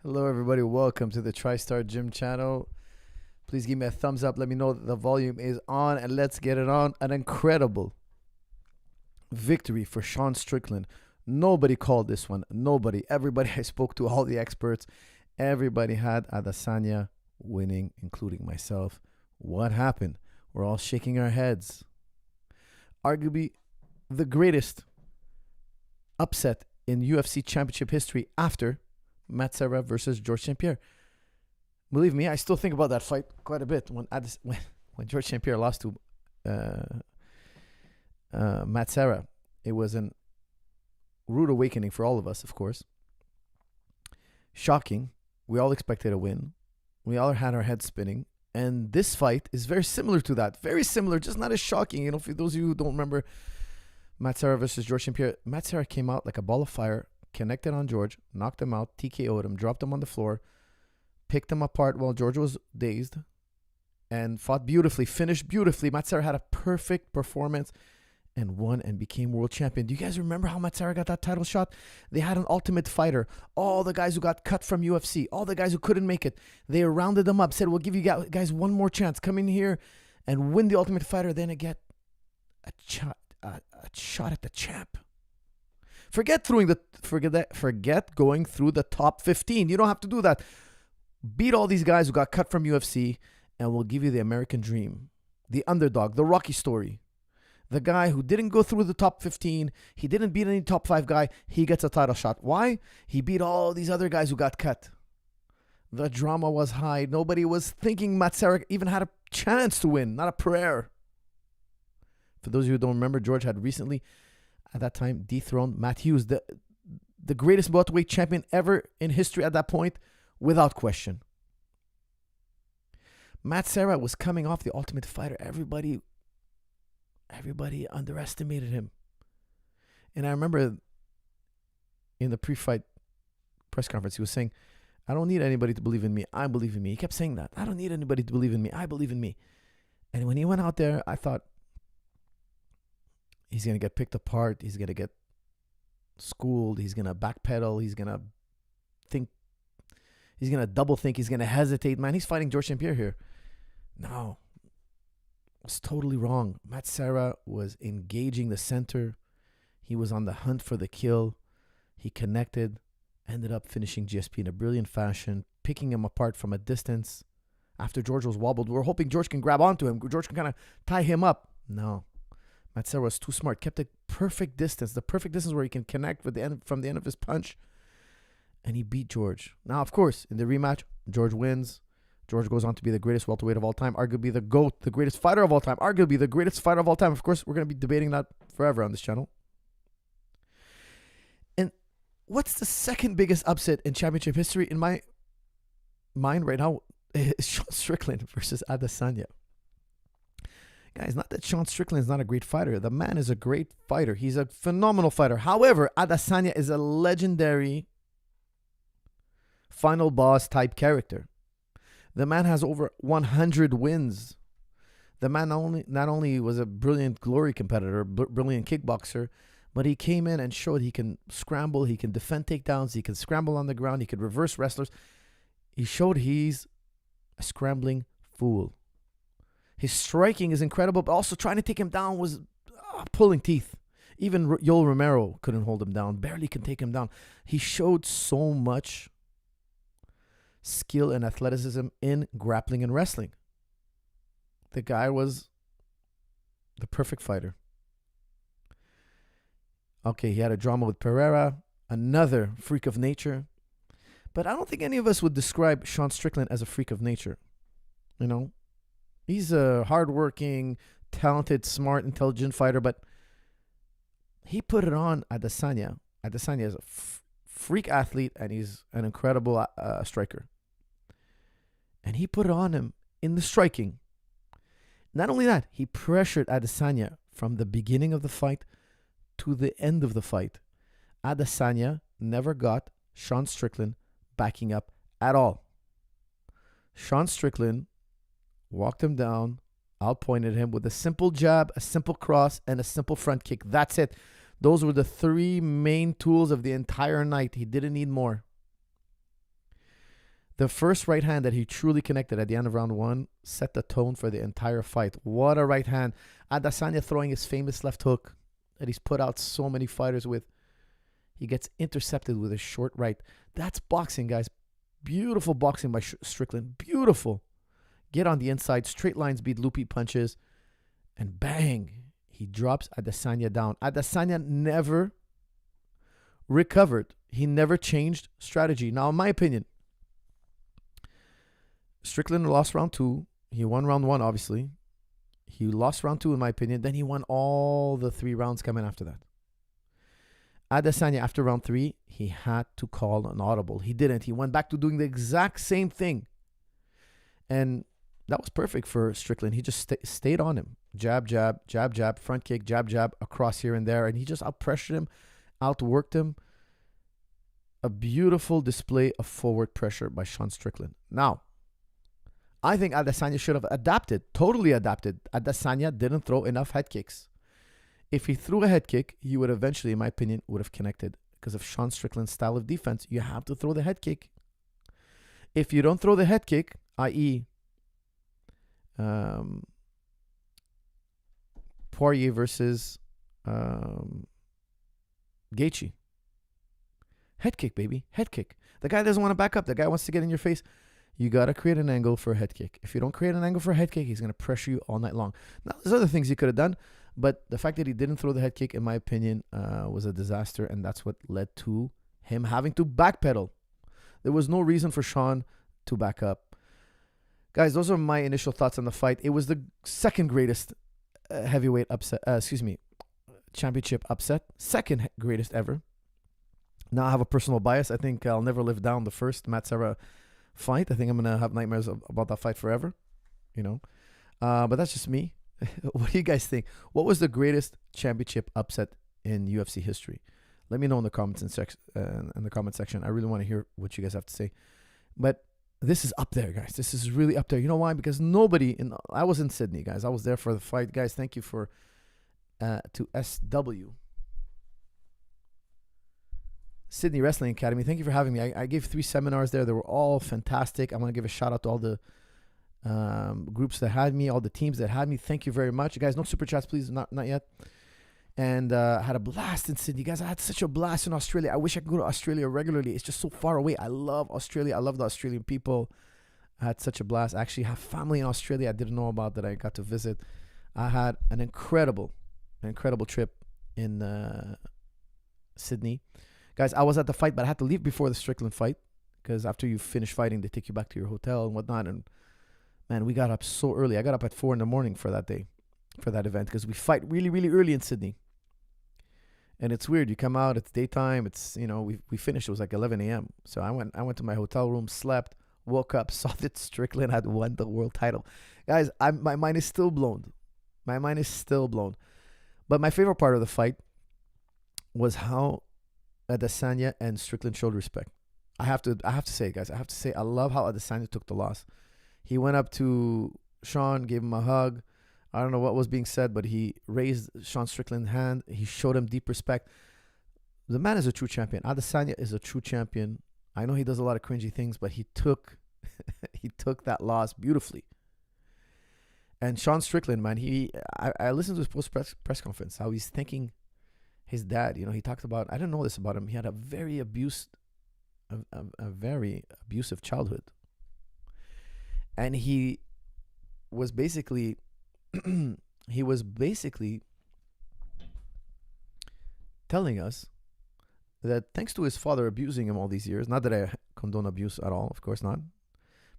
Hello, everybody. Welcome to the TriStar Gym channel. Please give me a thumbs up. Let me know that the volume is on, and let's get it on. An incredible victory for Sean Strickland. Nobody called this one. Nobody. Everybody I spoke to, all the experts, everybody had Adesanya winning, including myself. What happened? We're all shaking our heads. Arguably the greatest upset in UFC championship history after Matt Serra versus George St. Pierre. Believe me, I still think about that fight quite a bit. When George St. Pierre lost to Matt Serra, it was a rude awakening for all of us, of course. Shocking. We all expected a win. We all had our heads spinning. And this fight is very similar to that. Very similar, just not as shocking. You know, for those of you who don't remember Matt Serra versus George St. Pierre, Matt Serra came out like a ball of fire, connected on George, knocked him out, TKO'd him, dropped him on the floor, picked him apart while George was dazed, and fought beautifully, finished beautifully. Matt Serra had a perfect performance and won and became world champion. Do you guys remember how Matt Serra got that title shot? They had an ultimate fighter. All the guys who got cut from UFC, all the guys who couldn't make it, they rounded them up, said, we'll give you guys one more chance. Come in here and win the ultimate fighter, then get a shot at the champ. Forget going through the top 15. You don't have to do that. Beat all these guys who got cut from UFC, and we'll give you the American dream, the underdog, the Rocky story. The guy who didn't go through the top 15, he didn't beat any top 5 guy, he gets a title shot. Why? He beat all these other guys who got cut. The drama was high. Nobody was thinking Matt Serra even had a chance to win, not a prayer. For those of you who don't remember, George had recently, at that time, dethroned Matt Hughes, the greatest welterweight champion ever in history at that point, without question. Matt Serra was coming off the Ultimate Fighter. Everybody underestimated him. And I remember in the pre-fight press conference, he was saying, I don't need anybody to believe in me. I believe in me. He kept saying that. I don't need anybody to believe in me. I believe in me. And when he went out there, I thought, he's going to get picked apart. He's going to get schooled. He's going to backpedal. He's going to think. He's going to double think. He's going to hesitate. Man, he's fighting George St. Pierre here. No. It was totally wrong. Matt Serra was engaging the center. He was on the hunt for the kill. He connected. Ended up finishing GSP in a brilliant fashion. Picking him apart from a distance. After George was wobbled, we were hoping George can grab onto him. George can kind of tie him up. No. Matt Serra was too smart, kept a perfect distance, the perfect distance where he can connect with from the end of his punch, and he beat George. Now, of course, in the rematch, George wins. George goes on to be the greatest welterweight of all time, arguably the GOAT, the greatest fighter of all time, arguably the greatest fighter of all time. Of course, we're going to be debating that forever on this channel. And what's the second biggest upset in championship history in my mind right now is Sean Strickland versus Adesanya. Guys, not that Sean Strickland is not a great fighter. The man is a great fighter. He's a phenomenal fighter. However, Adesanya is a legendary final boss type character. The man has over 100 wins. The man not only was a brilliant glory competitor, brilliant kickboxer, but he came in and showed he can scramble, he can defend takedowns, he can scramble on the ground, he can reverse wrestlers. He showed he's a scrambling fool. His striking is incredible, but also trying to take him down was pulling teeth. Even Yoel Romero couldn't hold him down, barely can take him down. He showed so much skill and athleticism in grappling and wrestling. The guy was the perfect fighter. Okay, he had a drama with Pereira, another freak of nature. But I don't think any of us would describe Sean Strickland as a freak of nature. You know? He's a hardworking, talented, smart, intelligent fighter, but he put it on Adesanya. Adesanya is a freak athlete, and he's an incredible striker. And he put it on him in the striking. Not only that, he pressured Adesanya from the beginning of the fight to the end of the fight. Adesanya never got Sean Strickland backing up at all. Sean Strickland walked him down, outpointed him with a simple jab, a simple cross, and a simple front kick. That's it. Those were the three main tools of the entire night. He didn't need more. The first right hand that he truly connected at the end of round 1 set the tone for the entire fight. What a right hand. Adesanya throwing his famous left hook that he's put out so many fighters with. He gets intercepted with a short right. That's boxing, guys. Beautiful boxing by Strickland. Beautiful. Get on the inside. Straight lines beat loopy punches. And bang. He drops Adesanya down. Adesanya never recovered. He never changed strategy. Now, in my opinion, Strickland lost round 2. He won round 1, obviously. He lost round 2, in my opinion. Then he won all the 3 rounds coming after that. Adesanya, after round 3, he had to call an audible. He didn't. He went back to doing the exact same thing. And that was perfect for Strickland. He just stayed on him. Jab, jab, jab, jab, front kick, jab, jab, across here and there. And he just out-pressured him, outworked him. A beautiful display of forward pressure by Sean Strickland. Now, I think Adesanya should have adapted, totally adapted. Adesanya didn't throw enough head kicks. If he threw a head kick, he would eventually, in my opinion, would have connected. Because of Sean Strickland's style of defense, you have to throw the head kick. If you don't throw the head kick, i.e., Poirier versus Gaethje. Head kick, baby. Head kick. The guy doesn't want to back up. The guy wants to get in your face. You got to create an angle for a head kick. If you don't create an angle for a head kick, he's going to pressure you all night long. Now, there's other things he could have done, but the fact that he didn't throw the head kick, in my opinion, was a disaster, and that's what led to him having to backpedal. There was no reason for Sean to back up. Guys, those are my initial thoughts on the fight. It was the second greatest heavyweight upset, championship upset. Second greatest ever. Now I have a personal bias. I think I'll never live down the first Matt Serra fight. I think I'm going to have nightmares about that fight forever, but that's just me. What do you guys think? What was the greatest championship upset in UFC history? Let me know in the comments in the comment section. I really want to hear what you guys have to say. But this is up there, guys. This is really up there. You know why? Because I was in Sydney, guys. I was there for the fight. Guys, thank you to SW Sydney Wrestling Academy. Thank you for having me. I gave 3 seminars there. They were all fantastic. I want to give a shout out to all the groups that had me, all the teams that had me. Thank you very much. You guys, no super chats, please. Not yet. And I had a blast in Sydney. Guys, I had such a blast in Australia. I wish I could go to Australia regularly. It's just so far away. I love Australia. I love the Australian people. I had such a blast. I actually have family in Australia I didn't know about that I got to visit. I had an incredible trip in Sydney. Guys, I was at the fight, but I had to leave before the Strickland fight because after you finish fighting, they take you back to your hotel and whatnot. And, man, we got up so early. I got up at 4 a.m. for that day, for that event, because we fight really, really early in Sydney. And it's weird. You come out, it's daytime. It's, we finished. It was like 11 a.m. So I went to my hotel room, slept, woke up, saw that Strickland had won the world title. Guys, my mind is still blown. My mind is still blown. But my favorite part of the fight was how Adesanya and Strickland showed respect. I have to say, guys, I love how Adesanya took the loss. He went up to Sean, gave him a hug. I don't know what was being said, but he raised Sean Strickland's hand. He showed him deep respect. The man is a true champion. Adesanya is a true champion. I know he does a lot of cringy things, but he took that loss beautifully. And Sean Strickland, man, I listened to his post-press conference, how he's thanking his dad. He talked about, I didn't know this about him. He had a very abusive childhood. And he was basically telling us that thanks to his father abusing him all these years, not that I condone abuse at all, of course not,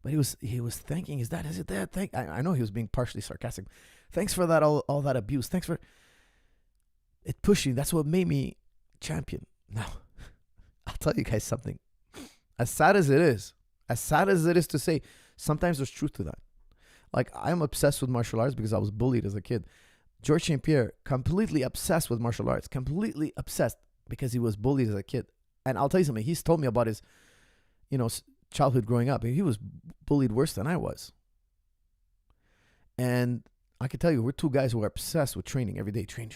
but he was thanking his dad. Is it dad? I know he was being partially sarcastic. Thanks for that, all that abuse. Thanks for it pushing. That's what made me champion. Now, I'll tell you guys something. As sad as it is to say, sometimes there's truth to that. Like, I'm obsessed with martial arts because I was bullied as a kid. George St. Pierre, completely obsessed with martial arts. Completely obsessed because he was bullied as a kid. And I'll tell you something. He's told me about his, childhood growing up. He was bullied worse than I was. And I can tell you, we're two guys who are obsessed with training every day. Train.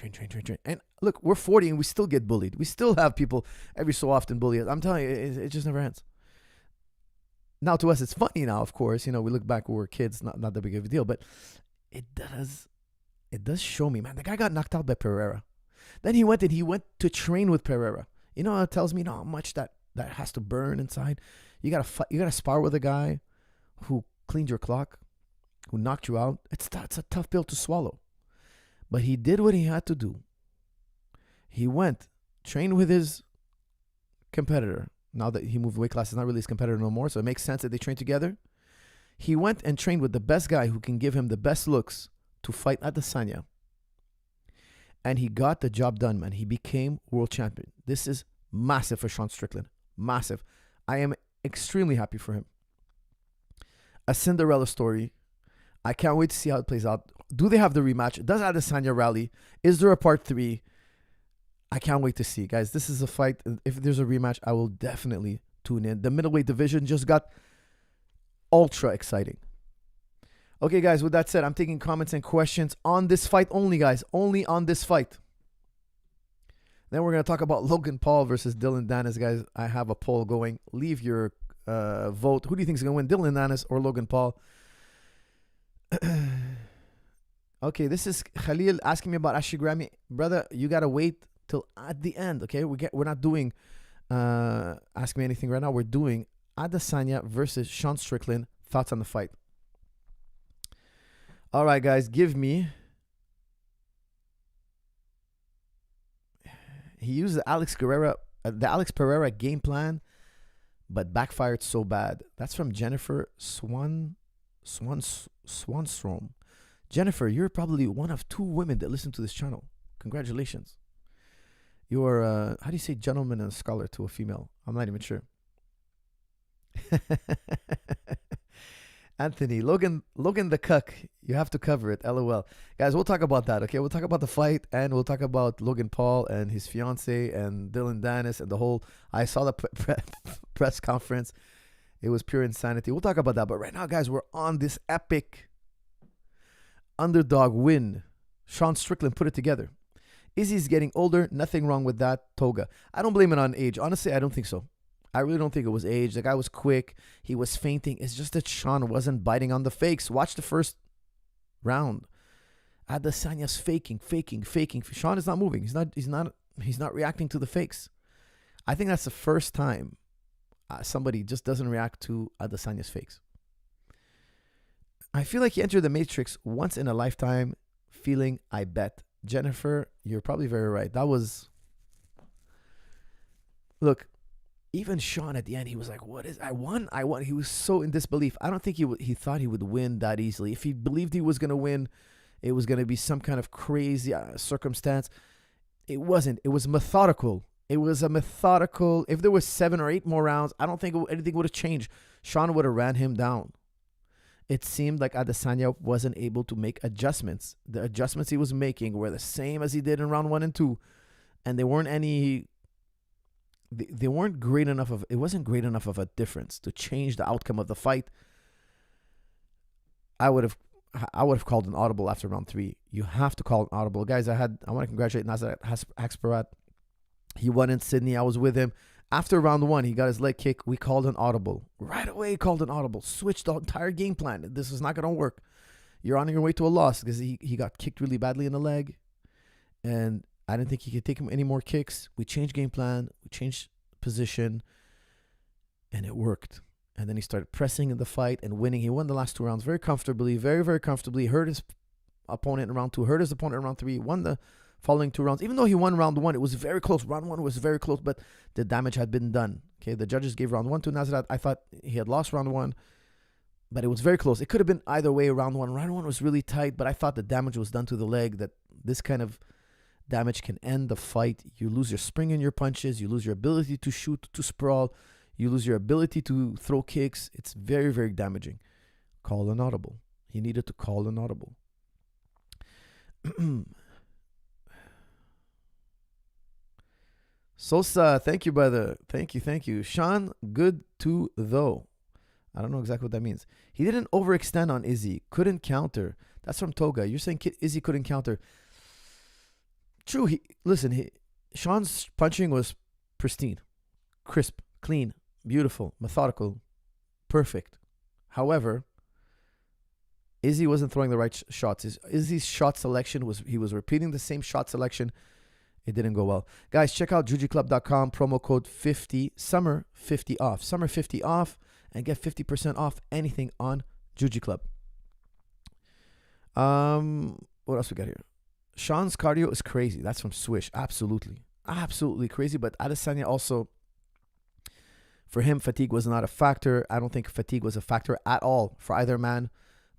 And look, we're 40 and we still get bullied. We still have people every so often bully us. I'm telling you, it just never ends. Now to us, it's funny now, of course. You know, we look back when we were kids, not that big of a deal. But it does show me, man. The guy got knocked out by Pereira. Then he went to train with Pereira. You know, it tells me how much that has to burn inside. You gotta fight, you gotta spar with a guy who cleaned your clock, who knocked you out. It's a tough pill to swallow. But he did what he had to do. He went, trained with his competitor. Now that he moved weight class, it's not really his competitor no more, so it makes sense that they train together. He went and trained with the best guy who can give him the best looks to fight Adesanya. And he got the job done, man. He became world champion. This is massive for Sean Strickland. Massive. I am extremely happy for him. A Cinderella story. I can't wait to see how it plays out. Do they have the rematch? Does Adesanya rally? Is there a part 3? I can't wait to see, guys. This is a fight. If there's a rematch, I will definitely tune in. The middleweight division just got ultra exciting. Okay, guys, with that said, I'm taking comments and questions on this fight only, guys. Only on this fight. Then we're going to talk about Logan Paul versus Dylan Danis, guys. I have a poll going. Leave your vote. Who do you think is going to win, Dylan Danis or Logan Paul? Okay, this is Khalil asking me about Ashigrami. Brother, you got to wait till at the end, okay? We're not doing Ask Me Anything right now. We're doing Adesanya versus Sean Strickland. Thoughts on the fight. All right, guys, give me. He used the Alex Pereira game plan, but backfired so bad. That's from Jennifer Swanstrom. Jennifer, you're probably one of 2 women that listen to this channel. Congratulations. You're, how do you say gentleman and scholar to a female? I'm not even sure. Anthony, Logan the cuck. You have to cover it. LOL. Guys, we'll talk about that, okay? We'll talk about the fight, and we'll talk about Logan Paul and his fiance and Dylan Danis and the whole. I saw the press conference. It was pure insanity. We'll talk about that. But right now, guys, we're on this epic underdog win. Sean Strickland put it together. Izzy's getting older. Nothing wrong with that. Toga. I don't blame it on age. Honestly, I don't think so. I really don't think it was age. The guy was quick. He was feinting. It's just that Sean wasn't biting on the fakes. Watch the first round. Adesanya's faking. Sean is not moving. He's not reacting to the fakes. I think that's the first time somebody just doesn't react to Adesanya's fakes. I feel like he entered the Matrix once in a lifetime feeling, I bet. Jennifer, you're probably very right. That was... Look, even Sean at the end, he was like, what is... I won. He was so in disbelief. I don't think he thought he would win that easily. If he believed he was going to win, it was going to be some kind of crazy circumstance. It wasn't. It was methodical. It was a methodical... If there was 7 or 8 more rounds, I don't think anything would have changed. Sean would have ran him down. It seemed like Adesanya wasn't able to make adjustments. The adjustments he was making were the same as he did in round 1 and 2. And they weren't any... They weren't great enough of... It wasn't great enough of a difference to change the outcome of the fight. I would have called an audible after round 3. You have to call an audible. Guys, I want to congratulate Nasser Haxparat. He won in Sydney. I was with him. After round 1, he got his leg kick. We called an audible. Right away, called an audible. Switched the entire game plan. This is not going to work. You're on your way to a loss because he got kicked really badly in the leg. And I didn't think he could take him any more kicks. We changed game plan. We changed position. And it worked. And then he started pressing in the fight and winning. He won the last 2 rounds very comfortably. Very, very comfortably. Hurt his opponent in round 2. Hurt his opponent in round 3. Won the following 2 rounds. Even though he won round 1, it was very close. Round 1 was very close, but the damage had been done. Okay, the judges gave round 1 to Nasrat. I thought he had lost round 1, but it was very close. It could have been either way round 1. Round 1 was really tight, but I thought the damage was done to the leg, that this kind of damage can end the fight. You lose your spring in your punches. You lose your ability to shoot, to sprawl. You lose your ability to throw kicks. It's very, very damaging. Call an audible. He needed to call an audible. Sosa, thank you, brother. Thank you. Sean, good to though. I don't know exactly what that means. He didn't overextend on Izzy. Couldn't counter. That's from Toga. You're saying Izzy couldn't counter. True. Sean's punching was pristine, crisp, clean, beautiful, methodical. perfect. However, Izzy wasn't throwing the right shots. Izzy's shot selection he was repeating the same shot selection. It didn't go well. Guys, check out jujiclub.com, promo code 50, summer 50 off. Summer 50 off, and get 50% off anything on Juji Club. What else we got here? Sean's cardio is crazy. That's from Swish. Absolutely. Absolutely crazy. But Adesanya also, for him, fatigue was not a factor. I don't think fatigue was a factor at all for either man.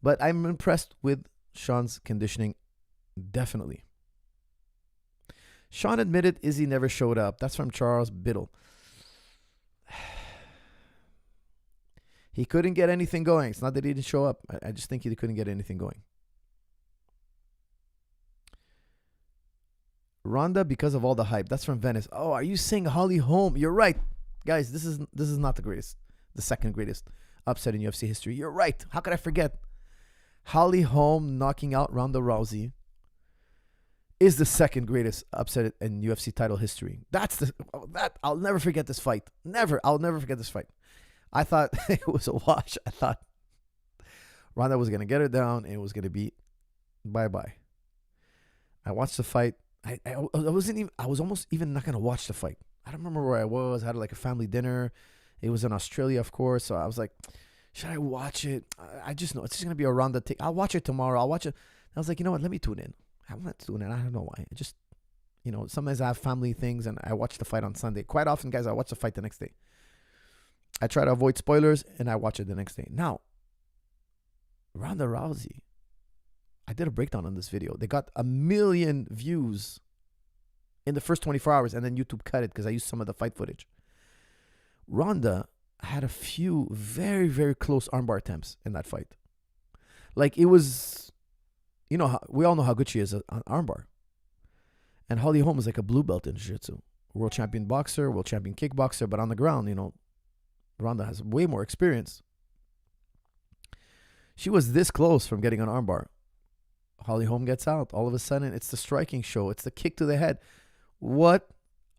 But I'm impressed with Sean's conditioning. Definitely. Sean admitted Izzy never showed up. That's from Charles Biddle. He couldn't get anything going. It's not that he didn't show up. I just think he couldn't get anything going. Ronda, because of all the hype. That's from Venice. Oh, are you saying Holly Holm? You're right. Guys, this is not the greatest. The second greatest upset in UFC history. You're right. How could I forget? Holly Holm knocking out Ronda Rousey is the second greatest upset in UFC title history. I'll never forget this fight. I'll never forget this fight. I thought it was a wash. I thought Ronda was gonna get her down and it was gonna be bye-bye. I watched the fight. I was almost even not gonna watch the fight. I don't remember where I was. I had like a family dinner. It was in Australia, of course. So I was like, should I watch it? I just know it's just gonna be a Ronda take. I'll watch it tomorrow. I'll watch it. I was like, you know what? Let me tune in. I'm not doing it. I don't know why. I just, sometimes I have family things and I watch the fight on Sunday. Quite often, guys, I watch the fight the next day. I try to avoid spoilers and I watch it the next day. Now, Ronda Rousey, I did a breakdown on this video. They got 1 million views in the first 24 hours and then YouTube cut it because I used some of the fight footage. Ronda had a few very, very close armbar attempts in that fight. Like it was... we all know how good she is on armbar. And Holly Holm is like a blue belt in jiu-jitsu. World champion boxer, world champion kickboxer, but on the ground, Ronda has way more experience. She was this close from getting an armbar. Holly Holm gets out. All of a sudden, it's the striking show. It's the kick to the head. What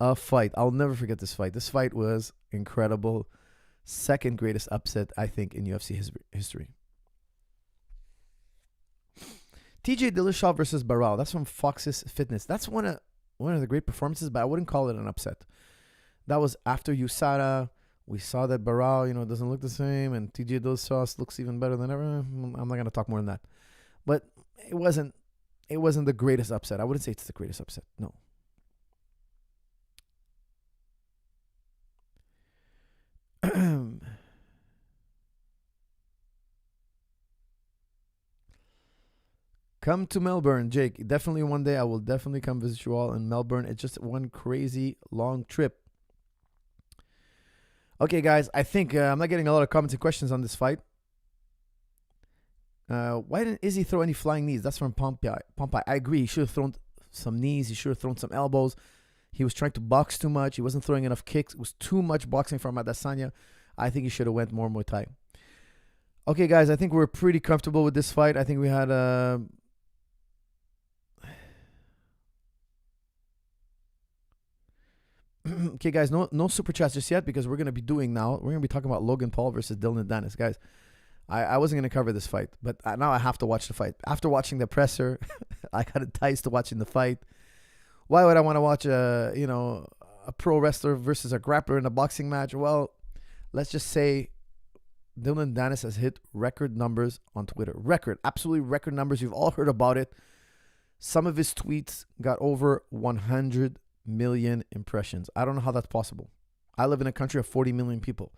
a fight. I'll never forget this fight. This fight was incredible. Second greatest upset, I think, in UFC history. TJ Dillashaw versus Barao. That's from Fox's Fitness. That's one of the great performances, but I wouldn't call it an upset. That was after USADA. We saw that Barao, doesn't look the same, and TJ Dillashaw looks even better than ever. I'm not gonna talk more than that. But it wasn't the greatest upset. I wouldn't say it's the greatest upset. No. Come to Melbourne, Jake. Definitely one day I will definitely come visit you all in Melbourne. It's just one crazy long trip. Okay, guys, I think I'm not getting a lot of comments and questions on this fight. Why didn't Izzy throw any flying knees? That's from Pompey. I agree. He should have thrown some knees. He should have thrown some elbows. He was trying to box too much. He wasn't throwing enough kicks. It was too much boxing from Adesanya. I think he should have went more Muay Thai. Okay, guys, I think we're pretty comfortable with this fight. I think we had okay, guys, no super chats just yet because we're going to be talking about Logan Paul versus Dylan Danis. Guys, I wasn't going to cover this fight, but now I have to watch the fight. After watching the presser, I got enticed to watching the fight. Why would I want to watch a pro wrestler versus a grappler in a boxing match? Well, let's just say Dylan Danis has hit record numbers on Twitter. Absolutely record numbers. You've all heard about it. Some of his tweets got over 100 million impressions. I don't know how that's possible. I live in a country of 40 million people.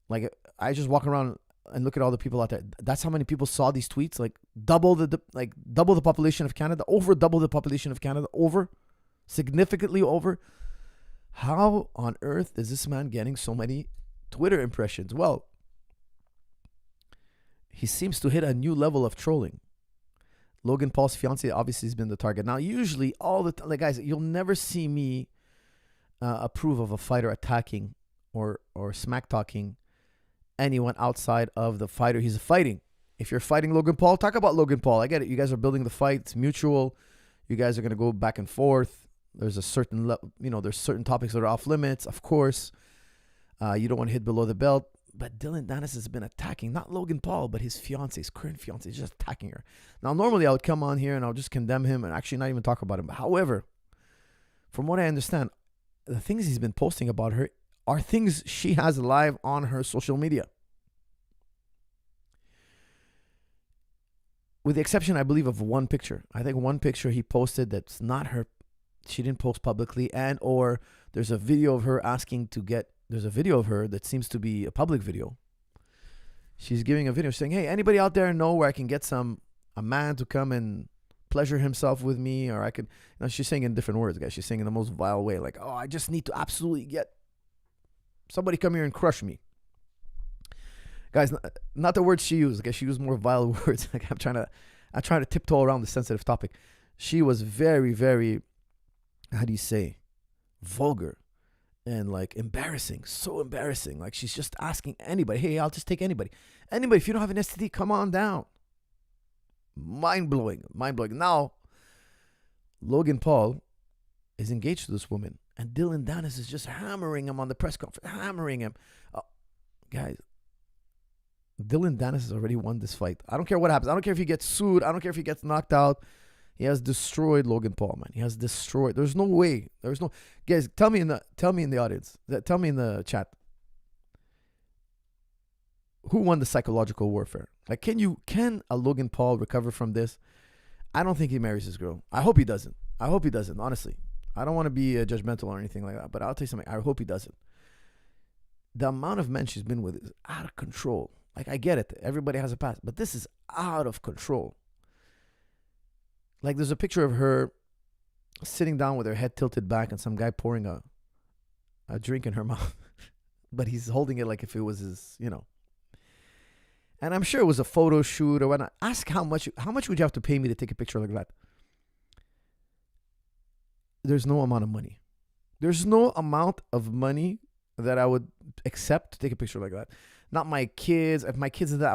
Like, I just walk around and look at all the people out there. That's how many people saw these tweets. Like double the population of Canada, double the population of Canada, significantly over. How on earth is this man getting so many Twitter impressions? Well, he seems to hit a new level of trolling. Logan Paul's fiance obviously has been the target. Now, usually all the time, guys, you'll never see me approve of a fighter attacking or smack talking anyone outside of the fighter he's fighting. If you're fighting Logan Paul, talk about Logan Paul. I get it. You guys are building the fight. It's mutual. You guys are going to go back and forth. There's a certain, there's certain topics that are off limits, of course. You don't want to hit below the belt. But Dylan Danis has been attacking, not Logan Paul, but his fiance, his current fiance, just attacking her. Now, normally I would come on here and I'll just condemn him and actually not even talk about him. However, from what I understand, the things he's been posting about her are things she has live on her social media. With the exception, I believe, of one picture. I think one picture he posted that's not her, she didn't post publicly, and or there's a video of her asking to get, there's a video of her that seems to be a public video. She's giving a video saying, hey, anybody out there know where I can get a man to come and pleasure himself with me, or I can, she's saying in different words, guys. She's saying in the most vile way, like, oh, I just need to absolutely get somebody come here and crush me. Guys, not the words she used. Guys, she used more vile words. Like I'm trying to tiptoe around the sensitive topic. She was very, very, how do you say, vulgar and like embarrassing. So embarrassing. Like she's just asking anybody, hey, I'll just take anybody. Anybody, if you don't have an STD, come on down. Mind-blowing. Now, Logan Paul is engaged to this woman, and Dylan Danis is just hammering him on the press conference. Hammering him. Guys, Dylan Danis has already won this fight. I don't care what happens. I don't care if he gets sued. I don't care if he gets knocked out. He has destroyed Logan Paul, man. He has destroyed. There's no way. There's no. Guys, tell me in the audience. Tell me in the chat. Who won the psychological warfare? Like, can a Logan Paul recover from this? I don't think he marries his girl. I hope he doesn't. Honestly. I don't want to be judgmental or anything like that, but I'll tell you something. I hope he doesn't. The amount of men she's been with is out of control. Like, I get it. Everybody has a past, but this is out of control. Like, there's a picture of her sitting down with her head tilted back and some guy pouring a drink in her mouth. But he's holding it like if it was his, And I'm sure it was a photo shoot or whatnot. Ask how much would you have to pay me to take a picture like that? There's no amount of money. There's no amount of money that I would accept to take a picture like that. Not my kids. If my kids did that,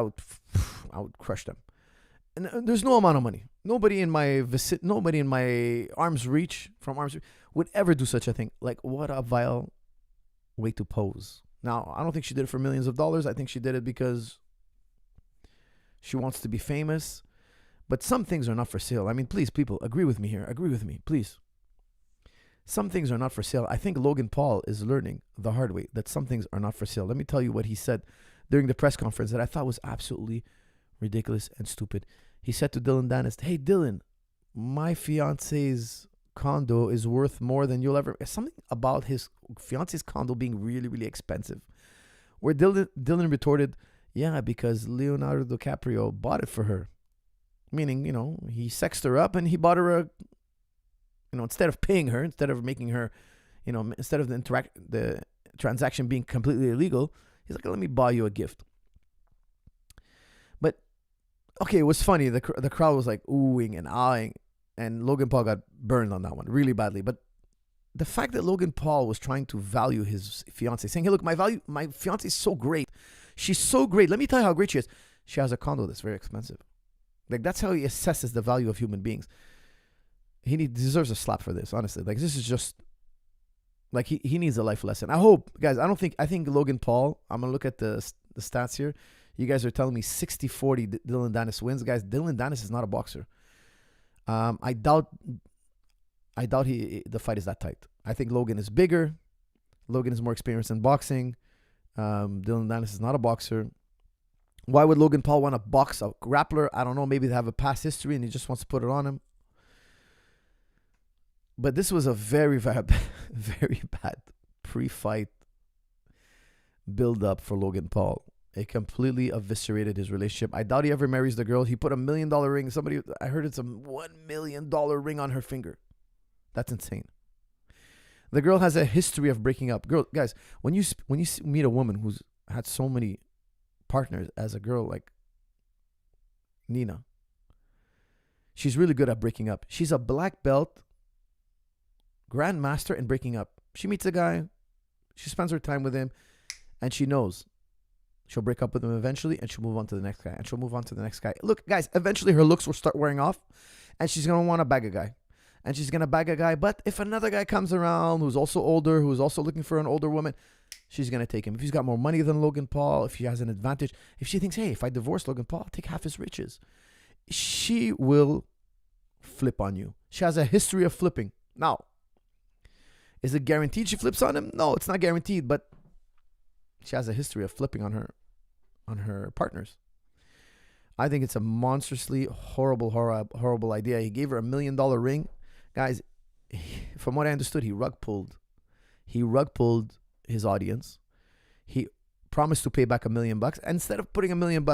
I would crush them. And there's no amount of money. Nobody in my arm's reach would ever do such a thing. Like, what a vile way to pose. Now, I don't think she did it for millions of dollars. I think she did it because she wants to be famous. But some things are not for sale. I mean, please, people, agree with me here. Agree with me, please. Some things are not for sale. I think Logan Paul is learning the hard way that some things are not for sale. Let me tell you what he said during the press conference that I thought was absolutely ridiculous and stupid. He said to Dylan Danis, hey, Dylan, my fiance's condo is worth more than you'll ever... Something about his fiance's condo being really, really expensive. Where Dylan retorted, yeah, because Leonardo DiCaprio bought it for her. Meaning, he sexed her up and he bought her instead of paying her, instead of making her, instead of the transaction being completely illegal, he's like, let me buy you a gift. But, okay, it was funny. The crowd was like oohing and ahhing, and Logan Paul got burned on that one really badly. But the fact that Logan Paul was trying to value his fiance, saying, hey, look, my fiance is so great. She's so great. Let me tell you how great she is. She has a condo that's very expensive. Like, that's how he assesses the value of human beings. He deserves a slap for this, honestly. Like, this is just, like, he needs a life lesson. I hope, guys, I think Logan Paul, I'm going to look at the stats here. You guys are telling me 60-40 Dylan Danis wins. Guys, Dylan Danis is not a boxer. I doubt the fight is that tight. I think Logan is bigger. Logan is more experienced in boxing. Dylan Danis is not a boxer. Why would Logan Paul want to box a grappler? I don't know. Maybe they have a past history and he just wants to put it on him. But this was a very, very, very bad pre-fight build-up for Logan Paul. It completely eviscerated his relationship. I doubt he ever marries the girl. He put $1 million ring. I heard it's a $1 million ring on her finger. That's insane. The girl has a history of breaking up. Guys, when you meet a woman who's had so many partners as a girl like Nina, she's really good at breaking up. She's a black belt grandmaster in breaking up. She meets a guy, she spends her time with him, and she knows she'll break up with him eventually, and she'll move on to the next guy, and she'll move on to the next guy. Look, guys, eventually her looks will start wearing off, and she's going to want to bag a guy. and she's gonna bag a guy. But if another guy comes around who's also older, who's also looking for an older woman, she's gonna take him. If he's got more money than Logan Paul, if he has an advantage, if she thinks, hey, if I divorce Logan Paul, I'll take half his riches, she will flip on you. She has a history of flipping. Now, is it guaranteed she flips on him? No, it's not guaranteed, but she has a history of flipping on her partners. I think it's a monstrously horrible idea. He gave her $1 million ring. Guys, from what I understood, he rug pulled his audience. He promised to pay back $1 million. Instead of putting $1 million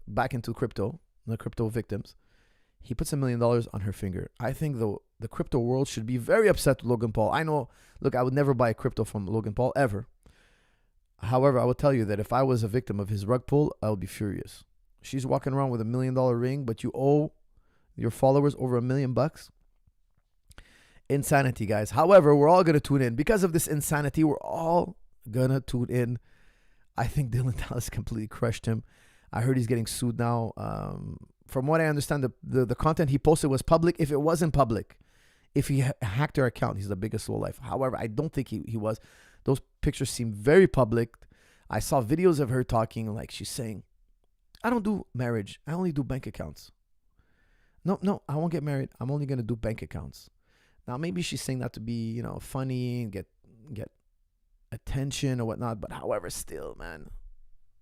back into the crypto victims, he puts $1 million on her finger. I think the crypto world should be very upset with Logan Paul. I know, look, I would never buy a crypto from Logan Paul, ever. However, I will tell you that if I was a victim of his rug pull, I would be furious. She's walking around with $1 million ring, but you owe your followers over $1 million. Insanity, guys. However, we're all going to tune in. Because of this insanity, we're all going to tune in. I think Dylan Danis completely crushed him. I heard he's getting sued now. From what I understand, the content he posted was public. If it wasn't public, if he hacked her account, he's the biggest lowlife. However, I don't think he was. Those pictures seem very public. I saw videos of her talking like she's saying, I don't do marriage. I only do bank accounts. No, I won't get married. I'm only going to do bank accounts. Now, maybe she's saying that to be, funny and get attention or whatnot. But however, still, man,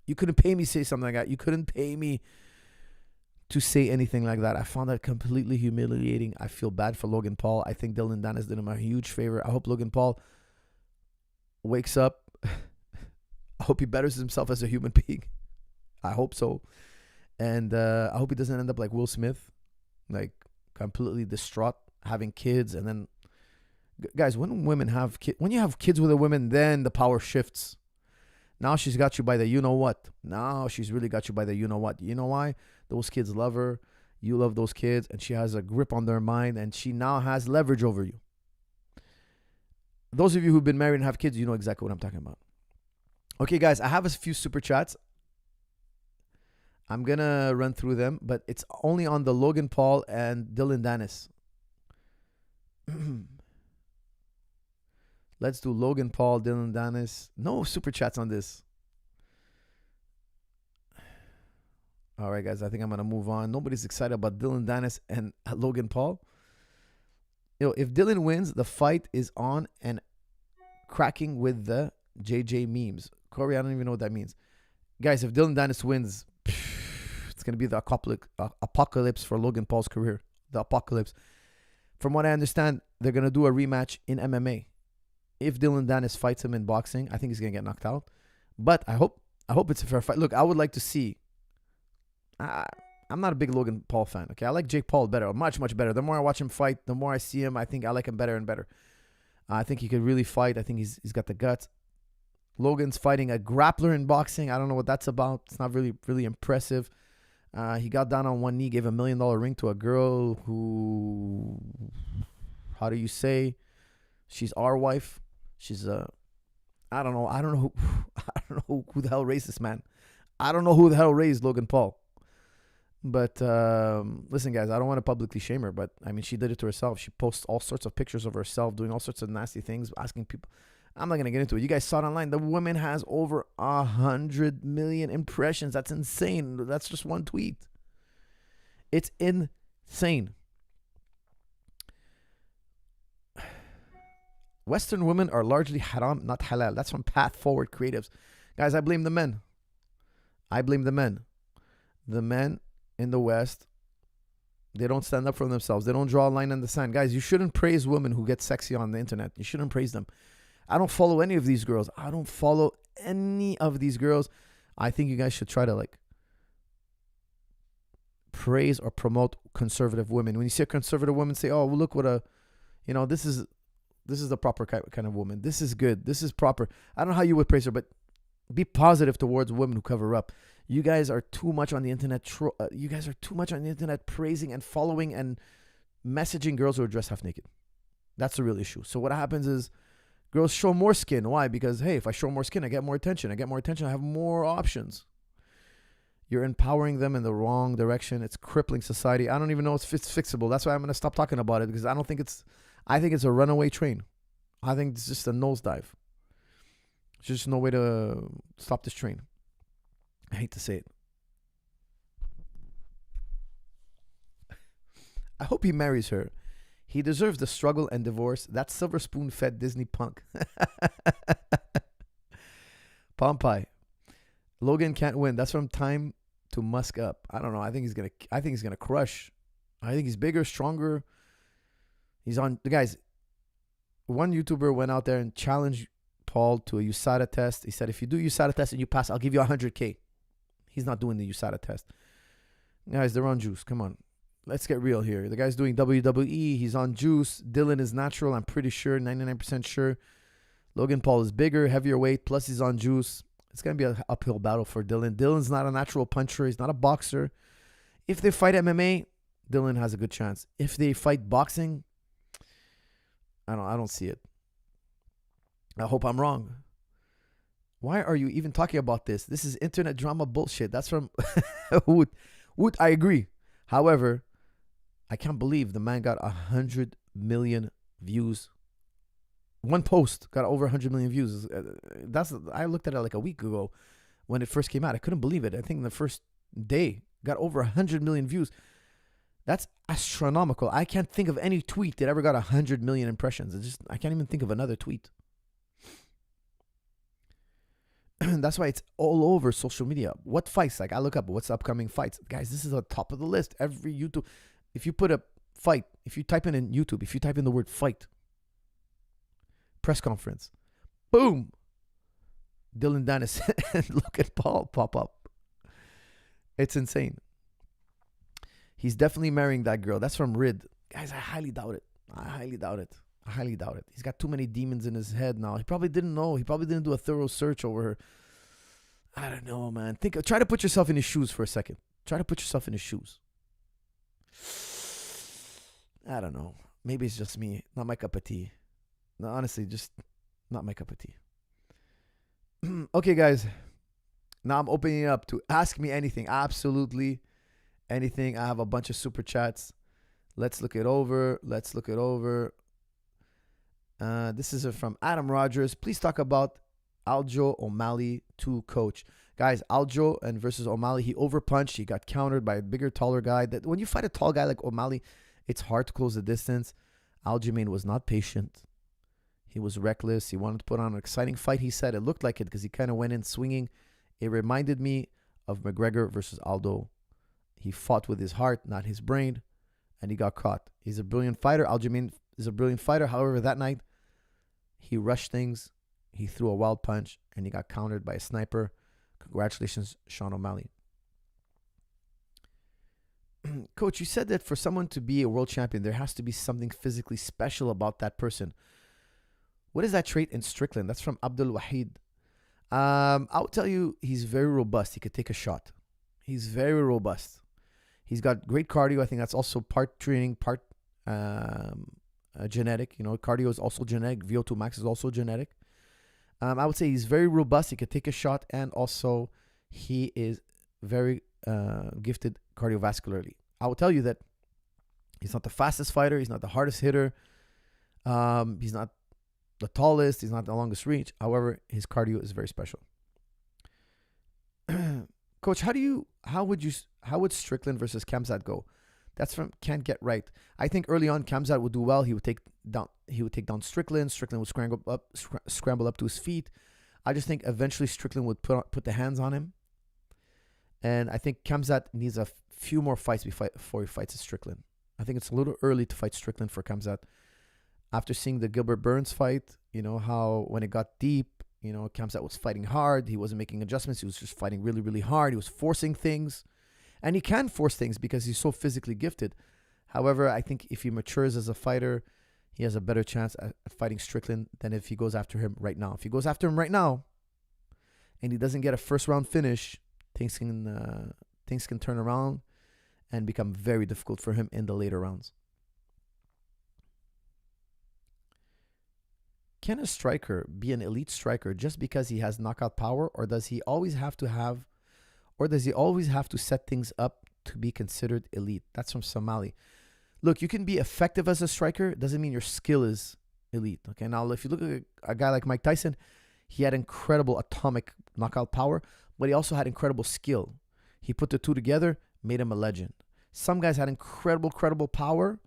you couldn't pay me to say something like that. You couldn't pay me to say anything like that. I found that completely humiliating. I feel bad for Logan Paul. I think Dylan Danis did him a huge favor. I hope Logan Paul wakes up. I hope he betters himself as a human being. I hope so. And I hope he doesn't end up like Will Smith, like completely distraught, having kids. And then, guys, when you have kids with a woman, then the power shifts. Now she's got you by the you-know-what. Now she's really got you by the you-know-what. You know why? Those kids love her. You love those kids. And she has a grip on their mind. And she now has leverage over you. Those of you who've been married and have kids, you know exactly what I'm talking about. Okay, guys, I have a few super chats. I'm going to run through them, but it's only on the Logan Paul and Dylan Danis. Let's do Logan Paul, Dylan Danis. No super chats on this. All right, guys, I think I'm going to move on. Nobody's excited about Dylan Danis and Logan Paul. If Dylan wins, the fight is on and cracking with the JJ memes. Corey, I don't even know what that means. Guys, if Dylan Danis wins, it's going to be the apocalypse for Logan Paul's career. The apocalypse. From what I understand, they're going to do a rematch in MMA. If Dylan Danis fights him in boxing, I think he's going to get knocked out. But I hope it's a fair fight. Look, I would like to see. I'm not a big Logan Paul fan. Okay, I like Jake Paul better, much, much better. The more I watch him fight, the more I see him, I think I like him better and better. I think he could really fight. I think he's got the guts. Logan's fighting a grappler in boxing. I don't know what that's about. It's not really, really impressive. He got down on one knee, gave $1 million ring to a girl who, how do you say, she's our wife. She's I don't know who the hell raised this man. I don't know who the hell raised Logan Paul. But listen, guys, I don't want to publicly shame her, but I mean, she did it to herself. She posts all sorts of pictures of herself doing all sorts of nasty things, asking people. I'm not going to get into it. You guys saw it online. The woman has over 100 million impressions. That's insane. That's just one tweet. It's insane. Western women are largely haram, not halal. That's from Path Forward Creatives. Guys, I blame the men. The men in the West, they don't stand up for themselves. They don't draw a line in the sand. Guys, you shouldn't praise women who get sexy on the internet. You shouldn't praise them. I don't follow any of these girls. I think you guys should try to praise or promote conservative women. When you see a conservative woman, say, oh, well, look what this is the proper kind of woman. This is good. This is proper. I don't know how you would praise her, but be positive towards women who cover up. You guys are too much on the internet. You guys are too much on the internet praising and following and messaging girls who are dressed half naked. That's the real issue. So what happens is girls show more skin. Why? Because, hey, if I show more skin, I get more attention. I have more options. You're empowering them in the wrong direction. It's crippling society. I don't even know if it's fixable. That's why I'm going to stop talking about it, because I don't think I think it's a runaway train. I think it's just a nosedive. There's just no way to stop this train. I hate to say it. I hope he marries her. He deserves the struggle and divorce. That silver spoon-fed Disney punk. Pompeii. Logan can't win. That's from time to musk up. I don't know. I think he's gonna crush. I think he's bigger, stronger. He's on the guys. One YouTuber went out there and challenged Paul to a USADA test. He said, if you do USADA test and you pass, I'll give you $100K. He's not doing the USADA test. Guys, they're on juice. Come on. Let's get real here. The guy's doing WWE. He's on juice. Dylan is natural. I'm pretty sure, 99% sure. Logan Paul is bigger, heavier weight, plus he's on juice. It's going to be an uphill battle for Dylan. Dylan's not a natural puncher. He's not a boxer. If they fight MMA, Dylan has a good chance. If they fight boxing, I don't see it. I hope I'm wrong. Why are you even talking about this? This is internet drama bullshit. That's from Wood. Wood, I agree. However, I can't believe the man got 100 million views. One post got over 100 million views. I looked at it like a week ago when it first came out. I couldn't believe it. I think the first day got over 100 million views. That's astronomical. I can't think of any tweet that ever got 100 million impressions. I can't even think of another tweet. That's why it's all over social media. What fights? Like, I look up what's upcoming fights. Guys, this is on top of the list. Every YouTube, if you put a fight, if you type in YouTube, if you type in the word fight, press conference, boom, Dylan Danis and Logan Paul pop up. It's insane. He's definitely marrying that girl. That's from Rid. Guys, I highly doubt it. I highly doubt it. He's got too many demons in his head now. He probably didn't know. He probably didn't do a thorough search over her. I don't know, man. Try to put yourself in his shoes for a second. Try to put yourself in his shoes. I don't know. Maybe it's just me. Not my cup of tea. No, honestly, just not my cup of tea. Okay, guys. Now I'm opening it up to ask me anything. Absolutely anything. I have a bunch of super chats. Let's look it over. This is from Adam Rogers. Please talk about Aljo O'Malley to Coach. Guys, Aljo and versus O'Malley, he overpunched. He got countered by a bigger, taller guy. That when you fight a tall guy like O'Malley, it's hard to close the distance. Aljamain was not patient. He was reckless. He wanted to put on an exciting fight. He said it looked like it because he kind of went in swinging. It reminded me of McGregor versus Aldo. He fought with his heart, not his brain, and he got caught. He's a brilliant fighter. Aljamain is a brilliant fighter. However, that night, he rushed things. He threw a wild punch, and he got countered by a sniper. Congratulations, Sean O'Malley. Coach, you said that for someone to be a world champion, there has to be something physically special about that person. What is that trait in Strickland? That's from Abdul Wahid. I'll tell you, he's very robust. He could take a shot. He's very robust. He's got great cardio. I think that's also part training, part genetic. You know, cardio is also genetic. VO2 max is also genetic. I would say he's very robust. He could take a shot, and also he is very gifted cardiovascularly. I will tell you that he's not the fastest fighter. He's not the hardest hitter. He's not the tallest. He's not the longest reach. However, his cardio is very special. Coach, how would Strickland versus Khamzat go? That's from Can't Get Right. I think early on Khamzat would do well. He would take down Strickland. Strickland would scramble up to his feet. I just think eventually Strickland would put the hands on him. And I think Khamzat needs a few more fights before he fights Strickland. I think it's a little early to fight Strickland for Khamzat. After seeing the Gilbert Burns fight, you know, how when it got deep, you know, Khamzat was fighting hard. He wasn't making adjustments. He was just fighting really, really hard. He was forcing things. And he can force things because he's so physically gifted. However, I think if he matures as a fighter, he has a better chance at fighting Strickland than if he goes after him right now. If he goes after him right now and he doesn't get a first round finish, things can turn around and become very difficult for him in the later rounds. Can a striker be an elite striker just because he has knockout power, or does he always have to have Or does he always have to set things up to be considered elite? That's from Somali. Look, you can be effective as a striker. Doesn't mean your skill is elite. Okay, now if you look at a guy like Mike Tyson, he had incredible atomic knockout power, but he also had incredible skill. He put the two together, made him a legend. Some guys had incredible power.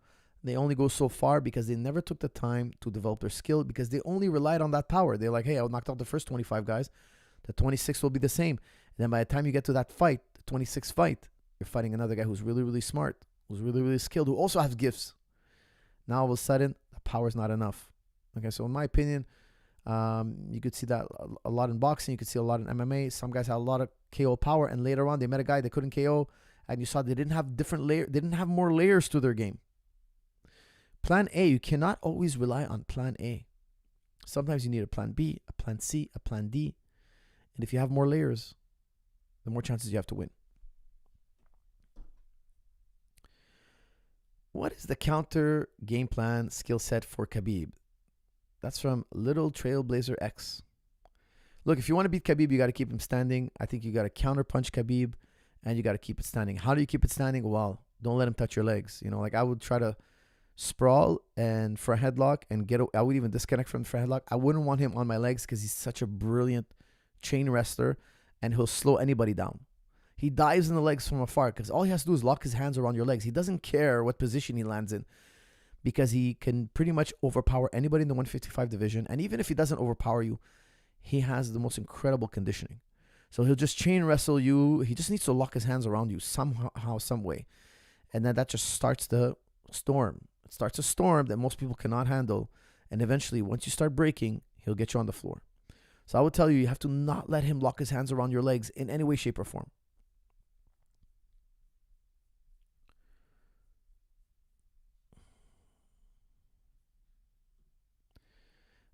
They only go so far because they never took the time to develop their skill, because they only relied on that power. They're like, hey, I knocked out the first 25 guys. The 26 will be the same. And then by the time you get to that fight, the 26th fight, you're fighting another guy who's really smart, who's really skilled, who also has gifts. Now all of a sudden, the power's not enough. Okay, so in my opinion, you could see that a lot in boxing. You could see a lot in MMA. Some guys had a lot of KO power, and later on they met a guy they couldn't KO, and you saw they didn't have they didn't have more layers to their game. Plan A, you cannot always rely on plan A. Sometimes you need a plan B, a plan C, a plan D. And if you have more layers, the more chances you have to win. What is the counter game plan skill set for Khabib? That's from Little Trailblazer X. Look, if you want to beat Khabib, you got to keep him standing. I think you got to counter punch Khabib, and you got to keep it standing. How do you keep it standing? Well, don't let him touch your legs. You know, like I would try to sprawl and for a headlock and I would even disconnect from the front headlock. I wouldn't want him on my legs because he's such a brilliant chain wrestler, and he'll slow anybody down. He dives in the legs from afar because all he has to do is lock his hands around your legs. He doesn't care what position he lands in, because he can pretty much overpower anybody in the 155 division. And even if he doesn't overpower you, he has the most incredible conditioning. So he'll just chain wrestle you. He just needs to lock his hands around you somehow, some way. And then that just starts the storm. It starts a storm that most people cannot handle. And eventually, once you start breaking, he'll get you on the floor. So I would tell you, you have to not let him lock his hands around your legs in any way, shape, or form.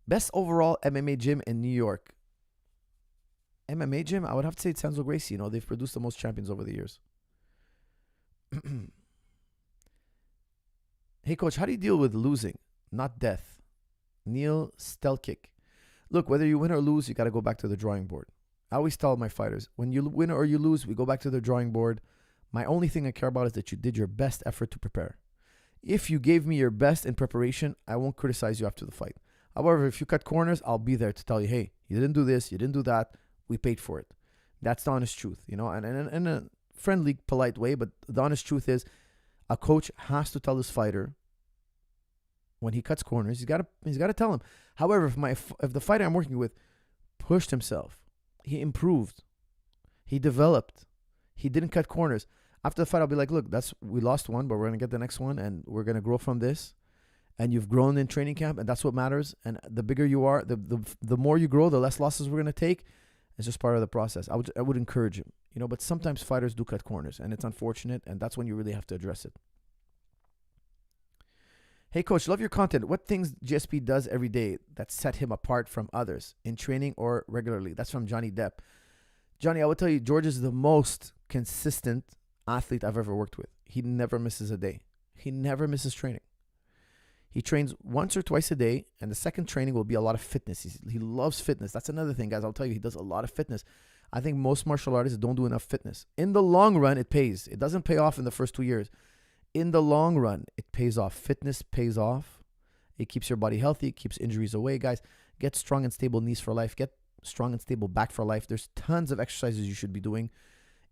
Best overall MMA gym in New York. MMA gym, I would have to say it's Senzo Gracie. You know, they've produced the most champions over the years. Hey, coach, how do you deal with losing, not death? Neil Stelkick. Look, whether you win or lose, you got to go back to the drawing board. I always tell my fighters, when you win or you lose, we go back to the drawing board. My only thing I care about is that you did your best effort to prepare. If you gave me your best in preparation, I won't criticize you after the fight. However, if you cut corners, I'll be there to tell you, hey, you didn't do this, you didn't do that, we paid for it. That's the honest truth, you know, and in a friendly, polite way, but the honest truth is a coach has to tell his fighter when he cuts corners, he's got to tell him. However, if the fighter I'm working with pushed himself, he improved, he developed, he didn't cut corners, after the fight, I'll be like, look, we lost one, but we're going to get the next one, and we're going to grow from this. And you've grown in training camp, and that's what matters. And the bigger you are, the more you grow, the less losses we're going to take. It's just part of the process. I would encourage him, you know, but sometimes fighters do cut corners, and it's unfortunate, and that's when you really have to address it. Hey, coach, love your content. What things GSP does every day that set him apart from others in training or regularly? That's from Johnny Depp. Johnny, I will tell you, George is the most consistent athlete I've ever worked with. He never misses a day. He never misses training. He trains once or twice a day, and the second training will be a lot of fitness. He loves fitness. That's another thing, guys. I'll tell you, he does a lot of fitness. I think most martial artists don't do enough fitness. In the long run, it pays. It doesn't pay off in the first 2 years. In the long run, it pays off. Fitness pays off. It keeps your body healthy. It keeps injuries away, guys. Get strong and stable knees for life. Get strong and stable back for life. There's tons of exercises you should be doing.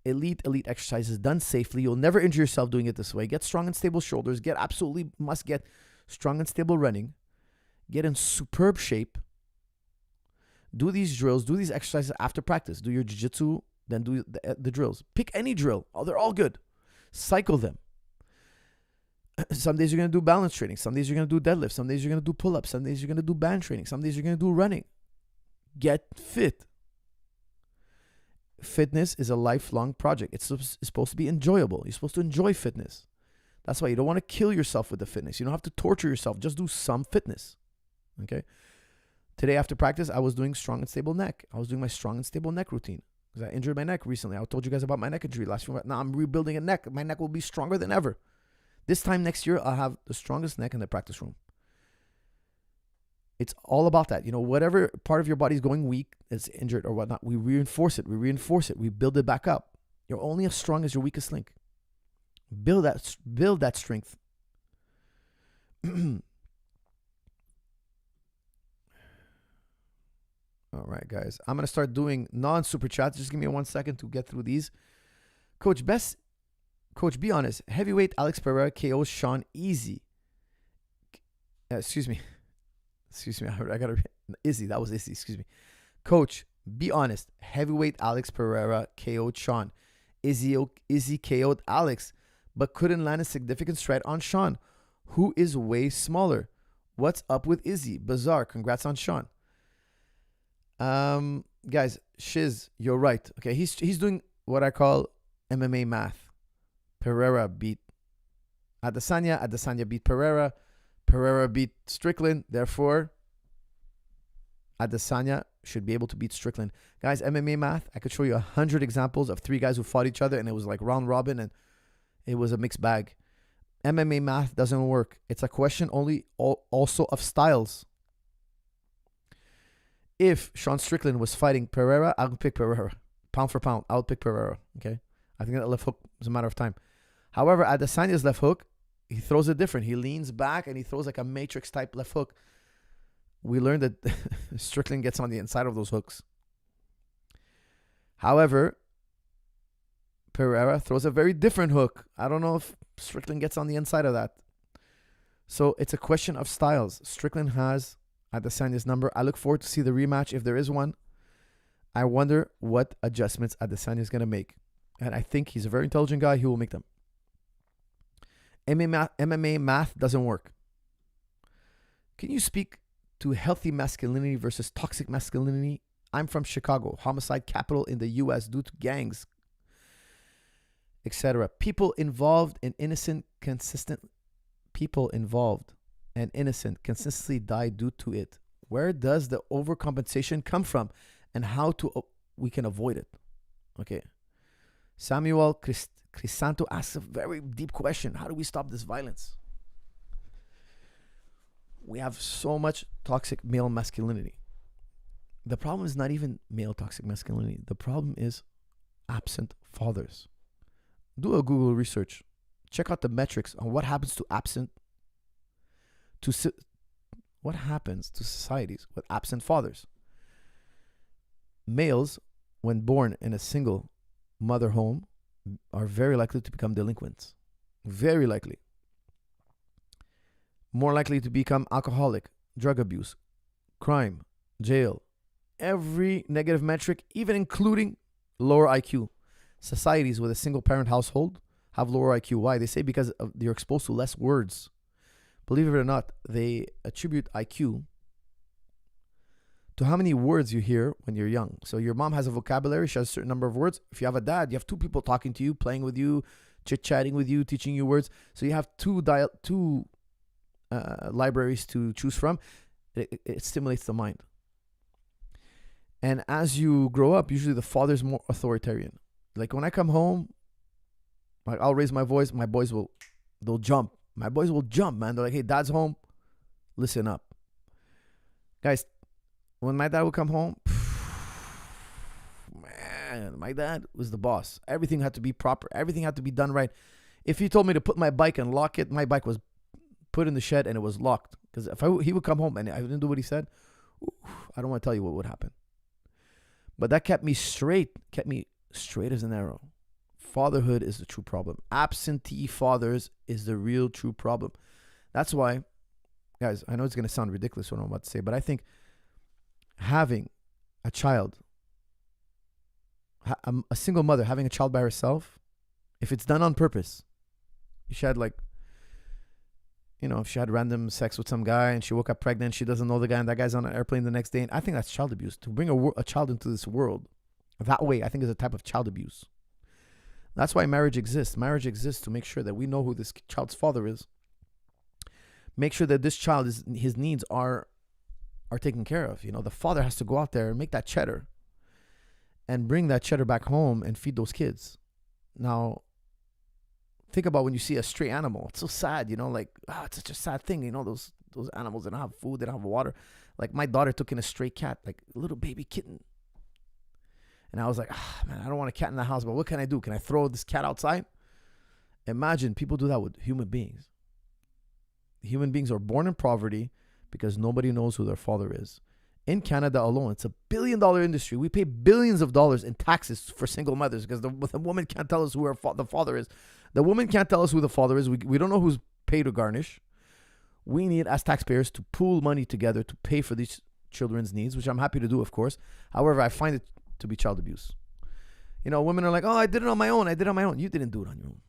Elite exercises done safely. You'll never injure yourself doing it this way. Get strong and stable shoulders. Must get strong and stable running. Get in superb shape. Do these drills. Do these exercises after practice. Do your jiu-jitsu, then do the drills. Pick any drill. Oh, they're all good. Cycle them. Some days you're going to do balance training. Some days you're going to do deadlift. Some days you're going to do pull-ups. Some days you're going to do band training. Some days you're going to do running. Get fit. Fitness is a lifelong project. It's supposed to be enjoyable. You're supposed to enjoy fitness. That's why you don't want to kill yourself with the fitness. You don't have to torture yourself. Just do some fitness. Okay? Today after practice, I was doing strong and stable neck. I was doing my strong and stable neck routine because I injured my neck recently. I told you guys about my neck injury last year. Now I'm rebuilding a neck. My neck will be stronger than ever. This time next year, I'll have the strongest neck in the practice room. It's all about that. You know, whatever part of your body is going weak, it's injured or whatnot, we reinforce it. We build it back up. You're only as strong as your weakest link. Build that strength. All right, guys. I'm going to start doing non-super chats. Just give me 1 second to get through these. Coach, be honest. Heavyweight Alex Pereira KOs Sean easy. Excuse me. I got to... Izzy. That was Izzy. Excuse me. Coach, be honest. Heavyweight Alex Pereira KO'd Sean. Izzy KO'd Alex, but couldn't land a significant strike on Sean, who is way smaller. What's up with Izzy? Bizarre. Congrats on Sean. Guys, Shiz, you're right. Okay, he's doing what I call MMA math. Pereira beat Adesanya beat Pereira beat Strickland, therefore Adesanya should be able to beat Strickland. Guys, MMA math, I could show you 100 examples of 3 guys who fought each other and it was like round robin and it was a mixed bag. MMA math doesn't work. It's a question also of styles. If Sean Strickland was fighting Pereira, I would pick Pereira. Pound for pound, I would pick Pereira. Okay? I think that left hook is a matter of time. However, Adesanya's left hook, he throws it different. He leans back and he throws like a matrix type left hook. We learned that Strickland gets on the inside of those hooks. However, Pereira throws a very different hook. I don't know if Strickland gets on the inside of that. So it's a question of styles. Strickland has Adesanya's number. I look forward to see the rematch if there is one. I wonder what adjustments Adesanya is going to make. And I think he's a very intelligent guy. He will make them. MMA math doesn't work. Can you speak to healthy masculinity versus toxic masculinity? I'm from Chicago, homicide capital in the U.S. due to gangs, etc. People involved and innocent consistently die due to it. Where does the overcompensation come from, and how we can avoid it? Okay. Samuel Crisanto asks a very deep question. How do we stop this violence? We have so much toxic male masculinity. The problem is not even male toxic masculinity. The problem is absent fathers. Do a Google research. Check out the metrics on what happens to societies with absent fathers. Males, when born in a single mother home, are very likely to become delinquents. Very likely. More likely to become alcoholic, drug abuse, crime, jail. Every negative metric, even including lower IQ. Societies with a single parent household have lower IQ. Why? They say because you're exposed to less words. Believe it or not, they attribute IQ to how many words you hear when you're young. So your mom has a vocabulary, she has a certain number of words. If you have a dad, you have 2 people talking to you, playing with you, chit-chatting with you, teaching you words. So you have two libraries to choose from. It stimulates the mind. And as you grow up, usually the father's more authoritarian. Like when I come home, like I'll raise my voice, they'll jump. My boys will jump, man. They're like, hey, dad's home. Listen up. Guys, when my dad would come home, man, my dad was the boss. Everything had to be proper. Everything had to be done right. If he told me to put my bike and lock it, my bike was put in the shed and it was locked. Because if he would come home and I didn't do what he said, I don't want to tell you what would happen. But that kept me straight as an arrow. Fatherhood is the true problem. Absentee fathers is the real true problem. That's why, guys, I know it's going to sound ridiculous what I'm about to say, but I think having a child, a single mother having a child by herself, if it's done on purpose, she had if she had random sex with some guy and she woke up pregnant, she doesn't know the guy and that guy's on an airplane the next day, and I think that's child abuse. To bring a child into this world that way, I think is a type of child abuse. That's why marriage exists. Marriage exists to make sure that we know who this child's father is. Make sure that this child his needs are taken care of. The father has to go out there and make that cheddar and bring that cheddar back home and feed those kids. Now, think about when you see a stray animal. It's so sad, it's such a sad thing. Those animals, they don't have food, they don't have water. Like my daughter took in a stray cat, like a little baby kitten. And I was like, man, I don't want a cat in the house, but what can I do? Can I throw this cat outside? Imagine people do that with human beings. Human beings are born in poverty because nobody knows who their father is. In Canada alone, it's $1 billion industry. We pay billions of dollars in taxes for single mothers because the woman can't tell us who the father is. The woman can't tell us who the father is. We don't know who's paid to garnish. We need, as taxpayers, to pool money together to pay for these children's needs, which I'm happy to do, of course. However, I find it to be child abuse. You know, women are like, oh, I did it on my own. I did it on my own. You didn't do it on your own.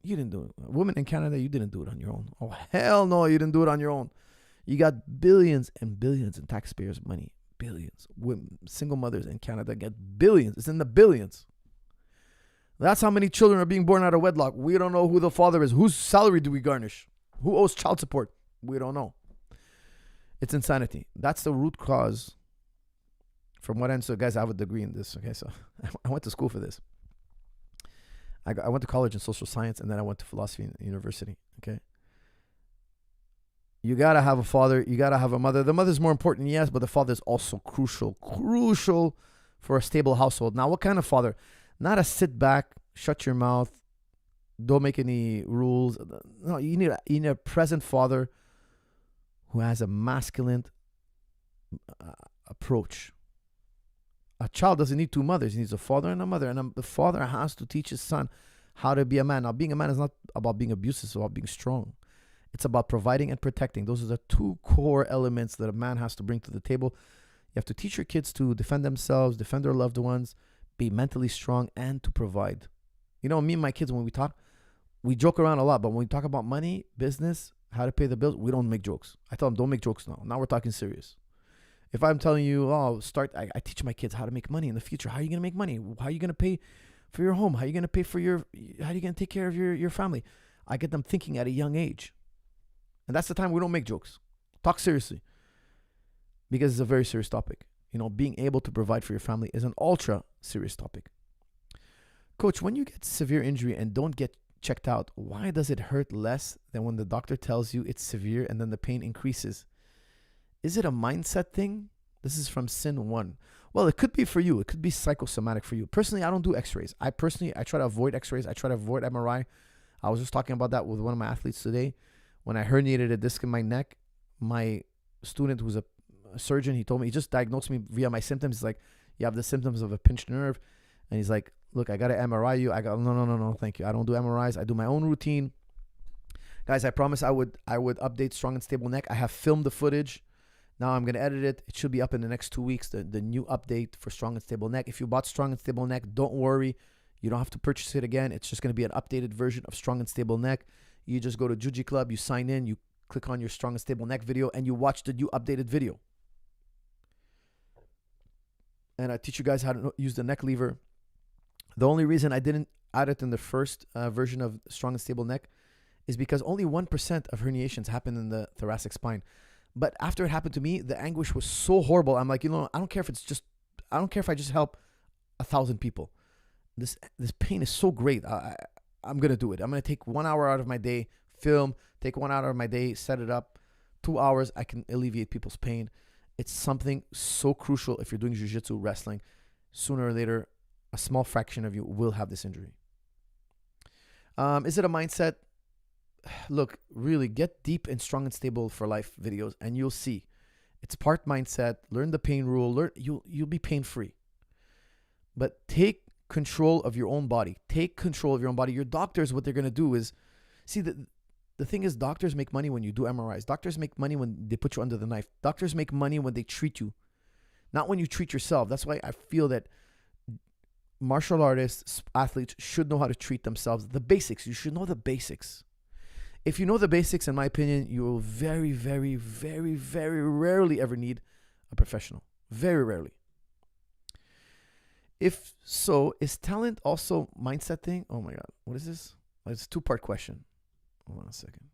You didn't do it. Women in Canada, you didn't do it on your own. Oh, hell no, you didn't do it on your own. You got billions and billions in taxpayers' money. Billions. Women, single mothers in Canada get billions. It's in the billions. That's how many children are being born out of wedlock. We don't know who the father is. Whose salary do we garnish? Who owes child support? We don't know. It's insanity. That's the root cause. From what I understood, guys, I have a degree in this. Okay, so I went to school for this. I went to college in social science, and then I went to philosophy university. Okay. You got to have a father. You got to have a mother. The mother's more important, yes, but the father is also crucial for a stable household. Now, what kind of father? Not a sit back, shut your mouth, don't make any rules. No, you need a present father who has a masculine approach. A child doesn't need two mothers. He needs a father and a mother. And the father has to teach his son how to be a man. Now, being a man is not about being abusive. It's about being strong. It's about providing and protecting. Those are the two core elements that a man has to bring to the table. You have to teach your kids to defend themselves, defend their loved ones, be mentally strong, and to provide. You know, me and my kids, when we talk, we joke around a lot. But when we talk about money, business, how to pay the bills, we don't make jokes. I tell them, don't make jokes now. Now we're talking serious. If I'm telling you, I teach my kids how to make money in the future. How are you going to make money? How are you going to pay for your home? How are you going to pay for how are you going to take care of your family? I get them thinking at a young age. And that's the time we don't make jokes. Talk seriously. Because it's a very serious topic. You know, being able to provide for your family is an ultra serious topic. Coach, when you get severe injury and don't get checked out, why does it hurt less than when the doctor tells you it's severe and then the pain increases? Is it a mindset thing? This is from Sin 1. Well, it could be for you. It could be psychosomatic for you. Personally, I don't do x-rays. I try to avoid x-rays. I try to avoid MRI. I was just talking about that with one of my athletes today. When I herniated a disc in my neck, my student who's a surgeon, he told me, he just diagnosed me via my symptoms. He's like, you have the symptoms of a pinched nerve. And he's like, look, I got to MRI you. I go, no, thank you. I don't do MRIs. I do my own routine. Guys, I promise I would update Strong and Stable Neck. I have filmed the footage. Now I'm going to edit it. It should be up in the next 2 weeks, the new update for Strong and Stable Neck. If you bought Strong and Stable Neck, don't worry. You don't have to purchase it again. It's just going to be an updated version of Strong and Stable Neck. You just go to Juji Club, you sign in, you click on your Strong and Stable Neck video, and you watch the new updated video. And I teach you guys how to use the neck lever. The only reason I didn't add it in the first version of Strong and Stable Neck is because only 1% of herniations happen in the thoracic spine. But after it happened to me, the anguish was so horrible. I'm like, I don't care if I just help 1,000 people. This pain is so great. I'm going to do it. I'm going to take 1 hour out of my day, film, take 1 hour of my day, set it up. 2 hours, I can alleviate people's pain. It's something so crucial if you're doing jiu-jitsu, wrestling. Sooner or later, a small fraction of you will have this injury. Is it a mindset? Look, really get deep in Strong and Stable for Life videos and you'll see. It's part mindset. Learn the pain rule. You'll be pain-free. But take control of your own body. Take control of your own body. Your doctors, what they're going to do is, see, the thing is, doctors make money when you do MRIs. Doctors make money when they put you under the knife. Doctors make money when they treat you, not when you treat yourself. That's why I feel that martial artists, athletes should know how to treat themselves. The basics. You should know the basics. If you know the basics, in my opinion, you will very, very, very, very rarely ever need a professional. Very rarely. If so, is talent also mindset thing? Oh my God. What is this? It's a two-part question. Hold on a second.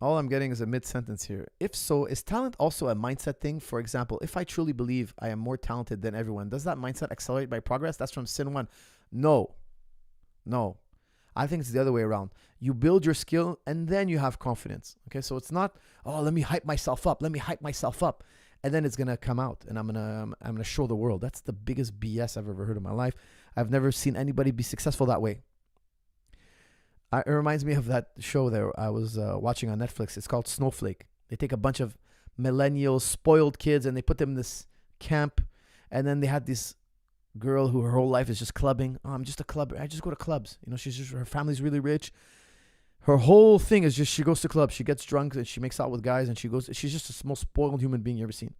All I'm getting is a mid-sentence here. If so, is talent also a mindset thing? For example, if I truly believe I am more talented than everyone, does that mindset accelerate my progress? That's from Sin 1. No. I think it's the other way around. You build your skill and then you have confidence. Okay, so it's not, let me hype myself up. and then it's gonna come out, and I'm gonna show the world. That's the biggest BS I've ever heard in my life. I've never seen anybody be successful that way. It reminds me of that show that I was watching on Netflix. It's called Snowflake. They take a bunch of millennials, spoiled kids, and they put them in this camp, and then they had this girl who her whole life is just clubbing. Oh, I'm just a clubber. I just go to clubs. Her family's really rich. Her whole thing is just she goes to clubs. She gets drunk and she makes out with guys, and she's just the most spoiled human being you ever seen.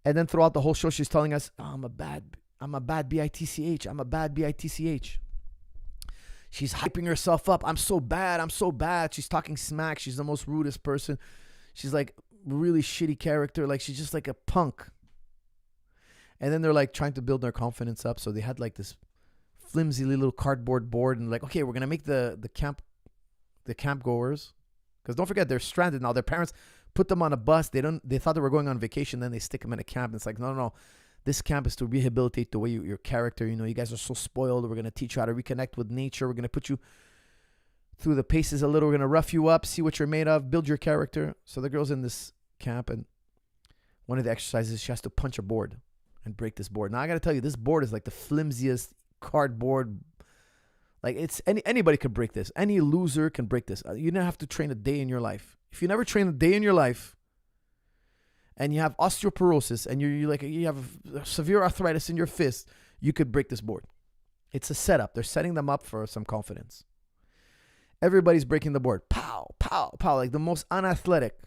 And then throughout the whole show, she's telling us, oh, I'm a bad bitch. I'm a bad bitch. She's hyping herself up. I'm so bad. She's talking smack. She's the most rudest person. She's like really shitty character. Like she's just like a punk. And then they're like trying to build their confidence up. So they had like this flimsy little cardboard board, and like, okay, we're gonna make the camp goers, because don't forget they're stranded now. Their parents put them on a bus. They thought they were going on vacation. Then they stick them in a camp. And it's like, no. This camp is to rehabilitate the way your character. You guys are so spoiled. We're gonna teach you how to reconnect with nature. We're gonna put you through the paces a little. We're gonna rough you up, see what you're made of, build your character. So the girl's in this camp, and one of the exercises, she has to punch a board and break this board. Now I gotta tell you, this board is like the flimsiest cardboard. Like anybody could break this. Any loser can break this. You don't have to train a day in your life. If you never train a day in your life, and you have osteoporosis, and you have severe arthritis in your fist, you could break this board. It's a setup. They're setting them up for some confidence. Everybody's breaking the board. Pow, pow, pow. Like the most unathletic,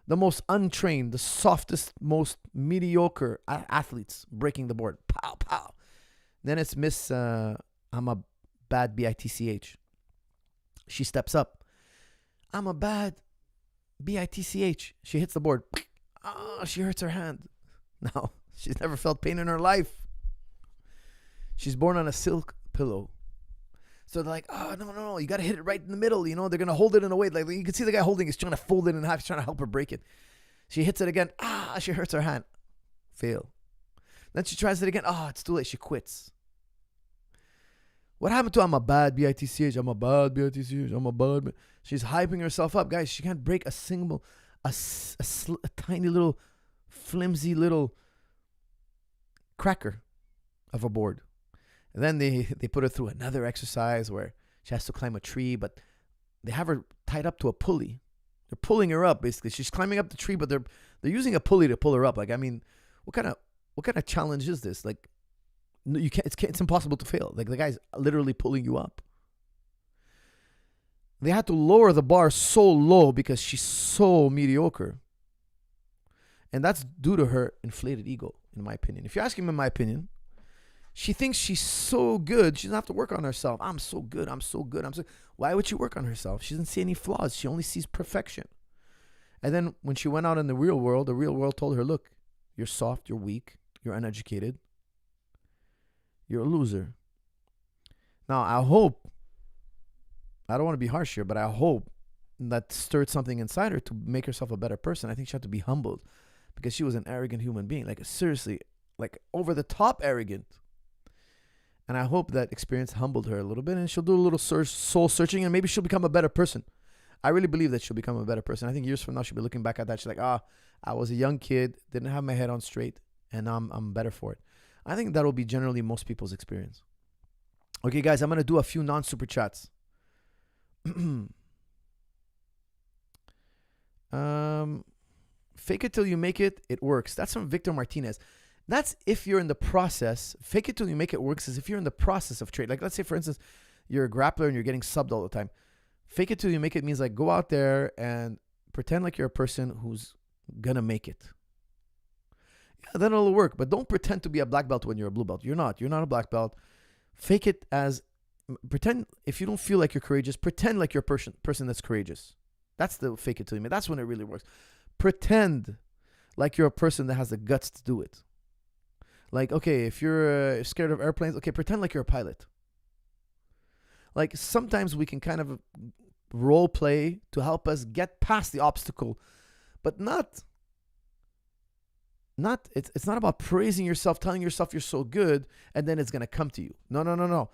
the most untrained, the softest, most mediocre athletes breaking the board. Pow, pow. Then it's Miss I'm a bad bitch. She steps up. I'm a bad bitch. She hits the board. She hurts her hand. No, she's never felt pain in her life. She's born on a silk pillow. So they're like, oh, no, you got to hit it right in the middle. They're going to hold it in a way. Like you can see the guy holding is trying to fold it in half. He's trying to help her break it. She hits it again. She hurts her hand. Fail. Then she tries it again. It's too late. She quits. What happened to I'm a bad bitch? I'm a bad bitch. I'm a bad. She's hyping herself up. Guys, she can't break a tiny little flimsy little cracker of a board. And then they put her through another exercise where she has to climb a tree, but they have her tied up to a pulley. They're pulling her up basically. She's climbing up the tree, but they're using a pulley to pull her up. Like, I mean, what kind of challenge is this? Like, you can't. It's impossible to fail. Like the guy's literally pulling you up. They had to lower the bar so low because she's so mediocre. And that's due to her inflated ego, in my opinion. If you're asking me my opinion, she thinks she's so good, she doesn't have to work on herself. I'm so good. Why would she work on herself? She doesn't see any flaws. She only sees perfection. And then when she went out in the real world told her, look, you're soft, you're weak, you're uneducated, you're a loser. Now, I don't want to be harsh here, but I hope that stirred something inside her to make herself a better person. I think she had to be humbled because she was an arrogant human being. Like, seriously, like over the top arrogant. And I hope that experience humbled her a little bit, and she'll do a little soul searching, and maybe she'll become a better person. I really believe that she'll become a better person. I think years from now, she'll be looking back at that. She's like, I was a young kid, didn't have my head on straight, and now I'm better for it. I think that will be generally most people's experience. Okay, guys, I'm going to do a few non-super chats. Fake it till you make it, it works. That's from Victor Martinez. That's if you're in the process. Fake it till you make it works is if you're in the process of trade. Like, let's say, for instance, you're a grappler and you're getting subbed all the time. Fake it till you make it means like go out there and pretend like you're a person who's gonna make it. Yeah, then it'll work. But don't pretend to be a black belt when you're a blue belt. You're not. You're not a black belt. Fake it as pretend. If you don't feel like you're courageous, pretend like you're a person that's courageous. That's the fake it till you make. That's when it really works. Pretend like you're a person that has the guts to do it. Like, okay, if you're scared of airplanes, okay, pretend like you're a pilot. Like, sometimes we can kind of role play to help us get past the obstacle, but it's not about praising yourself, telling yourself you're so good, and then it's going to come to you. No.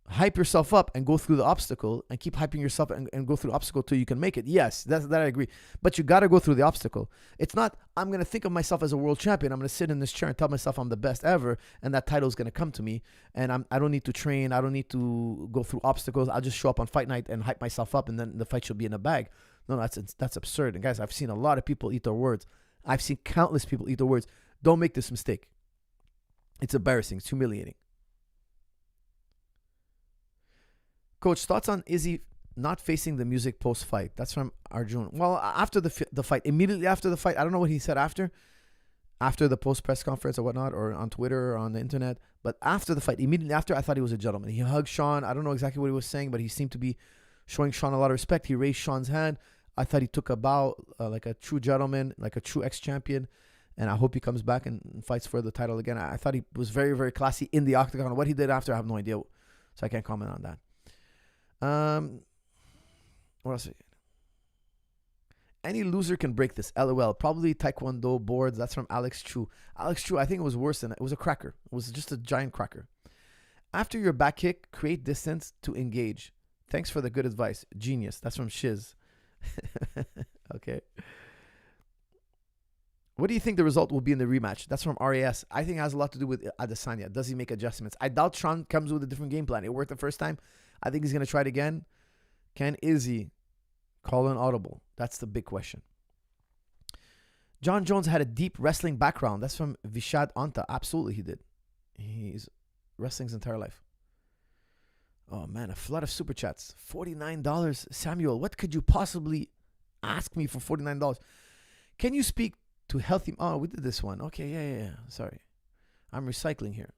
hype yourself up and go through the obstacle and keep hyping yourself and go through the obstacle till you can make it. Yes, that I agree. But you got to go through the obstacle. It's not, I'm going to think of myself as a world champion. I'm going to sit in this chair and tell myself I'm the best ever and that title is going to come to me. And I don't need to train. I don't need to go through obstacles. I'll just show up on fight night and hype myself up and then the fight should be in the bag. No, that's absurd. And guys, I've seen a lot of people eat their words. I've seen countless people eat their words. Don't make this mistake. It's embarrassing. It's humiliating. Coach, thoughts on Izzy not facing the music post-fight? That's from Arjun. Well, after the fight, immediately after the fight, I don't know what he said after the post-press conference or whatnot, or on Twitter or on the internet, but after the fight, immediately after, I thought he was a gentleman. He hugged Sean. I don't know exactly what he was saying, but he seemed to be showing Sean a lot of respect. He raised Sean's hand. I thought he took a bow like a true gentleman, like a true ex-champion, and I hope he comes back and fights for the title again. I thought he was very, very classy in the octagon. What he did after, I have no idea, so I can't comment on that. What else? Any loser can break this. LOL. Probably Taekwondo boards. That's from Alex Chu. Alex Chu, I think it was worse than that. It was a cracker. It was just a giant cracker. After your back kick, create distance to engage. Thanks for the good advice. Genius. That's from Shiz. Okay. What do you think the result will be in the rematch? That's from RAS. I think it has a lot to do with Adesanya. Does he make adjustments? I doubt Sean comes with a different game plan. It worked the first time. I think he's going to try it again. Can Izzy call an audible? That's the big question. John Jones had a deep wrestling background. That's from Vishad Anta. Absolutely, he did. He's wrestling his entire life. Oh, man, a flood of super chats. $49. Samuel, what could you possibly ask me for $49? Can you speak to healthy... Oh, we did this one. Okay, yeah. Sorry. I'm recycling here.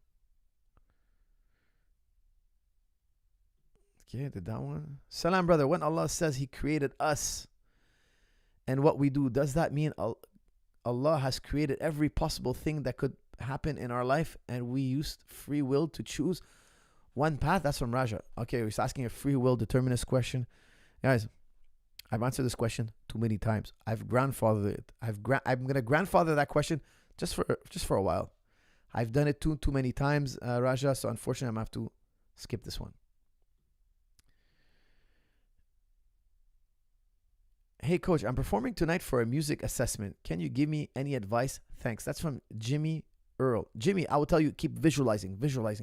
Okay, did that one. Salam, brother. When Allah says He created us and what we do, does that mean Allah has created every possible thing that could happen in our life and we used free will to choose one path? That's from Raja. Okay, he's asking a free will determinist question. Guys, I've answered this question too many times. I've grandfathered it. I'm going to grandfather that question just for a while. I've done it too many times, Raja, so unfortunately I'm going to have to skip this one. Hey, coach, I'm performing tonight for a music assessment. Can you give me any advice? Thanks. That's from Jimmy Earl. Jimmy, I will tell you, keep visualizing. Visualize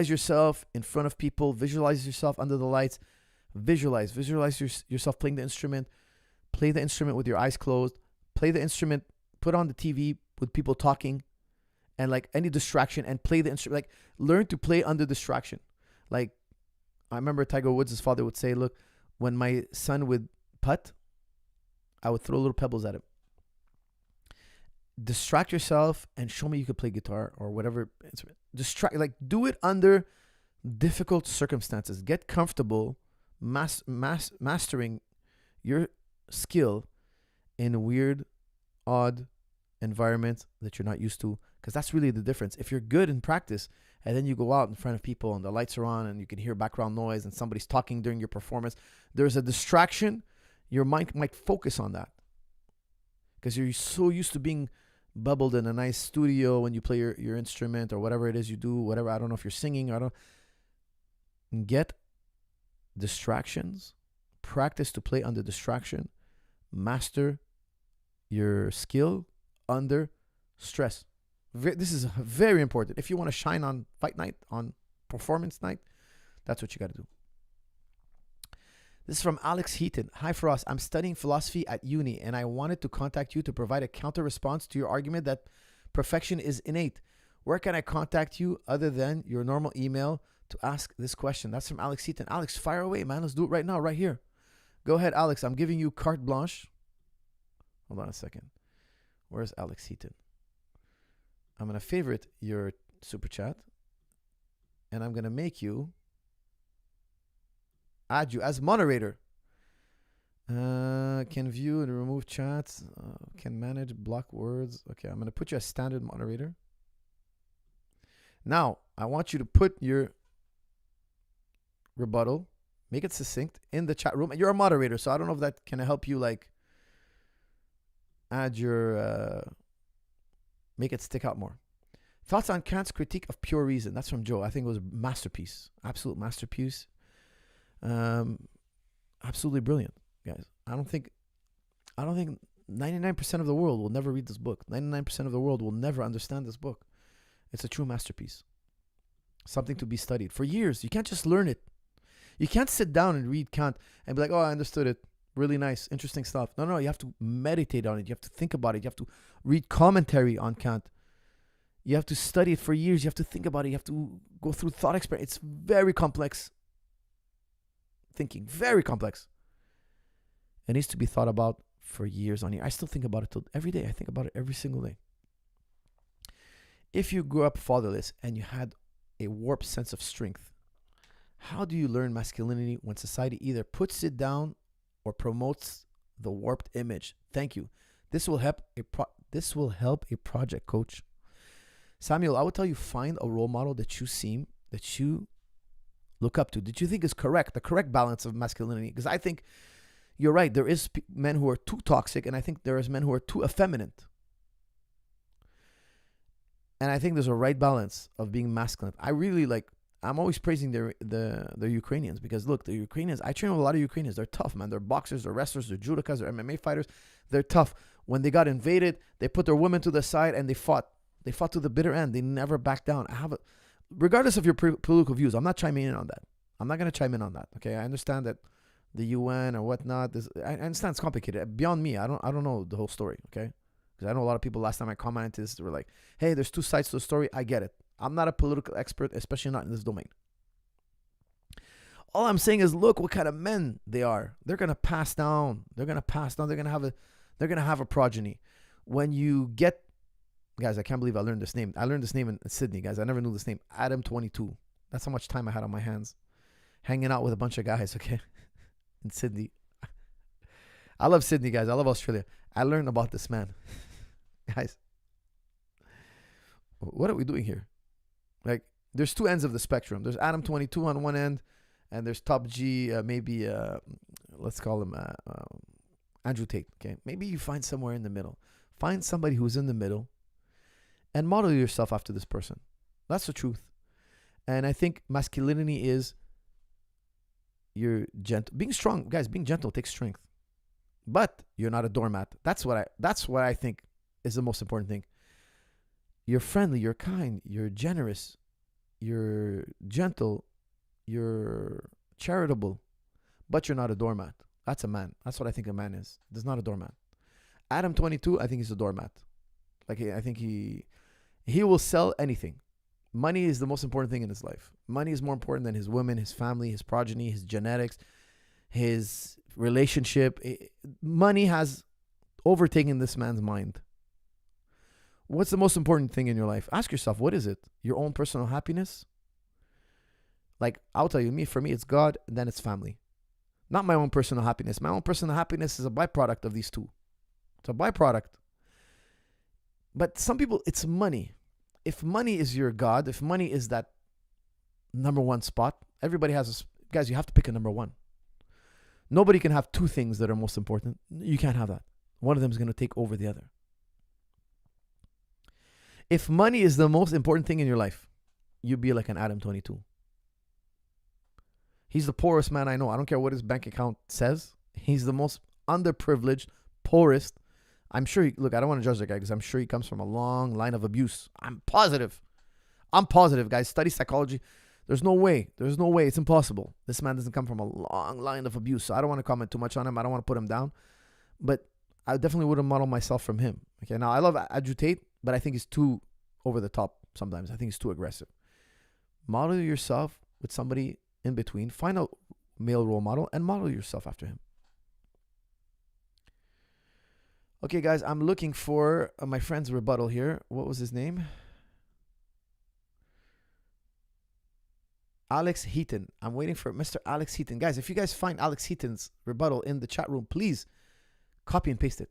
yourself in front of people. Visualize yourself under the lights. Visualize yourself playing the instrument. Play the instrument with your eyes closed. Play the instrument. Put on the TV with people talking and like any distraction and play the instrument. Like learn to play under distraction. Like I remember Tiger Woods' father would say, look, when my son would putt, I would throw little pebbles at him. Distract yourself and show me you could play guitar or whatever instrument. Do it under difficult circumstances. Get comfortable mastering your skill in weird, odd environments that you're not used to, because that's really the difference. If you're good in practice and then you go out in front of people and the lights are on and you can hear background noise and somebody's talking during your performance, there's a distraction. Your mind might focus on that because you're so used to being bubbled in a nice studio when you play your instrument or whatever it is you do, whatever. I don't know if you're singing. Get distractions. Practice to play under distraction. Master your skill under stress. This is very important. If you want to shine on fight night, on performance night, that's what you got to do. This is from Alex Heaton. Hi, Frost. I'm studying philosophy at uni, and I wanted to contact you to provide a counter response to your argument that perfection is innate. Where can I contact you other than your normal email to ask this question? That's from Alex Heaton. Alex, fire away, man. Let's do it right now, right here. Go ahead, Alex. I'm giving you carte blanche. Hold on a second. Where's Alex Heaton? I'm going to favorite your super chat, and I'm going to make you add you as moderator. Can view and remove chats. Can manage block words. Okay, I'm going to put you as standard moderator. Now, I want you to put your rebuttal, make it succinct in the chat room. You're a moderator, so I don't know if that can help you like add your, make it stick out more. Thoughts on Kant's critique of pure reason. That's from Joe. I think it was a masterpiece. Absolute masterpiece. Absolutely brilliant, guys. I don't think 99% of the world will never read this book. 99% of the world will never understand this book. It's a true masterpiece. Something to be studied for years. You can't just learn it. You can't sit down and read Kant and be like, oh, I understood it. Really nice, interesting stuff. No, you have to meditate on it. You have to think about it. You have to read commentary on Kant. You have to study it for years. You have to think about it. You have to go through thought experiment. It's very complex thinking. Very complex. It needs to be thought about for years on years. I still think about it every day. I think about it every single day. If you grew up fatherless and you had a warped sense of strength, how do you learn masculinity when society either puts it down or promotes the warped image? Thank you. This will help a project, coach. Samuel, I would tell you, find a role model that you look up to, that you think is correct, the correct balance of masculinity. Because I think you're right. There is men who are too toxic, and I think there is men who are too effeminate. And I think there's a right balance of being masculine. I'm always praising the Ukrainians, because look, the Ukrainians, I train with a lot of Ukrainians. They're tough, man. They're boxers, they're wrestlers, they're judokas, they're MMA fighters. They're tough. When they got invaded, they put their women to the side and they fought. They fought to the bitter end. They never backed down. Regardless of your political views, I'm not chiming in on that. I'm not going to chime in on that. Okay, I understand that the UN or whatnot. I understand it's complicated. Beyond me, I don't know the whole story. Okay, because I know a lot of people. Last time I commented this, they were like, "Hey, there's two sides to the story." I get it. I'm not a political expert, especially not in this domain. All I'm saying is, look what kind of men they are. They're gonna pass down. They're gonna have a progeny. When you get, guys, I can't believe I learned this name. I learned this name in Sydney, guys. I never knew this name. Adam 22. That's how much time I had on my hands, hanging out with a bunch of guys. Okay, in Sydney. I love Sydney, guys. I love Australia. I learned about this man, guys. What are we doing here? Like, there's two ends of the spectrum. There's Adam 22 on one end, and there's Top G, let's call him Andrew Tate. Okay, maybe you find somewhere in the middle. Find somebody who's in the middle, and model yourself after this person. That's the truth. And I think masculinity is you're gentle, being strong, guys. Being gentle takes strength, but you're not a doormat. That's what I think is the most important thing. You're friendly, you're kind, you're generous, you're gentle, you're charitable, but you're not a doormat. That's a man. That's what I think a man is. There's not a doormat. Adam 22, I think he's a doormat. Like, I think he will sell anything. Money is the most important thing in his life. Money is more important than his women, his family, his progeny, his genetics, his relationship. Money has overtaken this man's mind. What's the most important thing in your life? Ask yourself, what is it? Your own personal happiness? Like, I'll tell you, for me, it's God, and then it's family. Not my own personal happiness. My own personal happiness is a byproduct of these two. It's a byproduct. But some people, it's money. If money is your God, if money is that number one spot, everybody has guys, you have to pick a number one. Nobody can have two things that are most important. You can't have that. One of them is going to take over the other. If money is the most important thing in your life, you'd be like an Adam 22. He's the poorest man I know. I don't care what his bank account says. He's the most underprivileged, poorest. I'm sure, look, I don't want to judge the guy because I'm sure he comes from a long line of abuse. I'm positive, guys. Study psychology. There's no way. It's impossible. This man doesn't come from a long line of abuse. So I don't want to comment too much on him. I don't want to put him down. But I definitely wouldn't model myself from him. Okay, now I love Andrew Tate, but I think he's too over the top sometimes. I think he's too aggressive. Model yourself with somebody in between. Find a male role model and model yourself after him. Okay, guys, I'm looking for my friend's rebuttal here. What was his name? Alex Heaton. I'm waiting for Mr. Alex Heaton. Guys, if you guys find Alex Heaton's rebuttal in the chat room, please copy and paste it.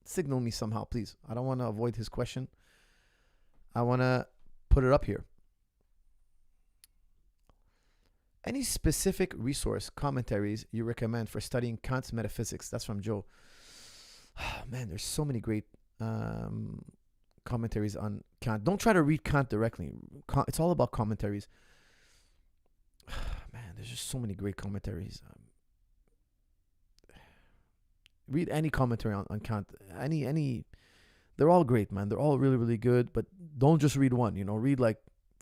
Signal me somehow, please. I don't want to avoid his question. I want to put it up here. Any specific resource commentaries you recommend for studying Kant's metaphysics? That's from Joe. Oh, man, there's so many great commentaries on Kant. Don't try to read Kant directly. It's all about commentaries. Man, there's just so many great commentaries. Read any commentary on Kant. Any. They're all great, man. They're all really, really good. But don't just read one. Read like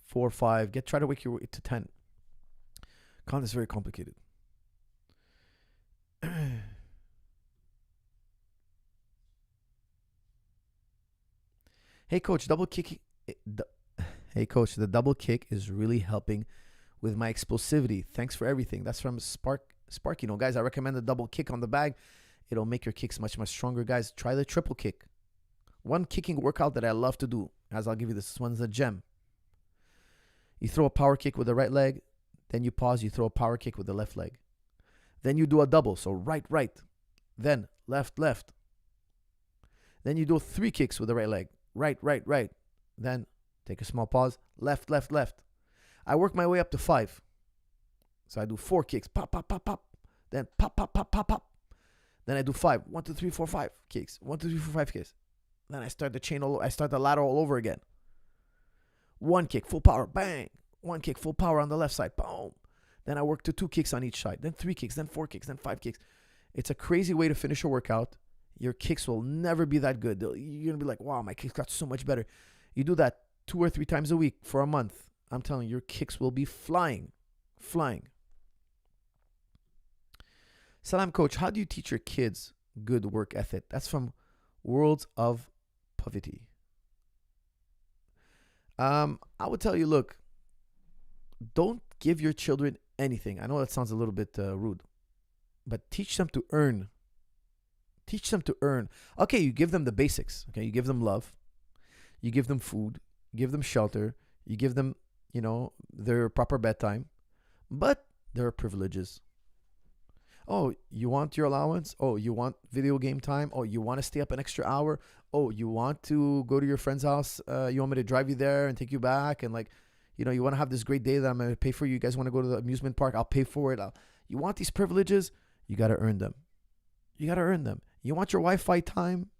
4 or 5. Try to work your way to 10. Kant is very complicated. Hey coach, Hey coach, the double kick is really helping with my explosivity. Thanks for everything. That's from Spark. Guys, I recommend the double kick on the bag. It'll make your kicks much, much stronger. Guys, try the triple kick. One kicking workout that I love to do, as I'll give you this one's a gem. You throw a power kick with the right leg, then you pause, you throw a power kick with the left leg. Then you do a double, so right, then left. Then you do 3 kicks with the right leg. Right. Then take a small pause. Left. I work my way up to 5. So I do 4 kicks. Pop. Then pop. Then I do 5. 1, 2, 3, 4, 5 kicks. 1, 2, 3, 4, 5 kicks. Then I start the ladder all over again. 1 kick, full power, bang. 1 kick, full power on the left side, boom. Then I work to 2 kicks on each side. Then 3 kicks, then 4 kicks, then 5 kicks. It's a crazy way to finish a workout. Your kicks will never be that good. You're going to be like, wow, my kicks got so much better. You do that 2 or 3 times a week for a month. I'm telling you, your kicks will be flying. Salam, coach. How do you teach your kids good work ethic? That's from Worlds of Poverty. I would tell you, look, don't give your children anything. I know that sounds a little bit rude, but teach them to earn. Okay, you give them the basics. Okay, you give them love. You give them food. You give them shelter. You give them, their proper bedtime. But there are privileges. Oh, you want your allowance? Oh, you want video game time? Oh, you want to stay up an extra hour? Oh, you want to go to your friend's house? You want me to drive you there and take you back? And you want to have this great day that I'm going to pay for you. You guys want to go to the amusement park? I'll pay for it. You want these privileges? You got to earn them. You want your Wi-Fi time?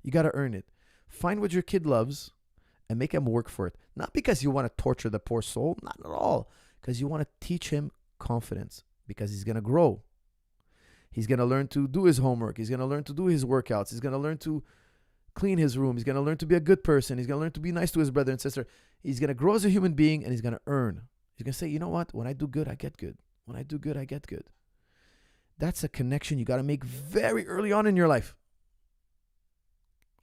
You got to earn it. Find what your kid loves and make him work for it. Not because you want to torture the poor soul. Not at all. Because you want to teach him confidence. Because he's going to grow. He's going to learn to do his homework. He's going to learn to do his workouts. He's going to learn to clean his room. He's going to learn to be a good person. He's going to learn to be nice to his brother and sister. He's going to grow as a human being, and he's going to earn. He's going to say, you know what? When I do good, I get good. When I do good, I get good. That's a connection you got to make very early on in your life.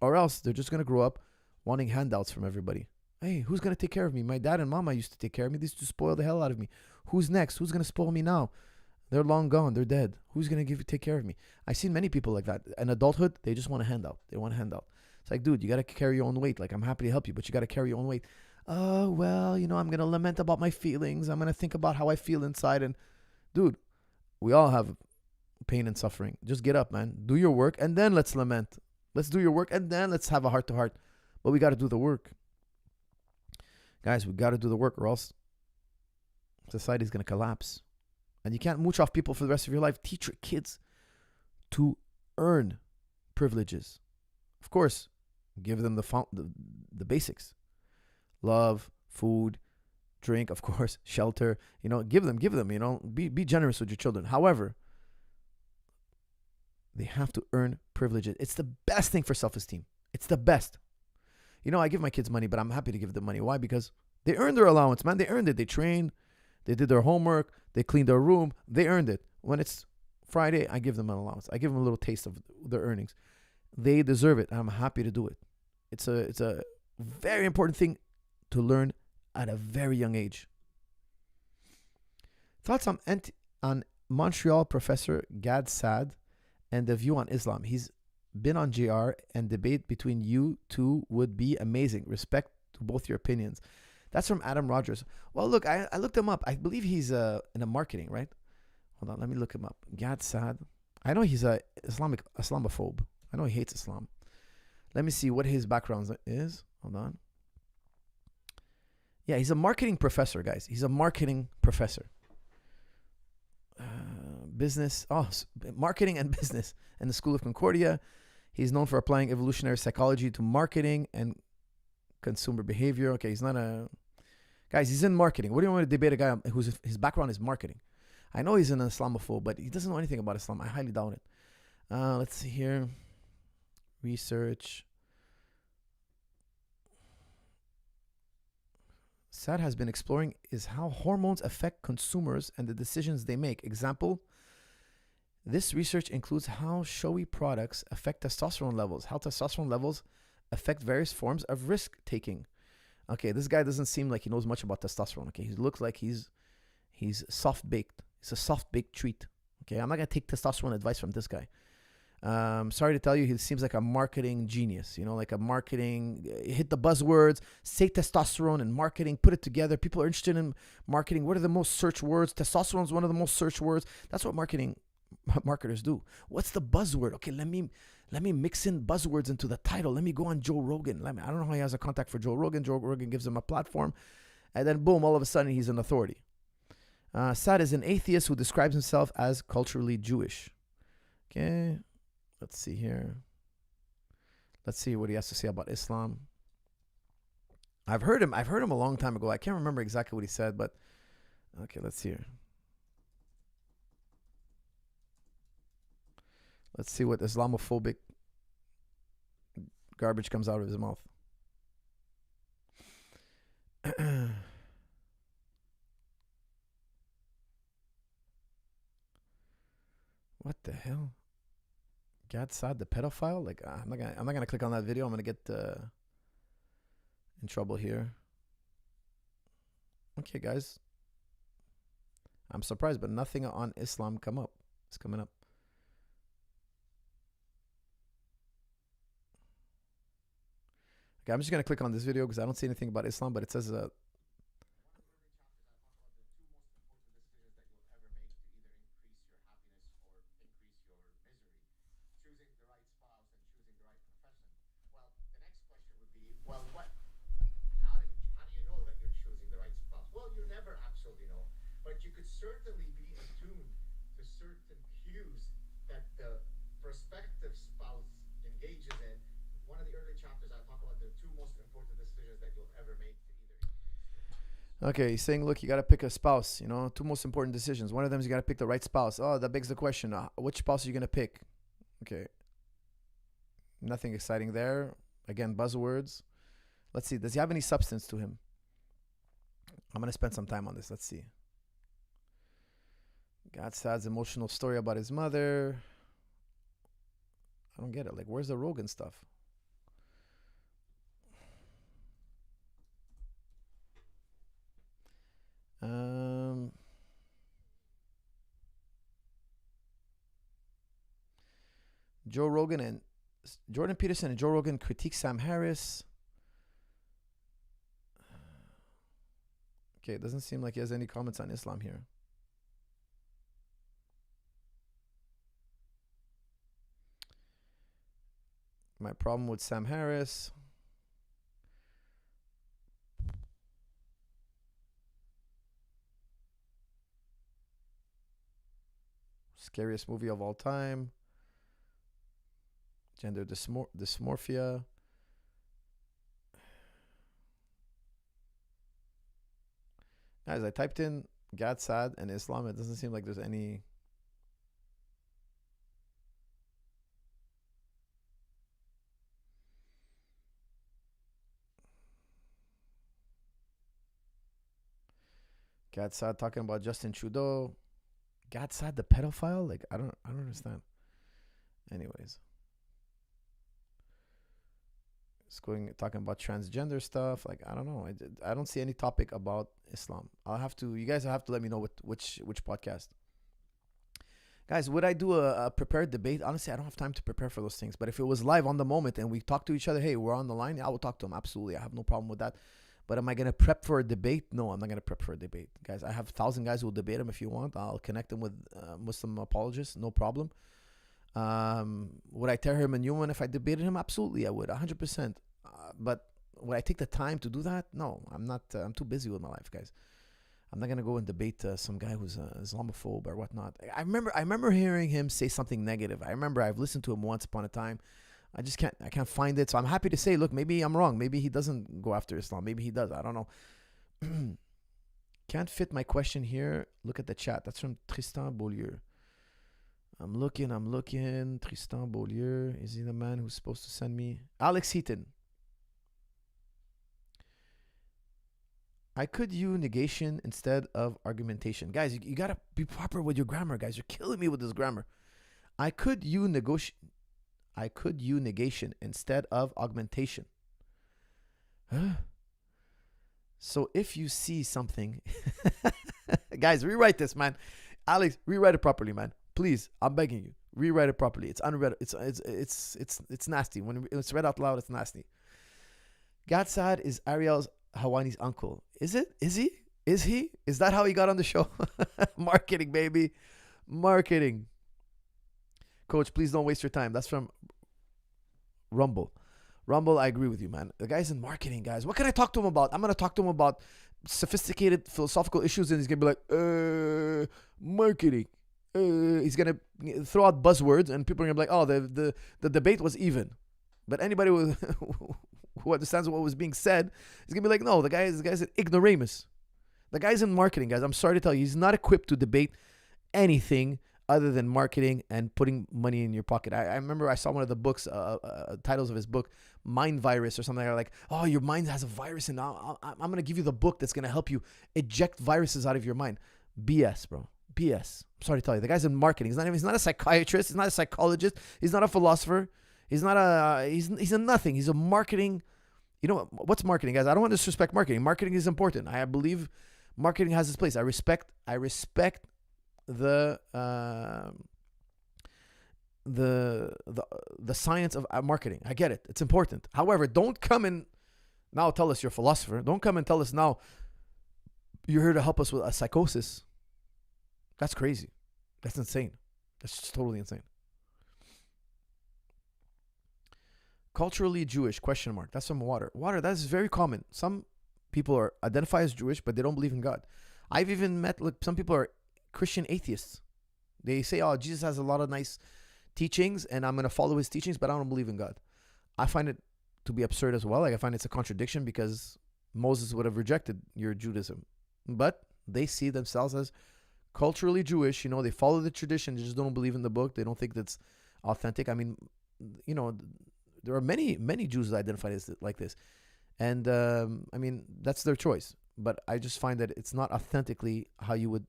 Or else they're just going to grow up wanting handouts from everybody. Hey, who's going to take care of me? My dad and mama used to take care of me. They used to spoil the hell out of me. Who's next? Who's going to spoil me now? They're long gone. They're dead. Who's going to take care of me? I've seen many people like that. In adulthood, they just want a handout. They want a handout. It's like, dude, you got to carry your own weight. Like, I'm happy to help you, but you got to carry your own weight. Oh, well, I'm going to lament about my feelings. I'm going to think about how I feel inside. And, dude, we all have pain and suffering. Just get up, man. Do your work, and then let's lament. Let's do your work, and then let's have a heart-to-heart. But we got to do the work. Guys, we got to do the work, or else society's going to collapse. And you can't mooch off people for the rest of your life. Teach your kids to earn privileges. Of course, give them the basics. Love, food, drink, of course, shelter. Give them, be generous with your children. However, they have to earn privileges. It's the best thing for self-esteem. It's the best. I give my kids money, but I'm happy to give them money. Why? Because they earned their allowance, man. They earned it. They trained. They did their homework. They cleaned their room. They earned it. When it's Friday, I give them an allowance. I give them a little taste of their earnings. They deserve it. I'm happy to do it. It's a very important thing to learn at a very young age. Thoughts on Montreal professor Gad Saad and the view on Islam. He's been on JR, and debate between you two would be amazing. Respect to both your opinions. That's from Adam Rogers. Well, look, I looked him up. I believe he's in a marketing, right? Hold on, let me look him up. Gad Saad. I know he's a Islamophobe. I know he hates Islam. Let me see what his background is. Hold on. Yeah, he's a marketing professor, guys. He's a marketing professor. Marketing and business in the School of Concordia. He's known for applying evolutionary psychology to marketing and consumer behavior. Okay, he's not a guys. He's in marketing. What do you want to debate a guy whose his background is marketing? I know he's an Islamophobe, but he doesn't know anything about Islam. I highly doubt it. Let's see here. Research. Sad has been exploring is how hormones affect consumers and the decisions they make. Example, this research includes how showy products affect testosterone levels, how testosterone levels affect various forms of risk taking. Okay, this guy doesn't seem like he knows much about testosterone. Okay, he looks like he's soft baked. He's a soft baked treat. Okay, I'm not gonna take testosterone advice from this guy. Sorry to tell you, he seems like a marketing genius. You know, like a marketing, hit the buzzwords, say testosterone and marketing, put it together. People are interested in marketing. What are the most search words? Testosterone is one of the most search words. That's what marketers do. What's the buzzword? Okay, let me mix in buzzwords into the title. Let me go on Joe Rogan. I don't know how he has a contact for Joe Rogan. Joe Rogan gives him a platform, and then boom, all of a sudden he's an authority. Saad is an atheist who describes himself as culturally Jewish. Okay. Let's see here. Let's see what he has to say about Islam. I've heard him a long time ago. I can't remember exactly what he said, but okay, let's see here. Let's see what Islamophobic garbage comes out of his mouth. What the hell? Gad Saad, the pedophile? Like, I'm not gonna click on that video. I'm gonna get in trouble here. Okay, guys. I'm surprised, but nothing on Islam it's coming up. Okay, I'm just gonna click on this video because I don't see anything about Islam, but it says certainly be attuned to certain cues that the prospective spouse engages in. One of the early chapters, I talk about the two most important decisions that you'll ever make to either increase. Okay, he's saying, look, you got to pick a spouse, you know, two most important decisions. One of them is you got to pick the right spouse. Oh, that begs the question, which spouse are you going to pick? Okay. Nothing exciting there. Again, buzzwords. Let's see. Does he have any substance to him? I'm going to spend some time on this. Let's see. God Saad's emotional story about his mother. I don't get it. Like, where's the Rogan stuff? Joe Rogan and Jordan Peterson and Joe Rogan critique Sam Harris. Okay, it doesn't seem like he has any comments on Islam here. My problem with Sam Harris. Scariest movie of all time. Gender dysmorphia. Guys, I typed in Gad Saad and Islam. It doesn't seem like there's any. Gad Saad talking about Justin Trudeau. Gad Saad the pedophile? Like, I don't understand. Anyways. It's talking about transgender stuff. Like, I don't know. I don't see any topic about Islam. You guys have to let me know which podcast. Guys, would I do a prepared debate? Honestly, I don't have time to prepare for those things. But if it was live on the moment and we talk to each other, hey, we're on the line, yeah, I will talk to them. Absolutely. I have no problem with that. But am I going to prep for a debate? No, I'm not going to prep for a debate. Guys, I have 1,000 guys who will debate them if you want. I'll connect them with Muslim apologists. No problem. Would I tear him a new one if I debated him? Absolutely, I would. 100%. But would I take the time to do that? No, I'm not. I'm too busy with my life, guys. I'm not going to go and debate some guy who's Islamophobe or whatnot. I remember hearing him say something negative. I remember I've listened to him once upon a time I can't find it. So I'm happy to say, look, maybe I'm wrong. Maybe he doesn't go after Islam. Maybe he does. I don't know. Can't fit my question here. Look at the chat. That's from Tristan Beaulieu. I'm looking. Tristan Beaulieu. Is he the man who's supposed to send me? Alex Heaton. I could use negation instead of argumentation. Guys, you got to be proper with your grammar, guys. You're killing me with this grammar. I could use negation instead of augmentation. Huh? So if you see something, guys, rewrite this, man. Alex, rewrite it properly, man. Please, I'm begging you, rewrite it properly. It's unread. It's nasty. When it's read out loud, it's nasty. Gadsad is Ariel's Hawani's uncle. Is it? Is he? Is he? Is that how he got on the show? Marketing, baby. Marketing. Coach, please don't waste your time. That's from Rumble. Rumble, I agree with you, man. The guy's in marketing, guys. What can I talk to him about? I'm going to talk to him about sophisticated philosophical issues, and he's going to be like, marketing. He's going to throw out buzzwords, and people are going to be like, oh, the debate was even. But anybody who understands what was being said is going to be like, no, the guy's an ignoramus. The guy's in marketing, guys. I'm sorry to tell you, he's not equipped to debate anything other than marketing and putting money in your pocket. I remember I saw one of the books, titles of his book, Mind Virus or something. Like, oh, your mind has a virus, and I'm going to give you the book that's going to help you eject viruses out of your mind. BS, bro. BS. I'm sorry to tell you. The guy's in marketing. He's not a psychiatrist. He's not a psychologist. He's not a philosopher. He's a nothing. He's a marketing. You know, what's marketing, guys? I don't want to disrespect marketing. Marketing is important. I believe marketing has its place. I respect the science of marketing. I get it. It's important. However, don't come and now tell us you're a philosopher. Don't come and tell us now you're here to help us with a psychosis. That's crazy. That's insane. That's just totally insane. Culturally Jewish, ? That's from Water. Water, that is very common. Some people identify as Jewish, but they don't believe in God. I've even met, some people are Christian atheists. They say, oh, Jesus has a lot of nice teachings, and I'm going to follow his teachings, but I don't believe in God. I find it to be absurd as well. Like, I find it's a contradiction because Moses would have rejected your Judaism. But they see themselves as culturally Jewish. You know, they follow the tradition. They just don't believe in the book. They don't think that's authentic. I mean, you know, there are many Jews that identify as like this. And, I mean, that's their choice. But I just find that it's not authentically how you would...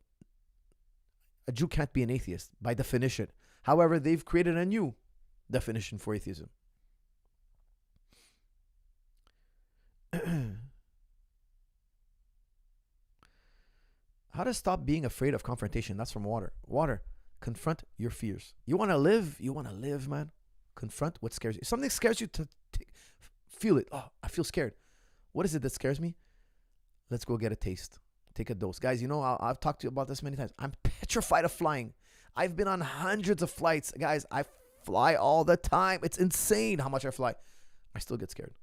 A Jew can't be an atheist by definition. However, they've created a new definition for atheism. How to stop being afraid of confrontation? That's from Water. Water, confront your fears. You want to live? You want to live, man? Confront what scares you. If something scares you, feel it. Oh, I feel scared. What is it that scares me? Let's go get a taste. Take a dose. Guys, you know, I've talked to you about this many times. I'm petrified of flying. I've been on hundreds of flights. Guys, I fly all the time. It's insane how much I fly. I still get scared.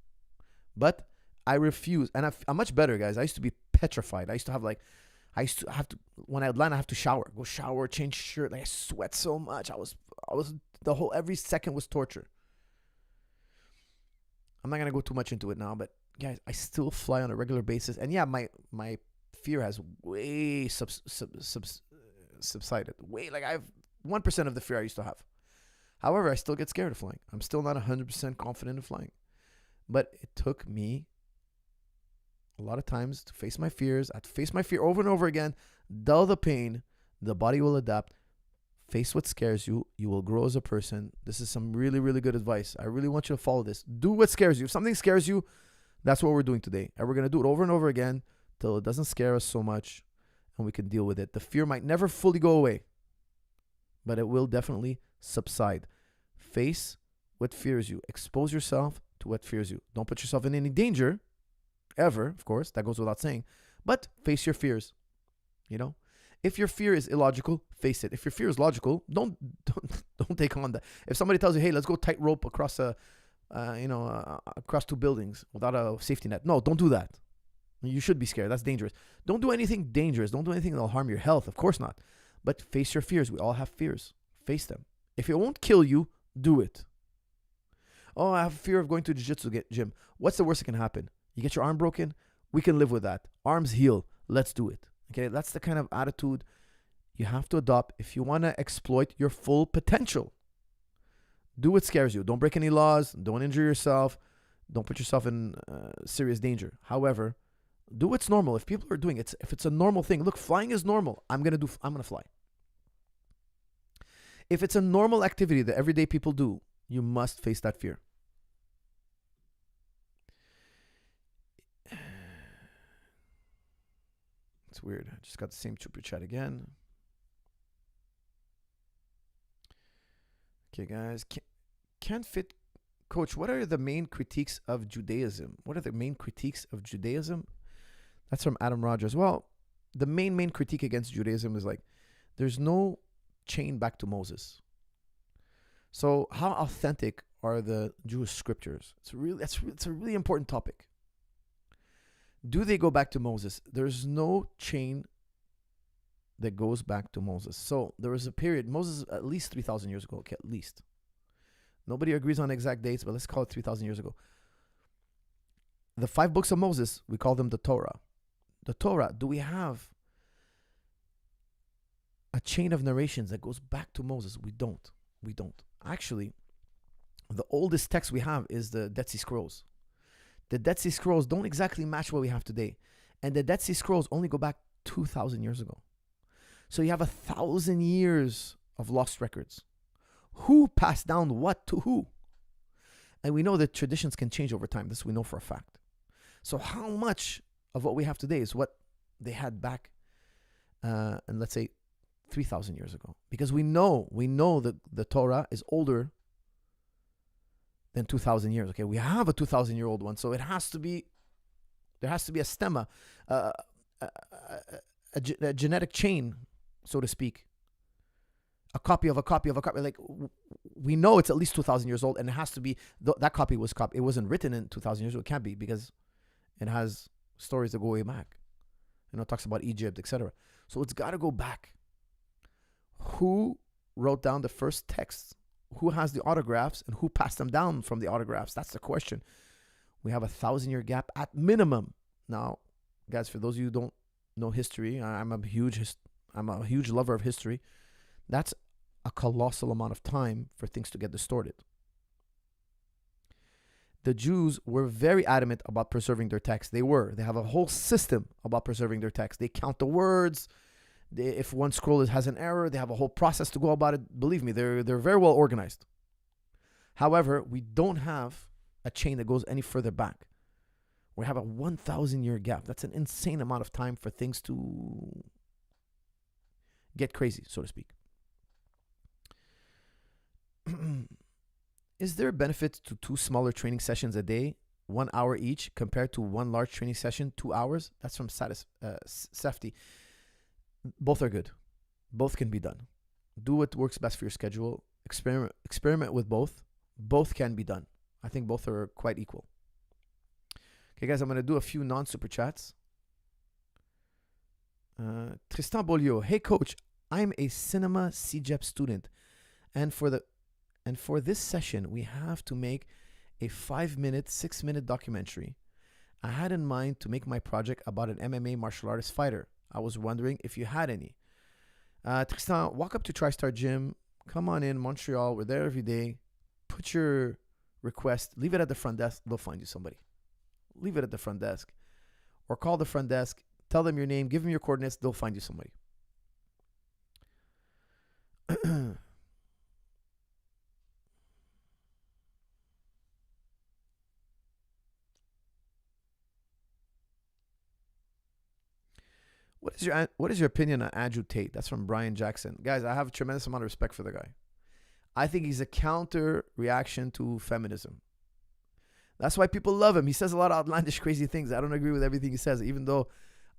But I refuse. And I'm much better, guys. I used to be petrified. I used to have when I land, I have to shower. Go shower, change shirt. Like, I sweat so much. Every second was torture. I'm not going to go too much into it now, but guys, I still fly on a regular basis. And yeah, my fear has way subsided. Like, I have 1% of the fear I used to have. However, I still get scared of flying. I'm still not 100% confident in flying. But it took me a lot of times to face my fears. I had to face my fear over and over again. Dull the pain. The body will adapt. Face what scares you. You will grow as a person. This is some really, really good advice. I really want you to follow this. Do what scares you. If something scares you, that's what we're doing today. And we're going to do it over and over again till it doesn't scare us so much and we can deal with it. The fear might never fully go away, but it will definitely subside. Face what fears you. Expose yourself to what fears you. Don't put yourself in any danger, ever, of course. That goes without saying. But face your fears. You know? If your fear is illogical, face it. If your fear is logical, don't take on that. If somebody tells you, hey, let's go tightrope across across two buildings without a safety net. No, don't do that. You should be scared. That's dangerous. Don't do anything dangerous. Don't do anything that'll harm your health. Of course not. But face your fears. We all have fears. Face them. If it won't kill you, do it. Oh, I have fear of going to jiu-jitsu gym. What's the worst that can happen? You get your arm broken? We can live with that. Arms heal. Let's do it. Okay, that's the kind of attitude you have to adopt if you want to exploit your full potential. Do what scares you. Don't break any laws. Don't injure yourself. Don't put yourself in serious danger. However, do what's normal. If people are doing it, if it's a normal thing, look, flying is normal. I'm gonna fly. If it's a normal activity that everyday people do, you must face that fear. It's weird. I just got the same super chat again. Okay, guys. Can't fit. Coach, what are the main critiques of Judaism? What are the main critiques of Judaism? That's from Adam Rogers. Well, the main critique against Judaism is like, there's no chain back to Moses. So how authentic are the Jewish scriptures? It's a really important topic. Do they go back to Moses? There's no chain that goes back to Moses. So there was a period, Moses at least 3,000 years ago, okay, at least. Nobody agrees on exact dates, but let's call it 3,000 years ago. The 5 books of Moses, we call them the Torah. The Torah, do we have a chain of narrations that goes back to Moses? We don't. Actually, the oldest text we have is the Dead Sea Scrolls. The Dead Sea Scrolls don't exactly match what we have today. And the Dead Sea Scrolls only go back 2,000 years ago. So you have 1,000 years of lost records. Who passed down what to who? And we know that traditions can change over time. This we know for a fact. So how much of what we have today is what they had back, and let's say 3,000 years ago? Because we know that the Torah is older than 2,000 years. Okay, we have a 2,000-year-old one, so there has to be a stemma, a genetic chain, so to speak. A copy of a copy of a copy. Like, we know it's at least 2,000 years old, and it has to be, that copy was copied. It wasn't written in 2,000 years ago. It can't be, because it has stories that go way back. It talks about Egypt, etc. So it's got to go back. Who wrote down the first texts? Who has the autographs, and who passed them down from the autographs? That's the question. We have 1,000-year gap at minimum. Now, guys, for those of you who don't know history, I'm a huge lover of history. That's a colossal amount of time for things to get distorted. The Jews were very adamant about preserving their text. They have a whole system about preserving their text. They count the words. If one scroll has an error, they have a whole process to go about it. Believe me, they're very well organized. However, we don't have a chain that goes any further back. We have a 1,000-year gap. That's an insane amount of time for things to get crazy, so to speak. Is there a benefit to 2 smaller training sessions a day, 1 hour each, compared to 1 large training session, 2 hours? That's from Safety. Both are good. Both can be done. Do what works best for your schedule. Experiment with both. Both can be done. I think both are quite equal. Okay, guys, I'm going to do a few non-super chats. Tristan Bolio. Hey, coach, I'm a cinema CJEP student. And for this session, we have to make a 5-minute, 6-minute documentary. I had in mind to make my project about an MMA martial artist fighter. I was wondering if you had any. Tristan, walk up to TriStar Gym. Come on in, Montreal. We're there every day. Put your request. Leave it at the front desk. They'll find you somebody. Leave it at the front desk. Or call the front desk. Tell them your name. Give them your coordinates. They'll find you somebody. What is your opinion on Andrew Tate? That's from Brian Jackson. Guys, I have a tremendous amount of respect for the guy. I think he's a counter reaction to feminism. That's why people love him. He says a lot of outlandish, crazy things. I don't agree with everything he says, even though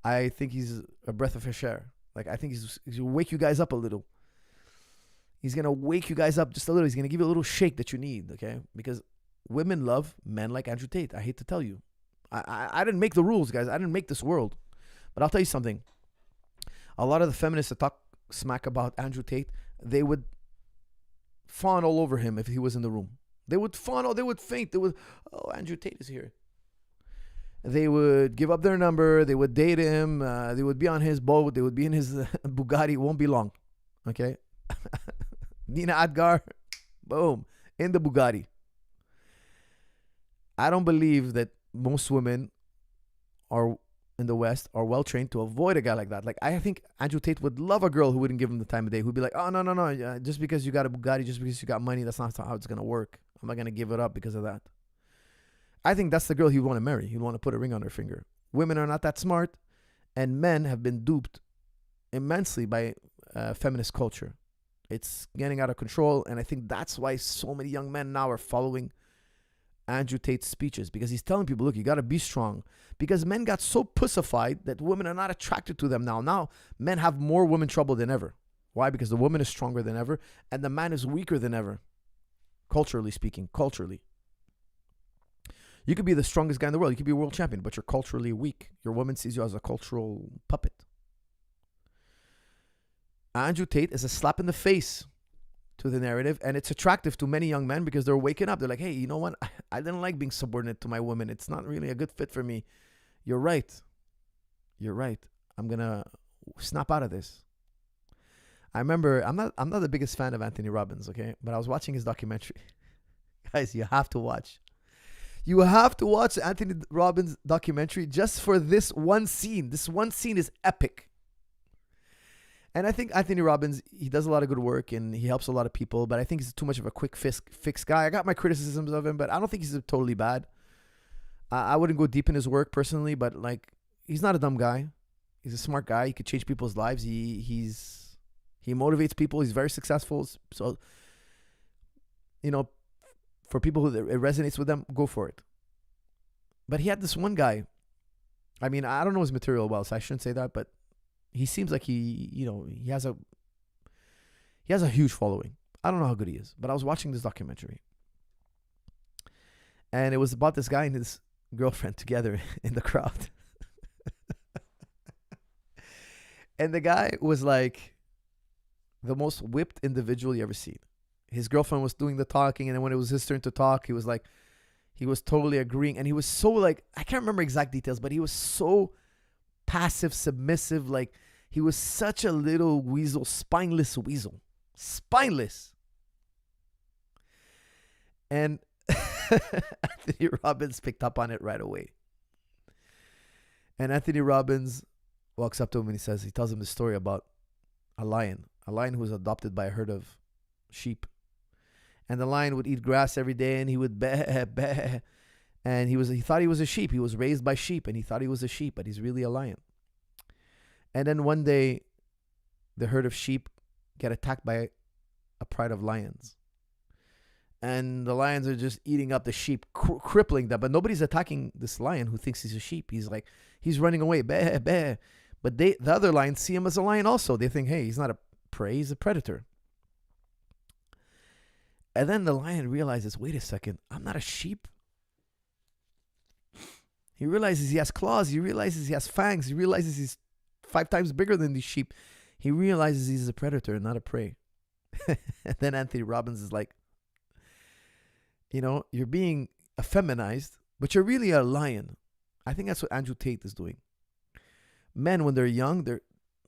I think he's a breath of fresh air. Like, I think he's going to wake you guys up a little. He's going to wake you guys up just a little. He's going to give you a little shake that you need, okay? Because women love men like Andrew Tate. I hate to tell you. I didn't make the rules, guys. I didn't make this world. But I'll tell you something. A lot of the feminists that talk smack about Andrew Tate, they would fawn all over him if he was in the room. They would fawn, or they would faint. They would, oh, Andrew Tate is here. They would give up their number. They would date him. They would be on his boat. They would be in his Bugatti. It won't be long. Okay? Nina Adgar, boom, in the Bugatti. I don't believe that most women are in the West are well trained to avoid a guy like that. Like, I think Andrew Tate would love a girl who wouldn't give him the time of day, who'd be like, oh, no. Just because you got a Bugatti, just because you got money, that's not how it's going to work. I'm not going to give it up because of that. I think that's the girl he'd want to marry. He'd want to put a ring on her finger. Women are not that smart, and men have been duped immensely by feminist culture. It's getting out of control, and I think that's why so many young men now are following Andrew Tate's speeches, because he's telling people, look, you got to be strong. Because men got so pussified that women are not attracted to them now. Now, men have more women trouble than ever. Why? Because the woman is stronger than ever, and the man is weaker than ever. Culturally speaking, culturally. You could be the strongest guy in the world. You could be a world champion, but you're culturally weak. Your woman sees you as a cultural puppet. Andrew Tate is a slap in the face to the narrative, and it's attractive to many young men because they're waking up. They're like, hey, you know what? I didn't like being subordinate to my woman. It's not really a good fit for me. You're right. I'm going to snap out of this. I remember, I'm not the biggest fan of Anthony Robbins, okay? But I was watching his documentary. Guys, you have to watch. You have to watch Anthony Robbins documentary just for this one scene. This one scene is epic. And I think Anthony Robbins, he does a lot of good work and he helps a lot of people, but I think he's too much of a quick fix guy. I got my criticisms of him, but I don't think he's totally bad. I wouldn't go deep in his work personally, but like, he's not a dumb guy. He's a smart guy. He could change people's lives. He motivates people. He's very successful. So, you know, for people who it resonates with them, go for it. But he had this one guy. I mean, I don't know his material well, so I shouldn't say that, but he seems like he has a huge following. I don't know how good he is, but I was watching this documentary. And it was about this guy and his girlfriend together in the crowd. And the guy was like the most whipped individual you ever seen. His girlfriend was doing the talking, and then when it was his turn to talk, he was like, he was totally agreeing. And he was so like, I can't remember exact details, but he was so passive, submissive. Like, he was such a little weasel, spineless weasel. Spineless. And Anthony Robbins picked up on it right away. And Anthony Robbins walks up to him and he tells him the story about a lion who was adopted by a herd of sheep. And the lion would eat grass every day and he would bah, bah. And he thought he was a sheep. He was raised by sheep and he thought he was a sheep, but he's really a lion. And then one day, the herd of sheep get attacked by a pride of lions. And the lions are just eating up the sheep, crippling them. But nobody's attacking this lion who thinks he's a sheep. He's running away, bah, bah. But the other lions see him as a lion also. They think, hey, he's not a prey, he's a predator. And then the lion realizes, wait a second, I'm not a sheep. He realizes he has claws. He realizes he has fangs. He realizes he's 5 times bigger than these sheep. He realizes he's a predator, not a prey. And then Anthony Robbins is like, you're being effeminized, but you're really a lion. I think that's what Andrew Tate is doing. Men, when they're young,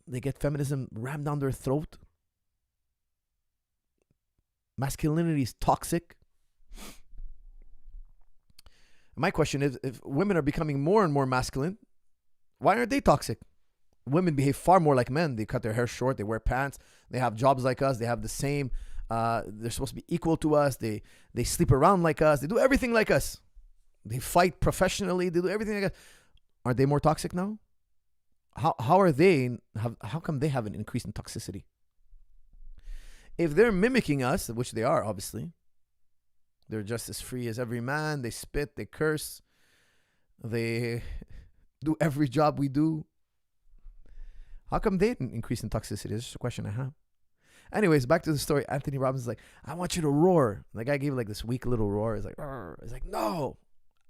they get feminism rammed down their throat. Masculinity is toxic. My question is, if women are becoming more and more masculine, why aren't they toxic? Women behave far more like men. They cut their hair short. They wear pants. They have jobs like us. They have the same. They're supposed to be equal to us. They sleep around like us. They do everything like us. They fight professionally. They do everything like us. Aren't they more toxic now? How are they? How come they have an increase in toxicity? If they're mimicking us, which they are, obviously, they're just as free as every man. They spit, they curse, they do every job we do. How come they didn't increase in toxicity? That's just a question I have. Anyways, back to the story. Anthony Robbins is like, I want you to roar. And the guy gave like this weak little roar. He's like, "Arr." He's like, no,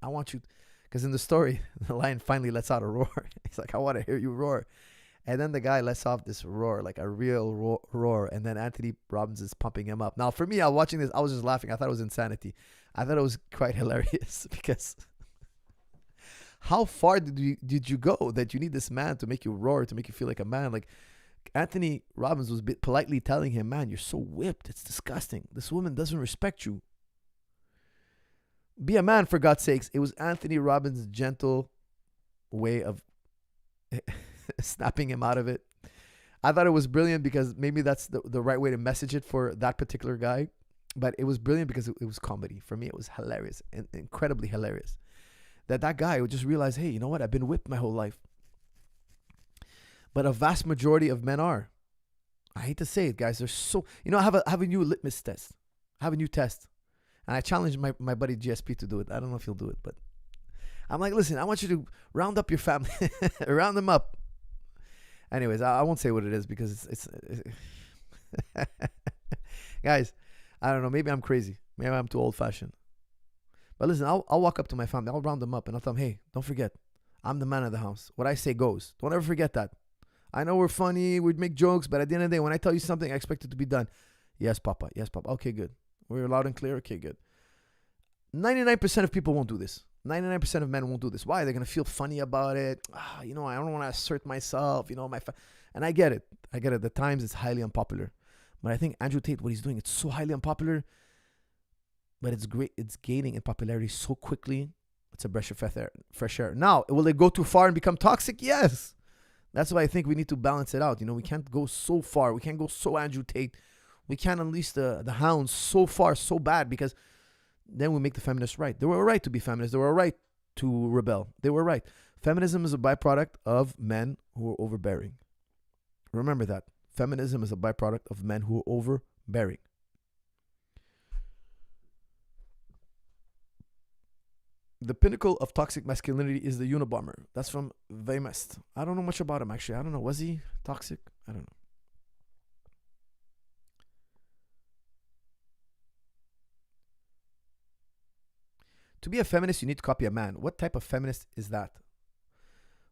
I want you. Because in the story, the lion finally lets out a roar. He's like, I want to hear you roar. And then the guy lets off this roar, like a real roar. And then Anthony Robbins is pumping him up. Now, for me, I was watching this. I was just laughing. I thought it was insanity. I thought it was quite hilarious because how far did you go that you need this man to make you roar, to make you feel like a man? Like Anthony Robbins was politely telling him, "Man, you're so whipped. It's disgusting. This woman doesn't respect you. Be a man, for God's sakes." It was Anthony Robbins' gentle way of snapping him out of it. I thought it was brilliant because maybe that's the right way to message it for that particular guy. But it was brilliant because it was comedy. For me, it was hilarious and incredibly hilarious. That guy would just realize, hey, you know what? I've been whipped my whole life. But a vast majority of men are. I hate to say it, guys. They're so... I have a new litmus test. I have a new test. And I challenged my buddy GSP to do it. I don't know if he'll do it, but... I'm like, listen, I want you to round up your family. Round them up. Anyways, I won't say what it is because it's guys, I don't know. Maybe I'm crazy. Maybe I'm too old-fashioned. But listen, I'll walk up to my family. I'll round them up and I'll tell them, hey, don't forget, I'm the man of the house. What I say goes. Don't ever forget that. I know we're funny. We'd make jokes. But at the end of the day, when I tell you something, I expect it to be done. Yes, Papa. Yes, Papa. Okay, good. We're loud and clear. Okay, good. 99% of people won't do this. 99% of men won't do this. Why? They're going to feel funny about it. I don't want to assert myself. And I get it. At times, it's highly unpopular. But I think Andrew Tate, what he's doing, it's so highly unpopular. But it's great. It's gaining in popularity so quickly. It's a breath of fresh air. Now, will it go too far and become toxic? Yes. That's why I think we need to balance it out. We can't go so far. We can't go so Andrew Tate. We can't unleash the hounds so far, so bad, because then we make the feminists right. They were right to be feminists. They were right to rebel. They were right. Feminism is a byproduct of men who are overbearing. Remember that. Feminism is a byproduct of men who are overbearing. The pinnacle of toxic masculinity is the Unabomber. That's from Weymest. I don't know much about him, actually. I don't know. Was he toxic? I don't know. To be a feminist, you need to copy a man. What type of feminist is that?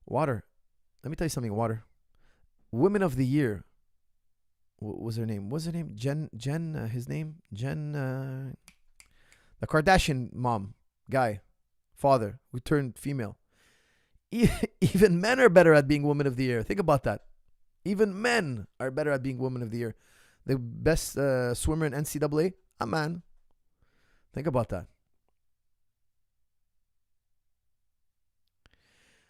Water. Let me tell you something, Water. Women of the Year. What was her name? What's her name? His name? The Kardashian mom. Guy. Father. Who turned female. Even men are better at being Women of the Year. Think about that. Even men are better at being Women of the Year. The best swimmer in NCAA? A man. Think about that.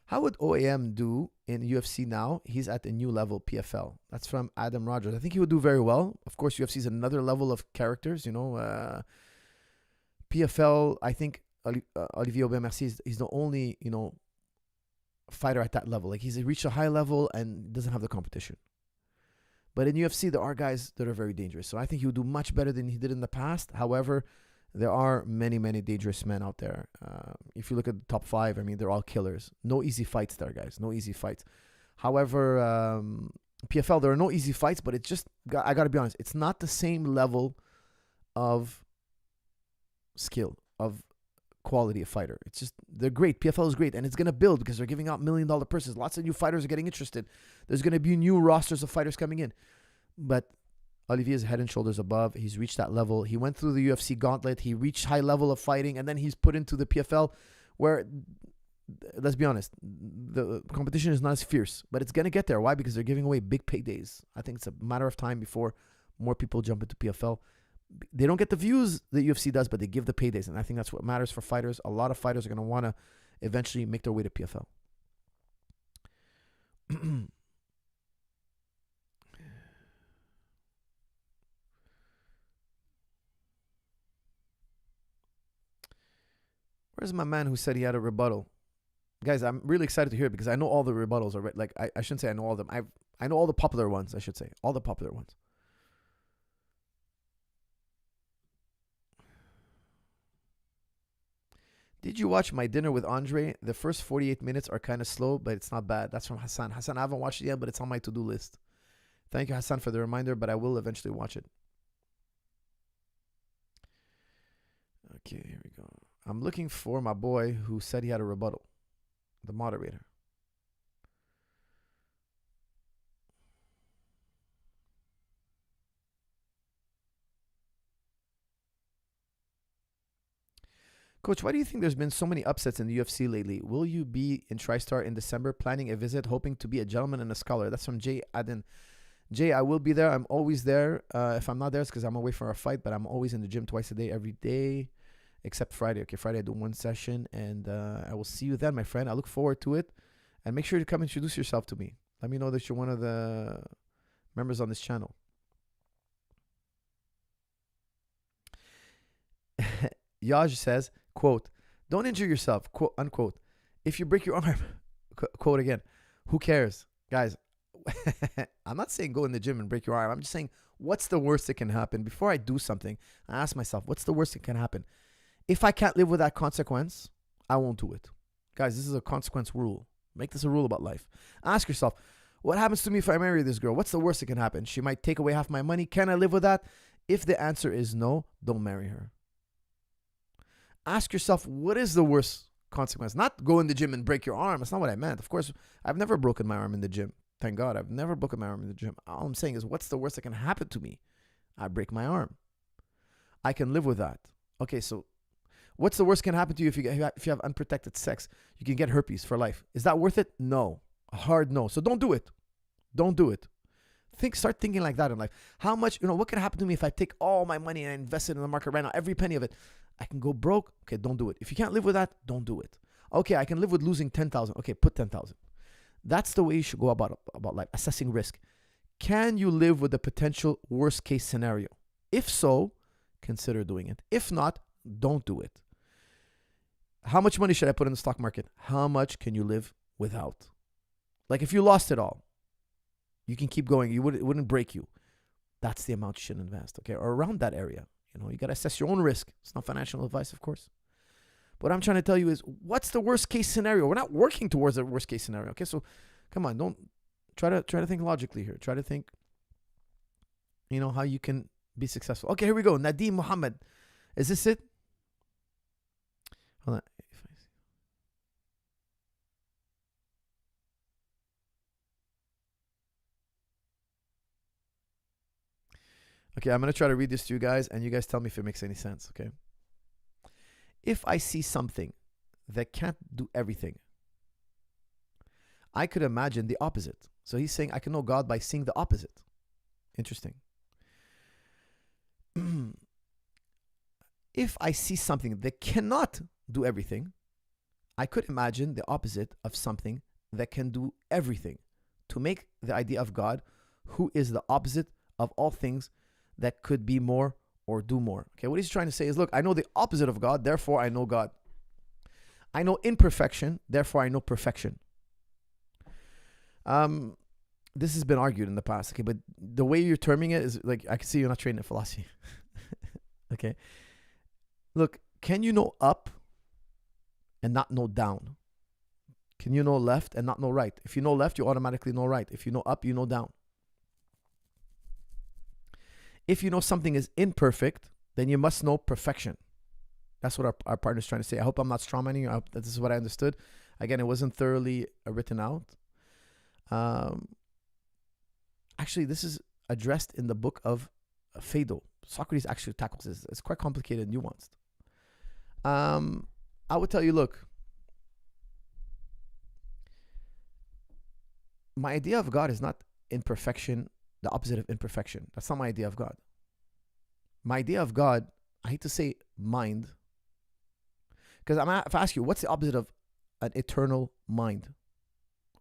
How would OAM do in UFC now? He's at a new level, PFL. That's from Adam Rogers. I think he would do very well. Of course, UFC is another level of characters, PFL, I think Olivier Aubin-Mercier is the only, fighter at that level. Like, he's reached a high level and doesn't have the competition. But in UFC, there are guys that are very dangerous. So I think he would do much better than he did in the past. However, there are many, many dangerous men out there. If you look at the top 5, they're all killers. No easy fights there, guys. No easy fights. However, PFL, there are no easy fights, but it's just, I got to be honest, it's not the same level of skill, of quality of fighter. It's just, they're great. PFL is great, and it's going to build because they're giving out $1 million purses. Lots of new fighters are getting interested. There's going to be new rosters of fighters coming in. But Olivier is head and shoulders above. He's reached that level. He went through the UFC gauntlet. He reached high level of fighting, and then he's put into the PFL where, let's be honest, the competition is not as fierce, but it's going to get there. Why? Because they're giving away big paydays. I think it's a matter of time before more people jump into PFL. They don't get the views that UFC does, but they give the paydays, and I think that's what matters for fighters. A lot of fighters are going to want to eventually make their way to PFL. Where's my man who said he had a rebuttal? Guys, I'm really excited to hear it because I know all the rebuttals already. Like, I shouldn't say I know all of them. I know all the popular ones, I should say. All the popular ones. Did you watch My Dinner with Andre? The first 48 minutes are kind of slow, but it's not bad. That's from Hassan. Hassan, I haven't watched it yet, but it's on my to-do list. Thank you, Hassan, for the reminder, but I will eventually watch it. Okay, here we go. I'm looking for my boy who said he had a rebuttal. The moderator. Coach, why do you think there's been so many upsets in the UFC lately? Will you be in TriStar in December, planning a visit, hoping to be a gentleman and a scholar? That's from Jay Aden. Jay, I will be there. I'm always there. If I'm not there, it's because I'm away for a fight, but I'm always in the gym twice a day, every day, except Friday. Okay, Friday I do one session, and I will see you then, my friend. I look forward to it. And make sure to come introduce yourself to me. Let me know that you're one of the members on this channel. Yaj says, quote, don't injure yourself, quote, unquote. If you break your arm, quote again, who cares? Guys, I'm not saying go in the gym and break your arm. I'm just saying, what's the worst that can happen? Before I do something, I ask myself, what's the worst that can happen? If I can't live with that consequence, I won't do it. Guys, this is a consequence rule. Make this a rule about life. Ask yourself, what happens to me if I marry this girl? What's the worst that can happen? She might take away half my money. Can I live with that? If the answer is no, don't marry her. Ask yourself, what is the worst consequence? Not go in the gym and break your arm. That's not what I meant. Of course, I've never broken my arm in the gym. Thank God, I've never broken my arm in the gym. All I'm saying is, what's the worst that can happen to me? I break my arm. I can live with that. Okay, so what's the worst can happen to you if you have unprotected sex? You can get herpes for life. Is that worth it? No. A hard no. So don't do it. Don't do it. Start thinking like that in life. How much, what can happen to me if I take all my money and I invest it in the market right now, every penny of it? I can go broke. Okay, don't do it. If you can't live with that, don't do it. Okay, I can live with losing 10,000. Okay, put 10,000. That's the way you should go about life, assessing risk. Can you live with the potential worst case scenario? If so, consider doing it. If not, don't do it. How much money should I put in the stock market? How much can you live without? Like if you lost it all, you can keep going. It wouldn't break you. That's the amount you should invest, okay? Or around that area. You got to assess your own risk. It's not financial advice, of course. What I'm trying to tell you is, what's the worst case scenario? We're not working towards a worst case scenario, okay? So, come on, don't try to think logically here. Try to think, how you can be successful. Okay, here we go. Nadeem Muhammad, is this it? Hold on. Okay, I'm gonna try to read this to you guys, and you guys tell me if it makes any sense. Okay. If I see something that can't do everything, I could imagine the opposite. So he's saying I can know God by seeing the opposite. Interesting. If I see something that cannot do everything, I could imagine the opposite of something that can do everything, to make the idea of God, who is the opposite of all things that could be more or do more. Okay, what he's trying to say is, look, I know the opposite of God, therefore I know God. I know imperfection, therefore I know perfection. This has been argued in the past, okay, but the way you're terming it is like, I can see you're not trained in philosophy. Okay. Look, can you know up and not know down? Can you know left and not know right? If you know left, you automatically know right. If you know up, you know down. If you know something is imperfect, then you must know perfection. That's what our partner's trying to say. I hope I'm not strawmanning you. I hope that this is what I understood. Again, it wasn't thoroughly written out. Actually, this is addressed in the book of Phaedo. Socrates actually tackles this. It's quite complicated and nuanced. I would tell you, look, my idea of God is not imperfection, the opposite of imperfection. That's not my idea of God. My idea of God, I hate to say mind, because if I ask you, what's the opposite of an eternal mind?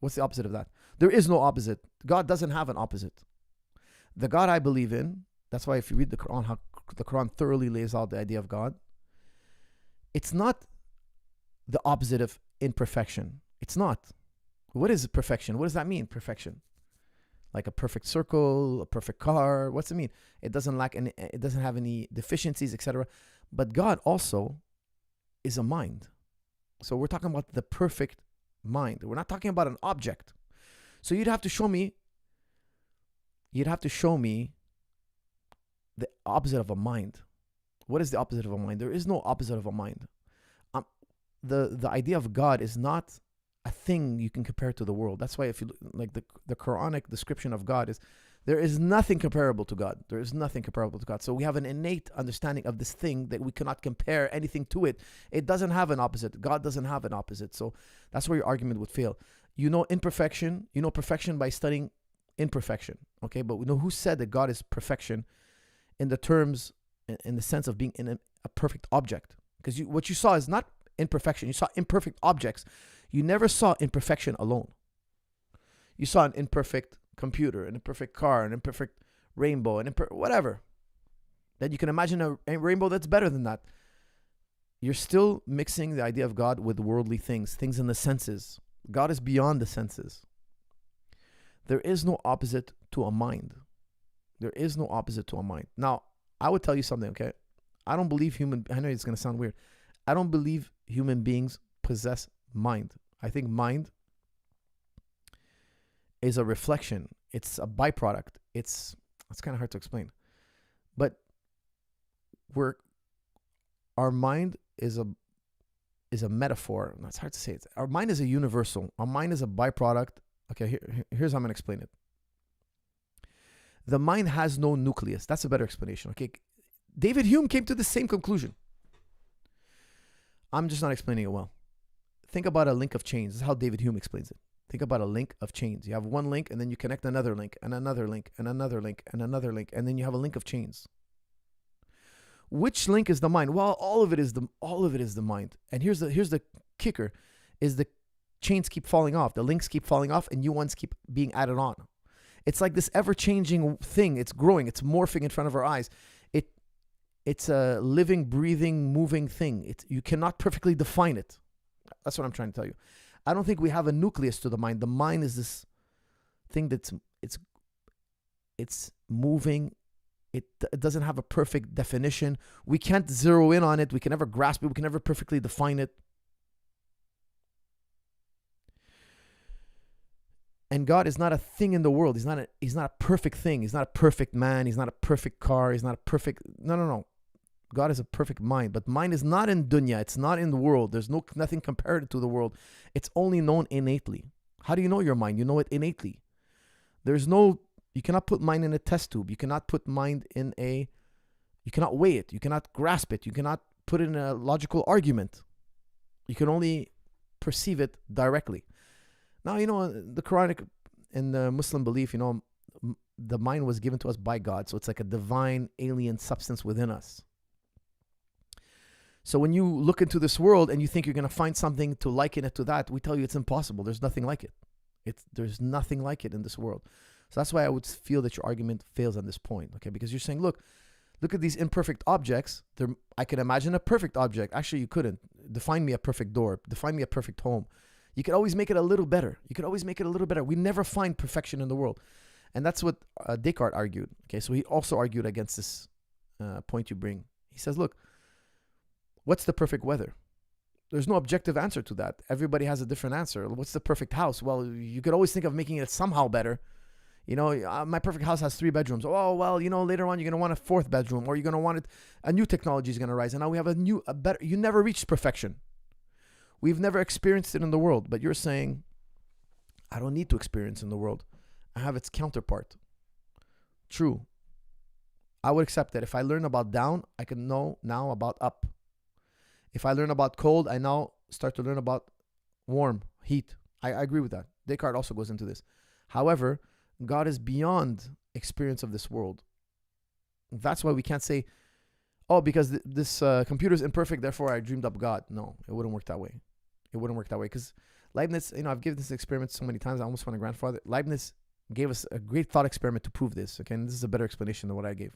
What's the opposite of that? There is no opposite. God doesn't have an opposite. The God I believe in, that's why if you read the Quran, how the Quran thoroughly lays out the idea of God, it's not the opposite of imperfection. It's not. What is perfection? What does that mean, perfection? Like a perfect circle, a perfect car. What's it mean? It doesn't lack any, it doesn't have any deficiencies, etc. But God also is a mind. So we're talking about the perfect mind. We're not talking about an object. So you'd have to show me the opposite of a mind. What is the opposite of a mind? There is no opposite of a mind. The idea of God is not a thing you can compare to the world. That's why if you like the Quranic description of God is There is nothing comparable to God. There is nothing comparable to God. So we have an innate understanding of this thing that we cannot compare anything to it. It doesn't have an opposite. God doesn't have an opposite. So that's where your argument would fail. You know imperfection. You know perfection by studying imperfection. Okay, but we know who said that God is perfection in the terms, in the sense of being in a perfect object. Because what you saw is not imperfection. You saw imperfect objects. You never saw imperfection alone. You saw an imperfect computer, an imperfect car, an imperfect rainbow, whatever. Then you can imagine a rainbow that's better than that. You're still mixing the idea of God with worldly things, things in the senses. God is beyond the senses. There is no opposite to a mind. There is no opposite to a mind. Now, I would tell you something, okay? I don't believe I know it's going to sound weird. I don't believe human beings possess mind. I think mind is a reflection. It's a byproduct. It's kind of hard to explain. But our mind is a metaphor. That's hard to say. Our mind is a universal. Our mind is a byproduct. Okay, here's how I'm going to explain it. The mind has no nucleus. That's a better explanation. Okay, David Hume came to the same conclusion. I'm just not explaining it well. Think about a link of chains. This is how David Hume explains it. Think about a link of chains. You have one link, and then you connect another link, and another link, and another link, and another link, and then you have a link of chains. Which link is the mind? Well, all of it is the mind. And here's the kicker: is the chains keep falling off, the links keep falling off, and new ones keep being added on. It's like this ever-changing thing. It's growing. It's morphing in front of our eyes. It's a living, breathing, moving thing. You cannot perfectly define it. That's what I'm trying to tell you. I don't think we have a nucleus to the mind. The mind is this thing it's moving. It doesn't have a perfect definition. We can't zero in on it. We can never grasp it. We can never perfectly define it. And God is not a thing in the world. He's not a perfect thing. He's not a perfect man. He's not a perfect car. He's not a perfect... No. God is a perfect mind. But mind is not in dunya. It's not in the world. There's nothing compared to the world. It's only known innately. How do you know your mind? You know it innately. You cannot put mind in a test tube. You cannot put mind you cannot weigh it. You cannot grasp it. You cannot put it in a logical argument. You can only perceive it directly. Now, the Quranic and the Muslim belief, the mind was given to us by God. So it's like a divine alien substance within us. So when you look into this world and you think you're going to find something to liken it to that, we tell you it's impossible. There's nothing like it. There's nothing like it in this world. So that's why I would feel that your argument fails on this point, okay? Because you're saying, look at these imperfect objects. I could imagine a perfect object. Actually, you couldn't. Define me a perfect door. Define me a perfect home. You could always make it a little better. We never find perfection in the world. And that's what Descartes argued. Okay, so he also argued against this point you bring. He says, look, what's the perfect weather? There's no objective answer to that. Everybody has a different answer. What's the perfect house? Well, you could always think of making it somehow better. My perfect house has 3 bedrooms. Oh, well, later on you're going to want a 4th bedroom, or you're going to want a new technology is going to rise. And now we have a better, you never reached perfection. We've never experienced it in the world, but you're saying, I don't need to experience in the world. I have its counterpart. True. I would accept that. If I learn about down, I can know now about up. If I learn about cold, I now start to learn about warm, heat. I agree with that. Descartes also goes into this. However, God is beyond experience of this world. That's why we can't say, oh, because this computer is imperfect, therefore I dreamed up God. No, it wouldn't work that way. Because Leibniz, I've given this experiment so many times, I almost want to grandfather. Leibniz gave us a great thought experiment to prove this. Okay, and this is a better explanation than what I gave.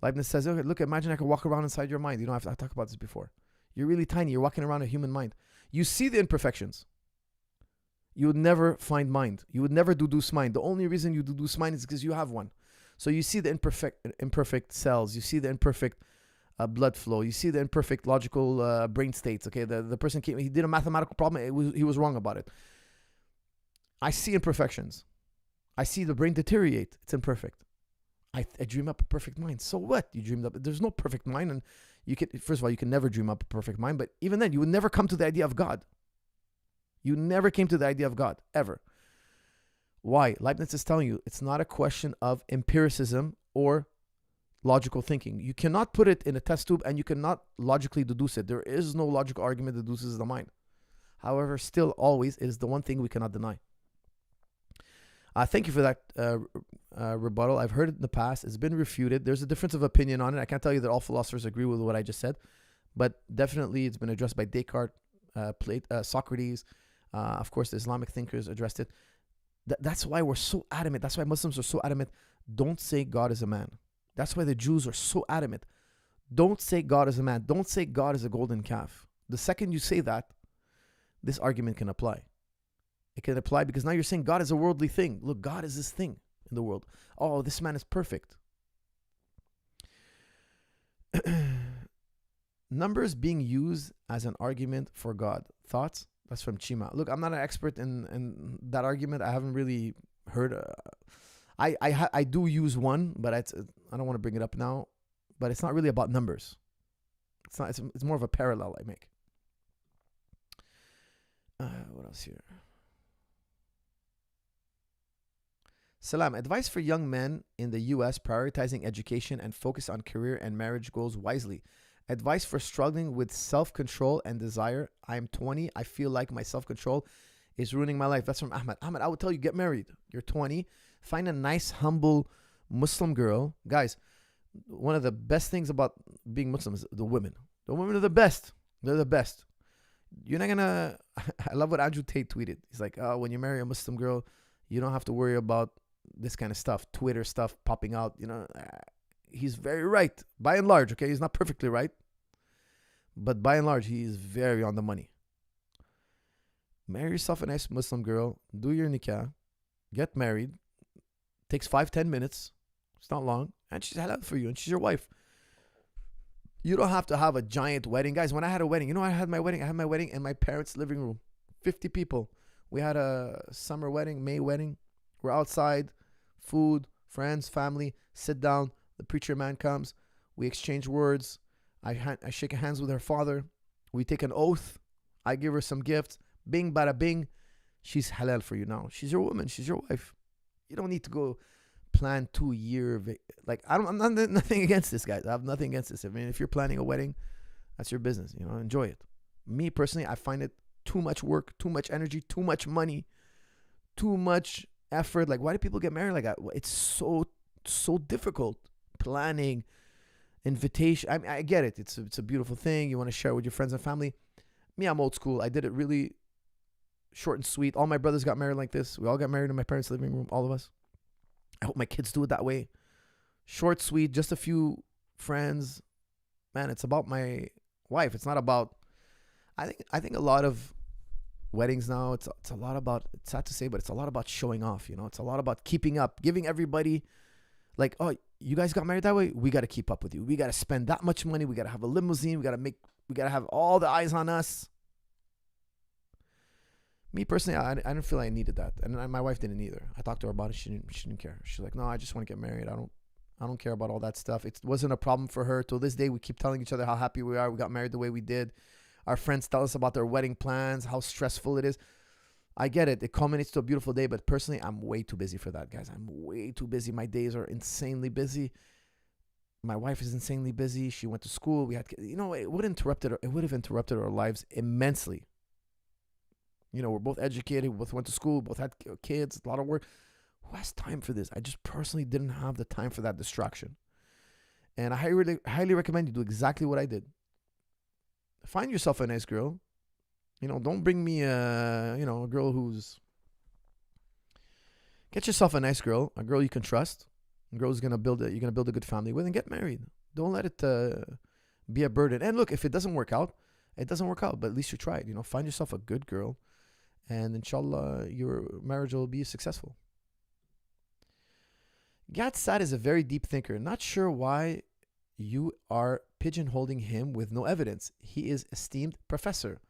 Leibniz says, okay, look, imagine I could walk around inside your mind. I've talked about this before. You're really tiny. You're walking around a human mind. You see the imperfections. You would never find mind. You would never deduce mind. The only reason you deduce mind is because you have one. So you see the imperfect cells. You see the imperfect blood flow. You see the imperfect logical brain states. Okay, the person he did a mathematical problem. He was wrong about it. I see imperfections. I see the brain deteriorate. It's imperfect. I dream up a perfect mind. So what? You dreamed up. There's no perfect mind, and first of all, you can never dream up a perfect mind. But even then, you would never come to the idea of God. You never came to the idea of God ever. Why? Leibniz is telling you it's not a question of empiricism or logical thinking. You cannot put it in a test tube and you cannot logically deduce it. There is no logical argument that deduces the mind. However, still always it is the one thing we cannot deny. Thank you for that rebuttal. I've heard it in the past. It's been refuted. There's a difference of opinion on it. I can't tell you that all philosophers agree with what I just said, but definitely it's been addressed by Descartes, Socrates. Of course, the Islamic thinkers addressed it. That's why we're so adamant. That's why Muslims are so adamant. Don't say God is a man. That's why the Jews are so adamant. Don't say God is a man. Don't say God is a golden calf. The second you say that, this argument can apply. It can apply because now you're saying God is a worldly thing. Look, God is this thing in the world. Oh, this man is perfect. Numbers being used as an argument for God. Thoughts? That's from Chima. Look, I'm not an expert in that argument. I haven't really heard. I do use one, but I don't want to bring it up now. But it's not really about numbers. It's not. It's more of a parallel I make. What else here? Salam. Advice for young men in the U.S. prioritizing education and focus on career and marriage goals wisely. Advice for struggling with self-control and desire. I am 20. I feel like my self-control is ruining my life. That's from Ahmed. Ahmed, I would tell you, get married. You're 20. Find a nice, humble Muslim girl. Guys, one of the best things about being Muslim is the women. The women are the best. They're the best. You're not going to... I love what Andrew Tate tweeted. He's like, oh, when you marry a Muslim girl, you don't have to worry about this kind of stuff, Twitter stuff popping out, he's very right, by and large, okay? He's not perfectly right, but by and large, he is very on the money. Marry yourself a nice Muslim girl, do your nikah, get married, takes 5-10 minutes, it's not long, and she's halal for you, and she's your wife. You don't have to have a giant wedding. Guys, when I had a wedding, I had my wedding in my parents' living room, 50 people. We had a summer wedding, May wedding. We're outside, food, friends, family, sit down. The preacher man comes. We exchange words. I shake hands with her father. We take an oath. I give her some gifts. Bing, bada bing. She's halal for you now. She's your woman. She's your wife. You don't need to go plan 2-year. I'm not nothing against this, guys. I have nothing against this. I mean, if you're planning a wedding, that's your business. Enjoy it. Me personally, I find it too much work, too much energy, too much money, too much effort. Like, why do people get married like that? It's so difficult. Planning, invitation. I get it. It's a beautiful thing. You want to share it with your friends and family. Me, I'm old school. I did it really short and sweet. All my brothers got married like this. We all got married in my parents' living room. All of us. I hope my kids do it that way. Short, sweet, just a few friends. Man, it's about my wife. It's not about. I think a lot of weddings now, it's a lot about, it's sad to say, but it's a lot about showing off, It's a lot about keeping up, giving everybody like, oh, you guys got married that way? We got to keep up with you. We got to spend that much money. We got to have a limousine. We got to have all the eyes on us. Me personally, I didn't feel I needed that. And my wife didn't either. I talked to her about it. She didn't care. She's like, no, I just want to get married. I don't care about all that stuff. It wasn't a problem for her. Till this day, we keep telling each other how happy we are. We got married the way we did. Our friends tell us about their wedding plans, how stressful it is. I get it. It culminates to a beautiful day, but personally, I'm way too busy for that, guys. I'm way too busy. My days are insanely busy. My wife is insanely busy. She went to school. We had, it would have interrupted our lives immensely. We're both educated. We both went to school. Both had kids. A lot of work. Who has time for this? I just personally didn't have the time for that distraction. And I highly recommend you do exactly what I did. Find yourself a nice girl. Don't bring me a girl who's... Get yourself a nice girl, a girl you can trust. A girl who's you're going to build a good family with, and get married. Don't let it be a burden. And look, if it doesn't work out, it doesn't work out, but at least you tried. Find yourself a good girl, and inshallah, your marriage will be successful. Gad Sad is a very deep thinker. Not sure why you are pigeonholing him with no evidence. He is esteemed professor,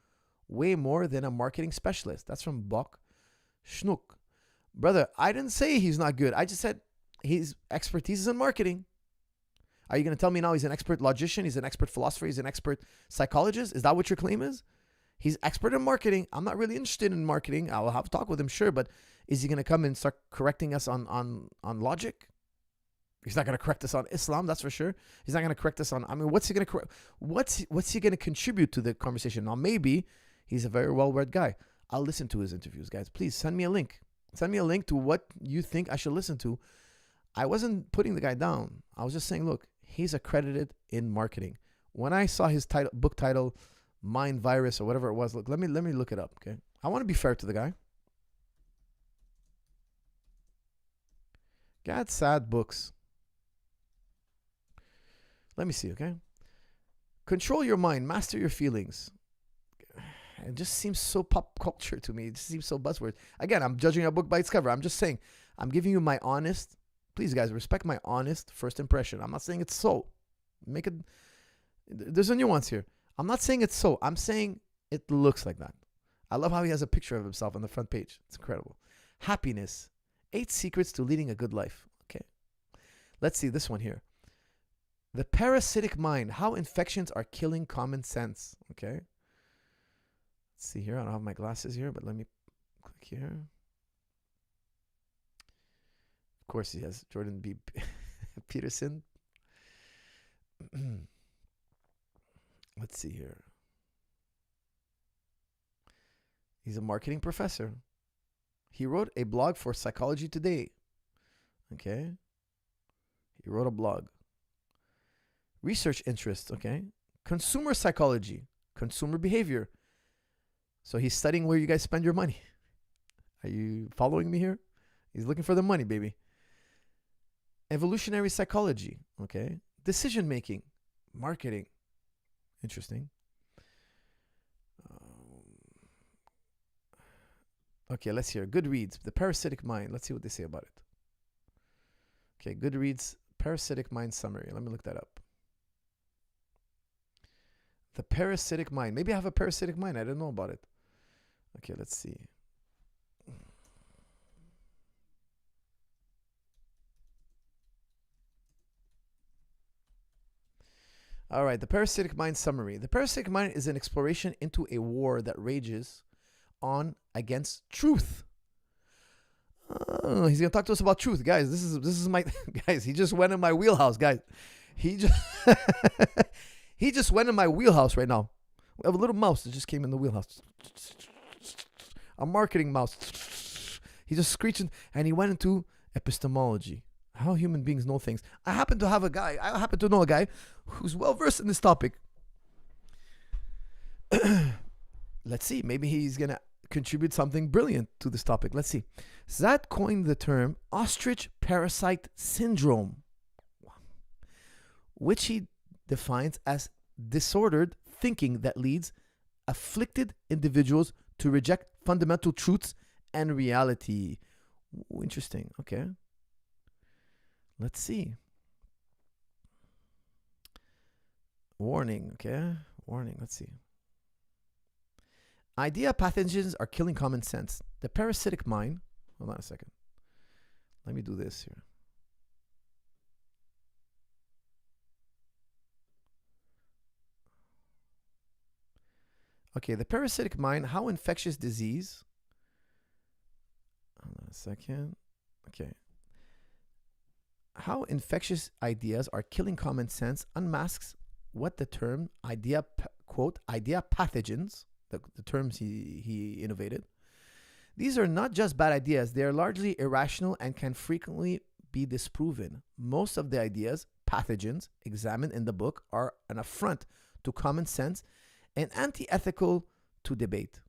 way more than a marketing specialist. That's from Bok Schnook. Brother, I didn't say he's not good. I just said his expertise is in marketing. Are you going to tell me now he's an expert logician, he's an expert philosopher, he's an expert psychologist? Is that what your claim is? He's expert in marketing. I'm not really interested in marketing. I'll have to talk with him, sure, but is he going to come and start correcting us on logic? He's not going to correct us on Islam, that's for sure. He's not going to correct us on, I mean, what's he going to correct? What's he going to contribute to the conversation? Now, maybe he's a very well-read guy. I'll listen to his interviews, guys. Please send me a link. Send me a link to what you think I should listen to. I wasn't putting the guy down. I was just saying, look, he's accredited in marketing. When I saw his book title, Mind Virus or whatever it was, look, let me look it up, okay? I want to be fair to the guy. Got sad books. Let me see, okay? Control your mind, master your feelings. It just seems so pop culture to me. It just seems so buzzword. Again, I'm judging a book by its cover. I'm just saying, I'm giving you my honest, please guys, respect my honest first impression. I'm not saying it's so. Make it, there's a nuance here. I'm not saying it's so. I'm saying it looks like that. I love how he has a picture of himself on the front page. It's incredible. Happiness. 8 secrets to leading a good life. Okay. Let's see this one here. The parasitic mind. How infections are killing common sense. Okay. Let's see here. I don't have my glasses here, but let me click here. Of course, he has Jordan B. Peterson. Let's see here. He's a marketing professor. He wrote a blog for Psychology Today. Okay. He wrote a blog. Research interests. Okay. Consumer psychology. Consumer behavior. So he's studying where you guys spend your money. Are you following me here? He's looking for the money, baby. Evolutionary psychology. Okay. Decision making. Marketing. Interesting. Okay, let's hear. Goodreads, the parasitic mind. Let's see what they say about it. Okay, Goodreads, parasitic mind summary. Let me look that up. The parasitic mind. Maybe I have a parasitic mind. I didn't know about it. Okay, let's see. All right, the parasitic mind summary. The parasitic mind is an exploration into a war that rages on against truth. He's gonna talk to us about truth, guys. This is my guys. He just went in my wheelhouse, guys. He just he just went in my wheelhouse right now. We have a little mouse that just came in the wheelhouse. A marketing mouse. He just screeching, and he went into epistemology. How human beings know things. I happen to know a guy who's well versed in this topic. Let's see. Maybe he's gonna contribute something brilliant to this topic. Let's see. Zad coined the term ostrich parasite syndrome, which he defines as disordered thinking that leads afflicted individuals to reject fundamental truths and reality. Ooh, interesting. Okay. Let's see. Warning. Okay. Warning. Let's see. Idea pathogens are killing common sense. The parasitic mind. Hold on a second. Let me do this here. Okay, the parasitic mind. How infectious disease. Hold on a second. Okay. How infectious ideas are killing common sense unmasks what the term idea, quote, idea pathogens, the terms he innovated. These are not just bad ideas. They are largely irrational and can frequently be disproven. Most of the ideas, pathogens, examined in the book are an affront to common sense and antithetical to debate.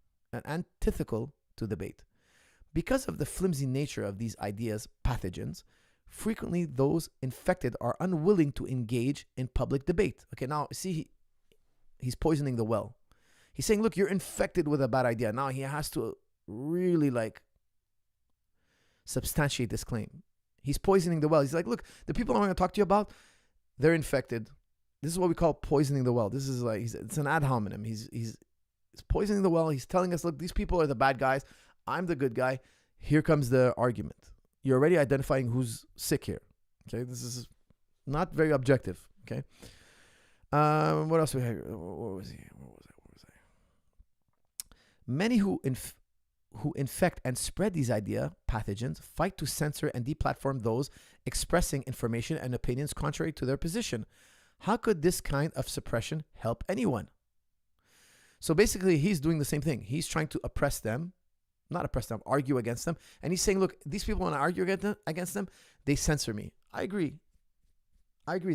Because of the flimsy nature of these ideas, pathogens, frequently those infected are unwilling to engage in public debate. Okay, now see, he's poisoning the well. He's saying, look, you're infected with a bad idea. Now he has to really substantiate this claim. He's poisoning the well. He's like, look, the people I'm going to talk to you about, they're infected. This is what we call poisoning the well. This is it's an ad hominem. He's poisoning the well. He's telling us, look, these people are the bad guys. I'm the good guy. Here comes the argument. You're already identifying who's sick here. Okay, this is not very objective. Okay. What else we have? Where was he? Many who infect and spread these idea pathogens fight to censor and deplatform those expressing information and opinions contrary to their position. How could this kind of suppression help anyone? So basically, he's doing the same thing. He's trying to oppress them, not oppress them, argue against them. And he's saying, look, these people, when I argue against them, they censor me. I agree.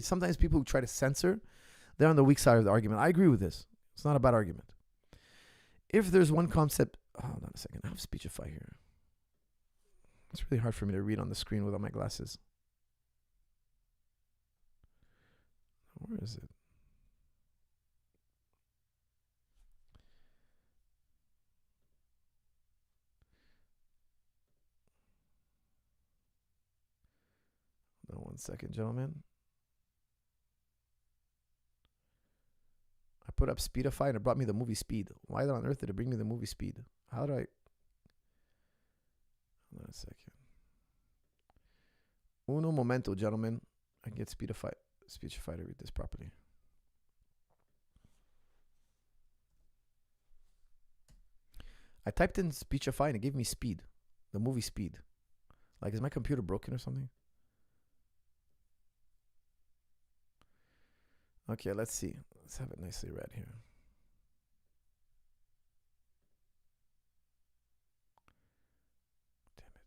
Sometimes people who try to censor, they're on the weak side of the argument. I agree with this. It's not a bad argument. If there's one concept, hold on a second. I have Speechify here. It's really hard for me to read on the screen without my glasses. Where is it? Hold on 1 second, gentlemen. I put up Speedify and it brought me the movie Speed. Why on earth did it bring me the movie Speed? How do I... Hold on a second. Uno momento, gentlemen. I can get Speechify to read this properly. I typed in Speechify and it gave me Speed. The movie Speed. Like, is my computer broken or something? Okay, let's see. Let's have it nicely read here. Damn it.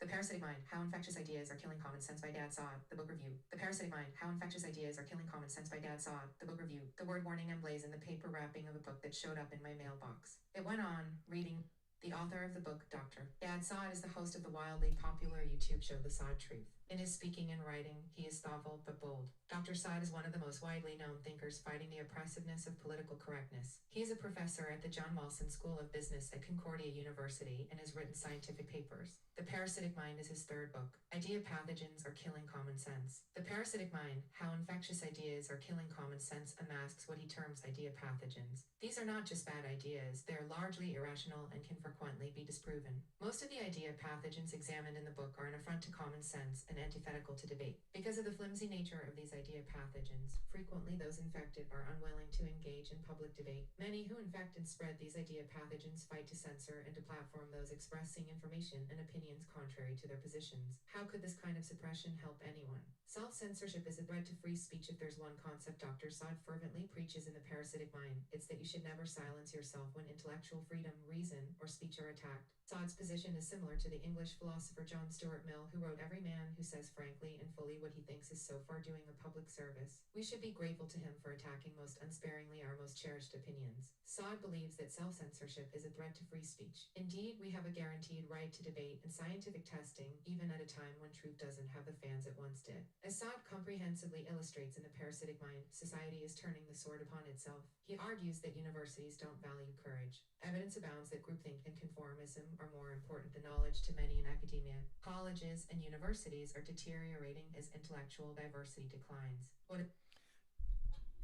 The Parasitic Mind, How Infectious Ideas Are Killing Common Sense by Dad Saad, the book review. The Parasitic Mind, How Infectious Ideas Are Killing Common Sense by Dad Saad, the book review. The word warning emblazoned the paper wrapping of a book that showed up in my mailbox. It went on, reading. The author of the book, Dr. Dad Saad, is the host of the wildly popular YouTube show The Saad Truth. In his speaking and writing, he is thoughtful but bold. Dr. Saad is one of the most widely known thinkers fighting the oppressiveness of political correctness. He is a professor at the John Molson School of Business at Concordia University and has written scientific papers. The Parasitic Mind is his third book. Idea pathogens are killing common sense. The Parasitic Mind, How Infectious Ideas Are Killing Common Sense, unmasks what he terms idea pathogens. These are not just bad ideas, they are largely irrational and can frequently be disproven. Most of the idea pathogens examined in the book are an affront to common sense and antithetical to debate. Because of the flimsy nature of these idea pathogens, frequently those infected are unwilling to engage in public debate. Many who infect and spread these idea pathogens fight to censor and to platform those expressing information and opinions contrary to their positions. How could this kind of suppression help anyone? Self-censorship is a threat to free speech. If there's one concept Dr. Saad fervently preaches in The Parasitic Mind, it's that you should never silence yourself when intellectual freedom, reason, or speech are attacked. Saad's position is similar to the English philosopher John Stuart Mill, who wrote, "Every man who says frankly and fully what he thinks is so far doing a public service. We should be grateful to him for attacking most unsparingly our most cherished opinions." Saad believes that self-censorship is a threat to free speech. Indeed, we have a guaranteed right to debate and scientific testing, even at a time when truth doesn't have the fans it once did. As Saad comprehensively illustrates in The Parasitic Mind, society is turning the sword upon itself. He argues that universities don't value courage. Evidence abounds that groupthink and conformism are more important than knowledge to many in academia. Colleges and universities are deteriorating as intellectual diversity declines.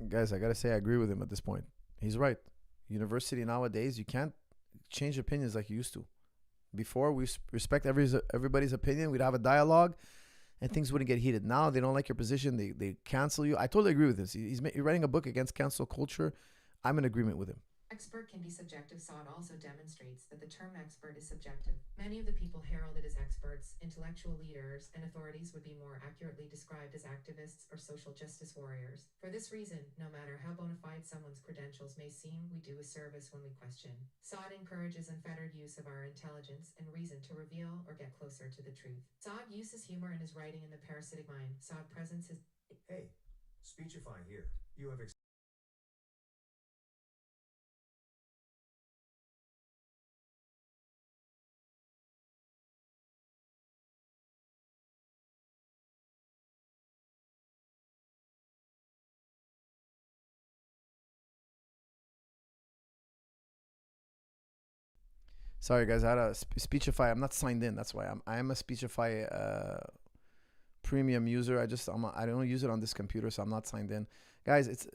Guys, I gotta say, I agree with him at this point. He's right. University nowadays, you can't change opinions like you used to. Before, we respect everybody's opinion. We'd have a dialogue, and things wouldn't get heated. Now, they don't like your position. They cancel you. I totally agree with this. He's writing a book against cancel culture. I'm in agreement with him. Expert can be subjective. Saad also demonstrates that the term expert is subjective. Many of the people heralded as experts, intellectual leaders, and authorities would be more accurately described as activists or social justice warriors. For this reason, no matter how bona fide someone's credentials may seem, we do a service when we question. Saad encourages unfettered use of our intelligence and reason to reveal or get closer to the truth. Saad uses humor in his writing in The Parasitic Mind. Saad presents his... Hey, Speechify here. You have Sorry, guys. I had a Speechify. I'm not signed in. That's why I am a Speechify premium user. I don't use it on this computer, so I'm not signed in. Guys,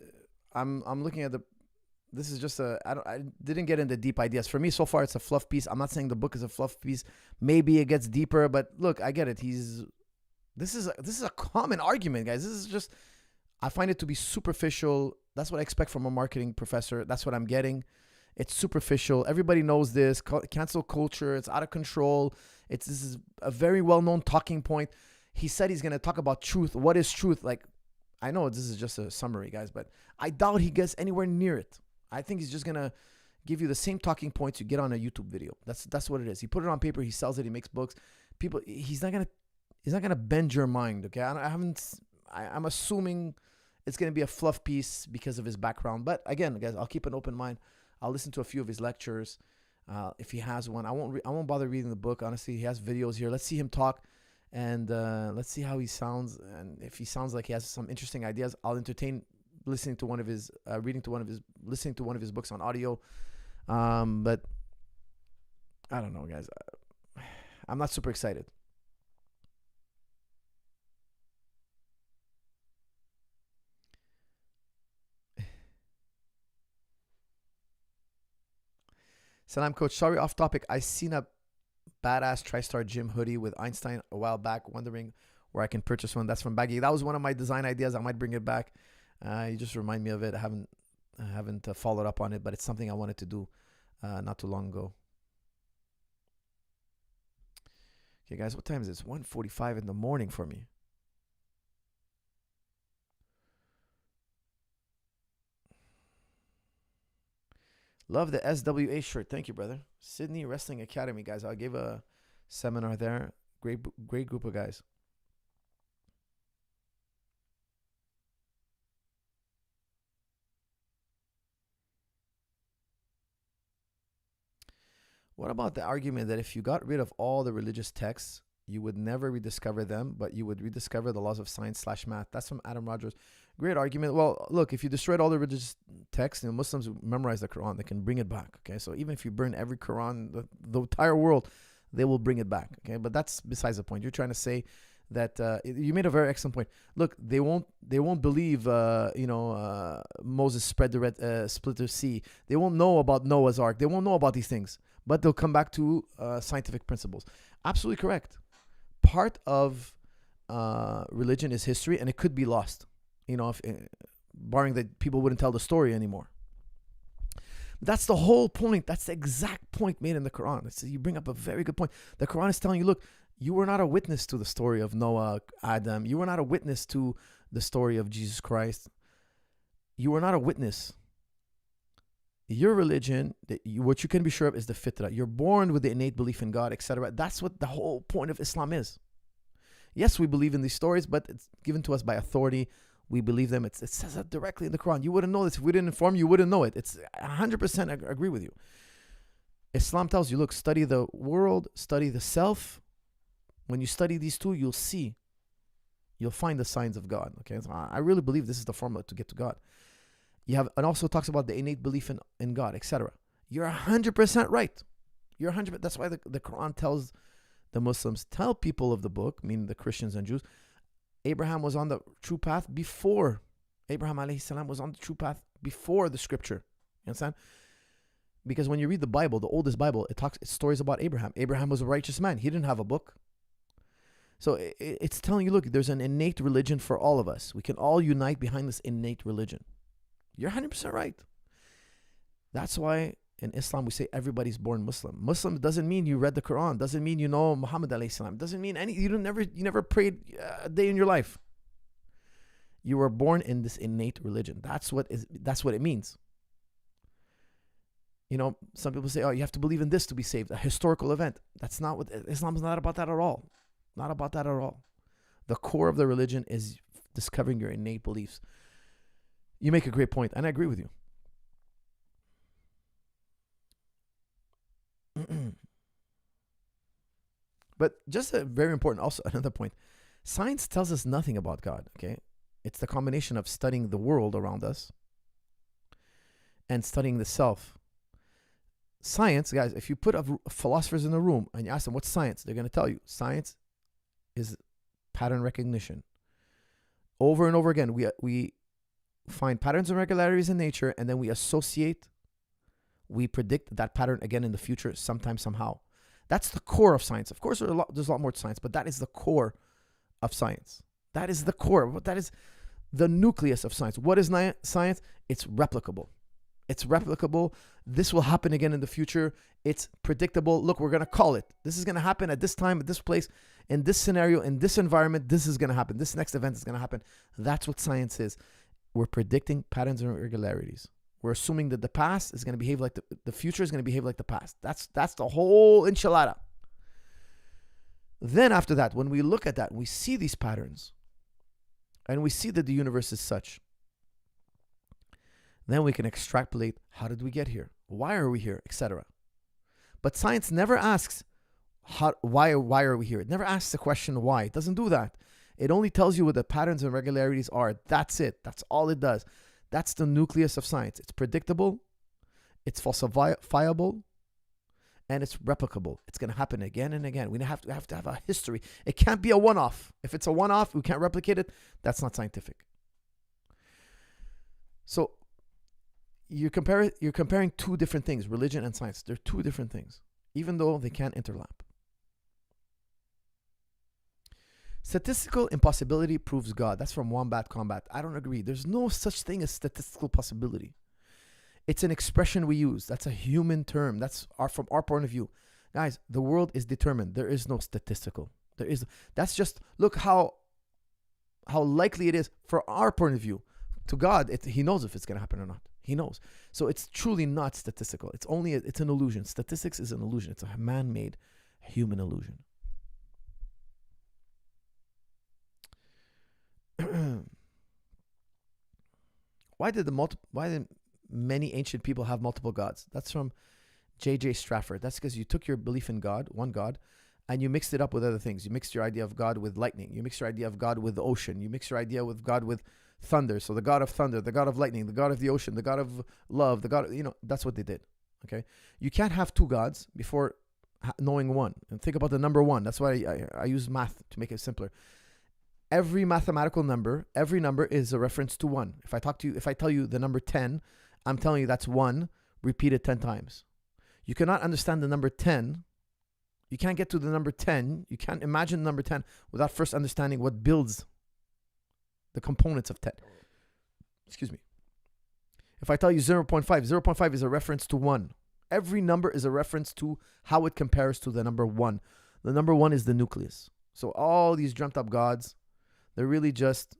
I'm looking at the. This is just I didn't get into deep ideas. For me, so far, it's a fluff piece. I'm not saying the book is a fluff piece. Maybe it gets deeper, but look, I get it. This is a common argument, guys. This is just. I find it to be superficial. That's what I expect from a marketing professor. That's what I'm getting. It's superficial. Everybody knows this. Cancel culture. It's out of control. This is a very well-known talking point. He said he's going to talk about truth. What is truth? Like, I know this is just a summary, guys, but I doubt he gets anywhere near it. I think he's just going to give you the same talking points you get on a YouTube video. That's what it is. He put it on paper. He sells it. He makes books. People, he's not gonna bend your mind. Okay, I'm assuming it's gonna be a fluff piece because of his background. But again, guys, I'll keep an open mind. I'll listen to a few of his lectures if he has one. I won't bother reading the book. Honestly, he has videos here. Let's see him talk, and let's see how he sounds. And if he sounds like he has some interesting ideas, I'll entertain listening to one of his listening to one of his books on audio. But I don't know, guys. I'm not super excited. Salam, coach. Sorry, off topic. I seen a badass TriStar Gym hoodie with Einstein a while back, wondering where I can purchase one. That's from Baggy. That was one of my design ideas. I might bring it back. You just remind me of it. I haven't followed up on it, but it's something I wanted to do not too long ago. Okay, guys, what time is this? 1:45 in the morning for me. Love the SWA shirt. Thank you, brother. Sydney Wrestling Academy, guys. I gave a seminar there. Great group of guys. What about the argument that if you got rid of all the religious texts, you would never rediscover them, but you would rediscover the laws of science/math? That's from Adam Rogers. Great argument. Well, look, if you destroyed all the religious texts, Muslims memorize the Quran. They can bring it back. Okay, so even if you burn every Quran, the entire world, they will bring it back. Okay, but that's besides the point. You're trying to say that you made a very excellent point. Look, they won't believe Moses split the sea. They won't know about Noah's Ark. They won't know about these things, but they'll come back to scientific principles. Absolutely correct. Part of religion is history, and it could be lost. If barring that people wouldn't tell the story anymore. That's the whole point. That's the exact point made in the Quran. You bring up a very good point. The Quran is telling you, look, you were not a witness to the story of Noah, Adam. You were not a witness to the story of Jesus Christ. You were not a witness. Your religion, what you can be sure of, is the fitrah. You're born with the innate belief in God, etc. That's what the whole point of Islam is. Yes, we believe in these stories, but it's given to us by authority. We believe them. It says that directly in the Quran. You wouldn't know this. If we didn't inform you, you wouldn't know it. It's 100% agree with you. Islam tells you, look, study the world, study the self. When you study these two, you'll find the signs of God. Okay, so I really believe this is the formula to get to God. And also talks about the innate belief in God, etc. You're 100% right. You're 100%. That's why the Quran tells the Muslims, tell people of the book, meaning the Christians and Jews, Abraham was on the true path before. Abraham alayhi salam was on the true path before the scripture. You understand? Because when you read the Bible, the oldest Bible, it's stories about Abraham. Abraham was a righteous man. He didn't have a book. So it's telling you, look, there's an innate religion for all of us. We can all unite behind this innate religion. You're 100% right. That's why in Islam we say everybody's born Muslim. Muslim doesn't mean you read the Quran. Doesn't mean you know Muhammad alayhi salam. Doesn't mean you never prayed a day in your life. You were born in this innate religion. That's what it means. Some people say, oh, you have to believe in this to be saved, a historical event. That's not what Islam is. Not about that at all. Not about that at all. The core of the religion is discovering your innate beliefs. You make a great point, and I agree with you. But just a very important, also another point. Science tells us nothing about God, okay? It's the combination of studying the world around us and studying the self. Science, guys, if you put philosophers in the room and you ask them, what's science? They're going to tell you, science is pattern recognition. Over and over again, we find patterns and regularities in nature, and then we predict that pattern again in the future, sometime, somehow. That's the core of science. Of course, there's a lot more to science, but that is the core of science. That is the core. That is the nucleus of science. What is science? It's replicable. It's replicable. This will happen again in the future. It's predictable. Look, we're going to call it. This is going to happen at this time, at this place, in this scenario, in this environment. This is going to happen. This next event is going to happen. That's what science is. We're predicting patterns and irregularities. We're assuming that the past is going to behave like the future is going to behave like the past. That's the whole enchilada. Then after that, when we look at that, we see these patterns, and we see that the universe is such. Then we can extrapolate, how did we get here? Why are we here? Etc. But science never asks, why are we here? It never asks the question why. It doesn't do that. It only tells you what the patterns and regularities are. That's it. That's all it does. That's the nucleus of science. It's predictable, it's falsifiable, and it's replicable. It's going to happen again and again. We have to have a history. It can't be a one-off. If it's a one-off, we can't replicate it. That's not scientific. So you're comparing two different things, religion and science. They're two different things, even though they can interlap. Statistical impossibility proves God. That's from Wombat Combat. I don't agree. There's no such thing as statistical possibility. It's an expression we use. That's a human term. That's from our point of view. Guys, the world is determined. There is no statistical. That's just, look how likely it is for our point of view. To God, he knows if it's going to happen or not. He knows. So it's truly not statistical. It's an illusion. Statistics is an illusion. It's a man-made human illusion. Why did many ancient people have multiple gods? That's from J.J. Strafford. That's because you took your belief in God, one God, and you mixed it up with other things. You mixed your idea of God with lightning. You mixed your idea of God with the ocean. You mixed your idea with God with thunder. So the God of thunder, the God of lightning, the God of the ocean, the God of love, the God of, that's what they did. Okay? You can't have two gods before knowing one. And think about the number one. That's why I use math to make it simpler. Every mathematical number, every number is a reference to one. If I tell you the number 10, I'm telling you that's one, repeated 10 times. You cannot understand the number 10. You can't get to the number 10. You can't imagine the number 10 without first understanding what builds the components of 10. Excuse me. If I tell you 0.5, 0.5 is a reference to 1. Every number is a reference to how it compares to the number 1. The number 1 is the nucleus. So all these dreamt up gods, they're really just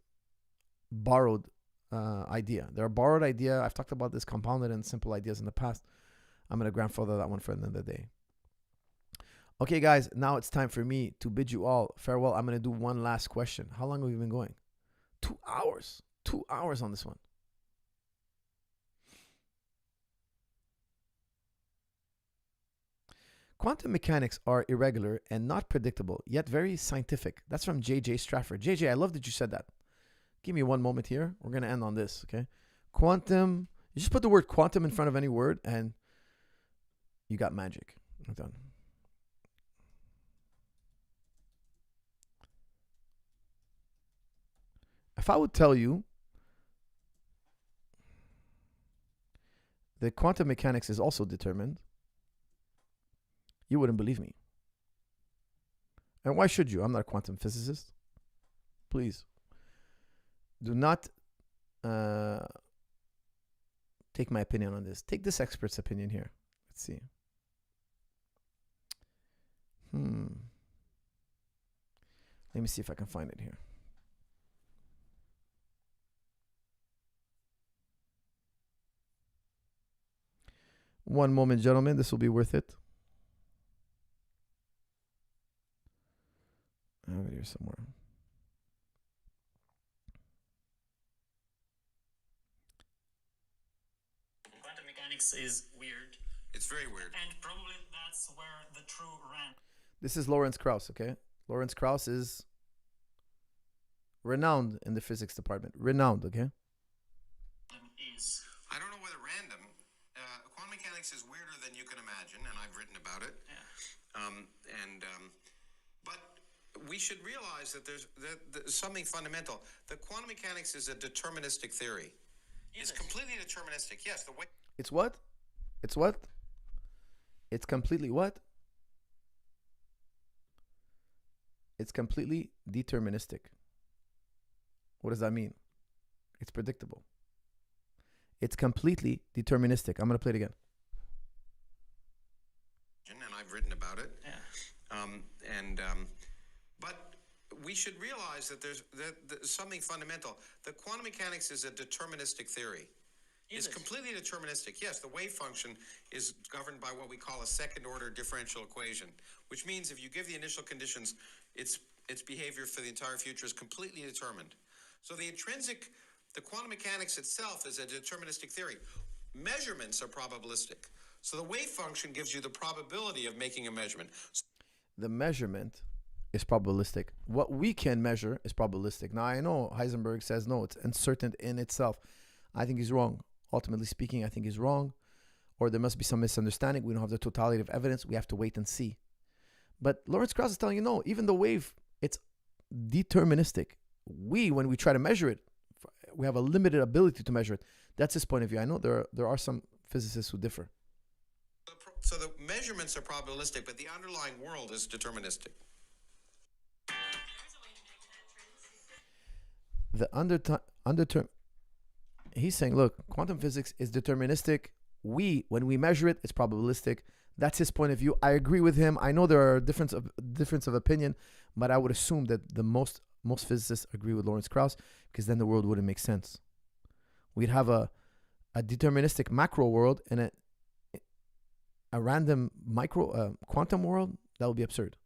borrowed idea. They're a borrowed idea. I've talked about this compounded and simple ideas in the past. I'm going to grandfather that one for another day. Okay, guys, now it's time for me to bid you all farewell. I'm going to do one last question. How long have we been going? 2 hours. 2 hours on this one. Quantum mechanics are irregular and not predictable, yet very scientific. That's from J.J. Strafford. J.J., I love that you said that. Give me one moment here. We're going to end on this, okay? Quantum. You just put the word quantum in front of any word and you got magic. I'm done. If I would tell you that quantum mechanics is also determined, you wouldn't believe me. And why should you? I'm not a quantum physicist. Please. Do not take my opinion on this. Take this expert's opinion here. Let's see. Let me see if I can find it here. One moment, gentlemen. This will be worth it. I have it here somewhere. Quantum mechanics is weird. It's very weird. And probably that's where the true rant. This is Lawrence Krauss, okay? Lawrence Krauss is renowned in the physics department. Renowned, okay? Is. I don't know whether random. Quantum mechanics is weirder than you can imagine, and I've written about it. Yeah. But we should realize that there's something fundamental. The quantum mechanics is a deterministic theory. It's completely deterministic. Yes, the way. It's what? It's what? It's completely what? It's completely deterministic. What does that mean? It's predictable. It's completely deterministic. I'm going to play it again. And I've written about it. Yeah. But we should realize that there's something fundamental. The quantum mechanics is a deterministic theory. It's completely deterministic. Yes, the wave function is governed by what we call a second-order differential equation, which means if you give the initial conditions, its behavior for the entire future is completely determined. So the quantum mechanics itself is a deterministic theory. Measurements are probabilistic. So the wave function gives you the probability of making a measurement. The measurement is probabilistic. What we can measure is probabilistic. Now, I know Heisenberg says, no, it's uncertain in itself. I think he's wrong. Ultimately speaking, I think he's wrong. Or there must be some misunderstanding. We don't have the totality of evidence. We have to wait and see. But Lawrence Krauss is telling you, no, even the wave, it's deterministic. When we try to measure it, we have a limited ability to measure it. That's his point of view. I know there are some physicists who differ. So the measurements are probabilistic, but the underlying world is deterministic. He's saying, look, quantum physics is deterministic. When we measure it, it's probabilistic. That's his point of view. I agree with him. I know there are difference of opinion, but I would assume that the most physicists agree with Lawrence Krauss, because then the world wouldn't make sense. We'd have a deterministic macro world and a random micro quantum world. That would be absurd.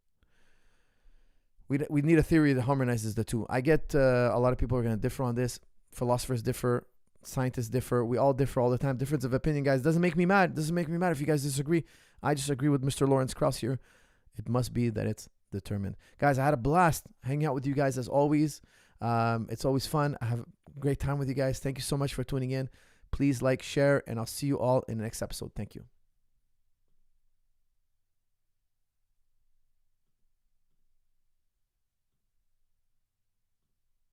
We need a theory that harmonizes the two. I get a lot of people are going to differ on this. Philosophers differ. Scientists differ. We all differ all the time. Difference of opinion, guys, doesn't make me mad. Doesn't make me mad if you guys disagree. I just agree with Mr. Lawrence Krauss here. It must be that it's determined. Guys, I had a blast hanging out with you guys as always. It's always fun. I have a great time with you guys. Thank you so much for tuning in. Please like, share, and I'll see you all in the next episode. Thank you.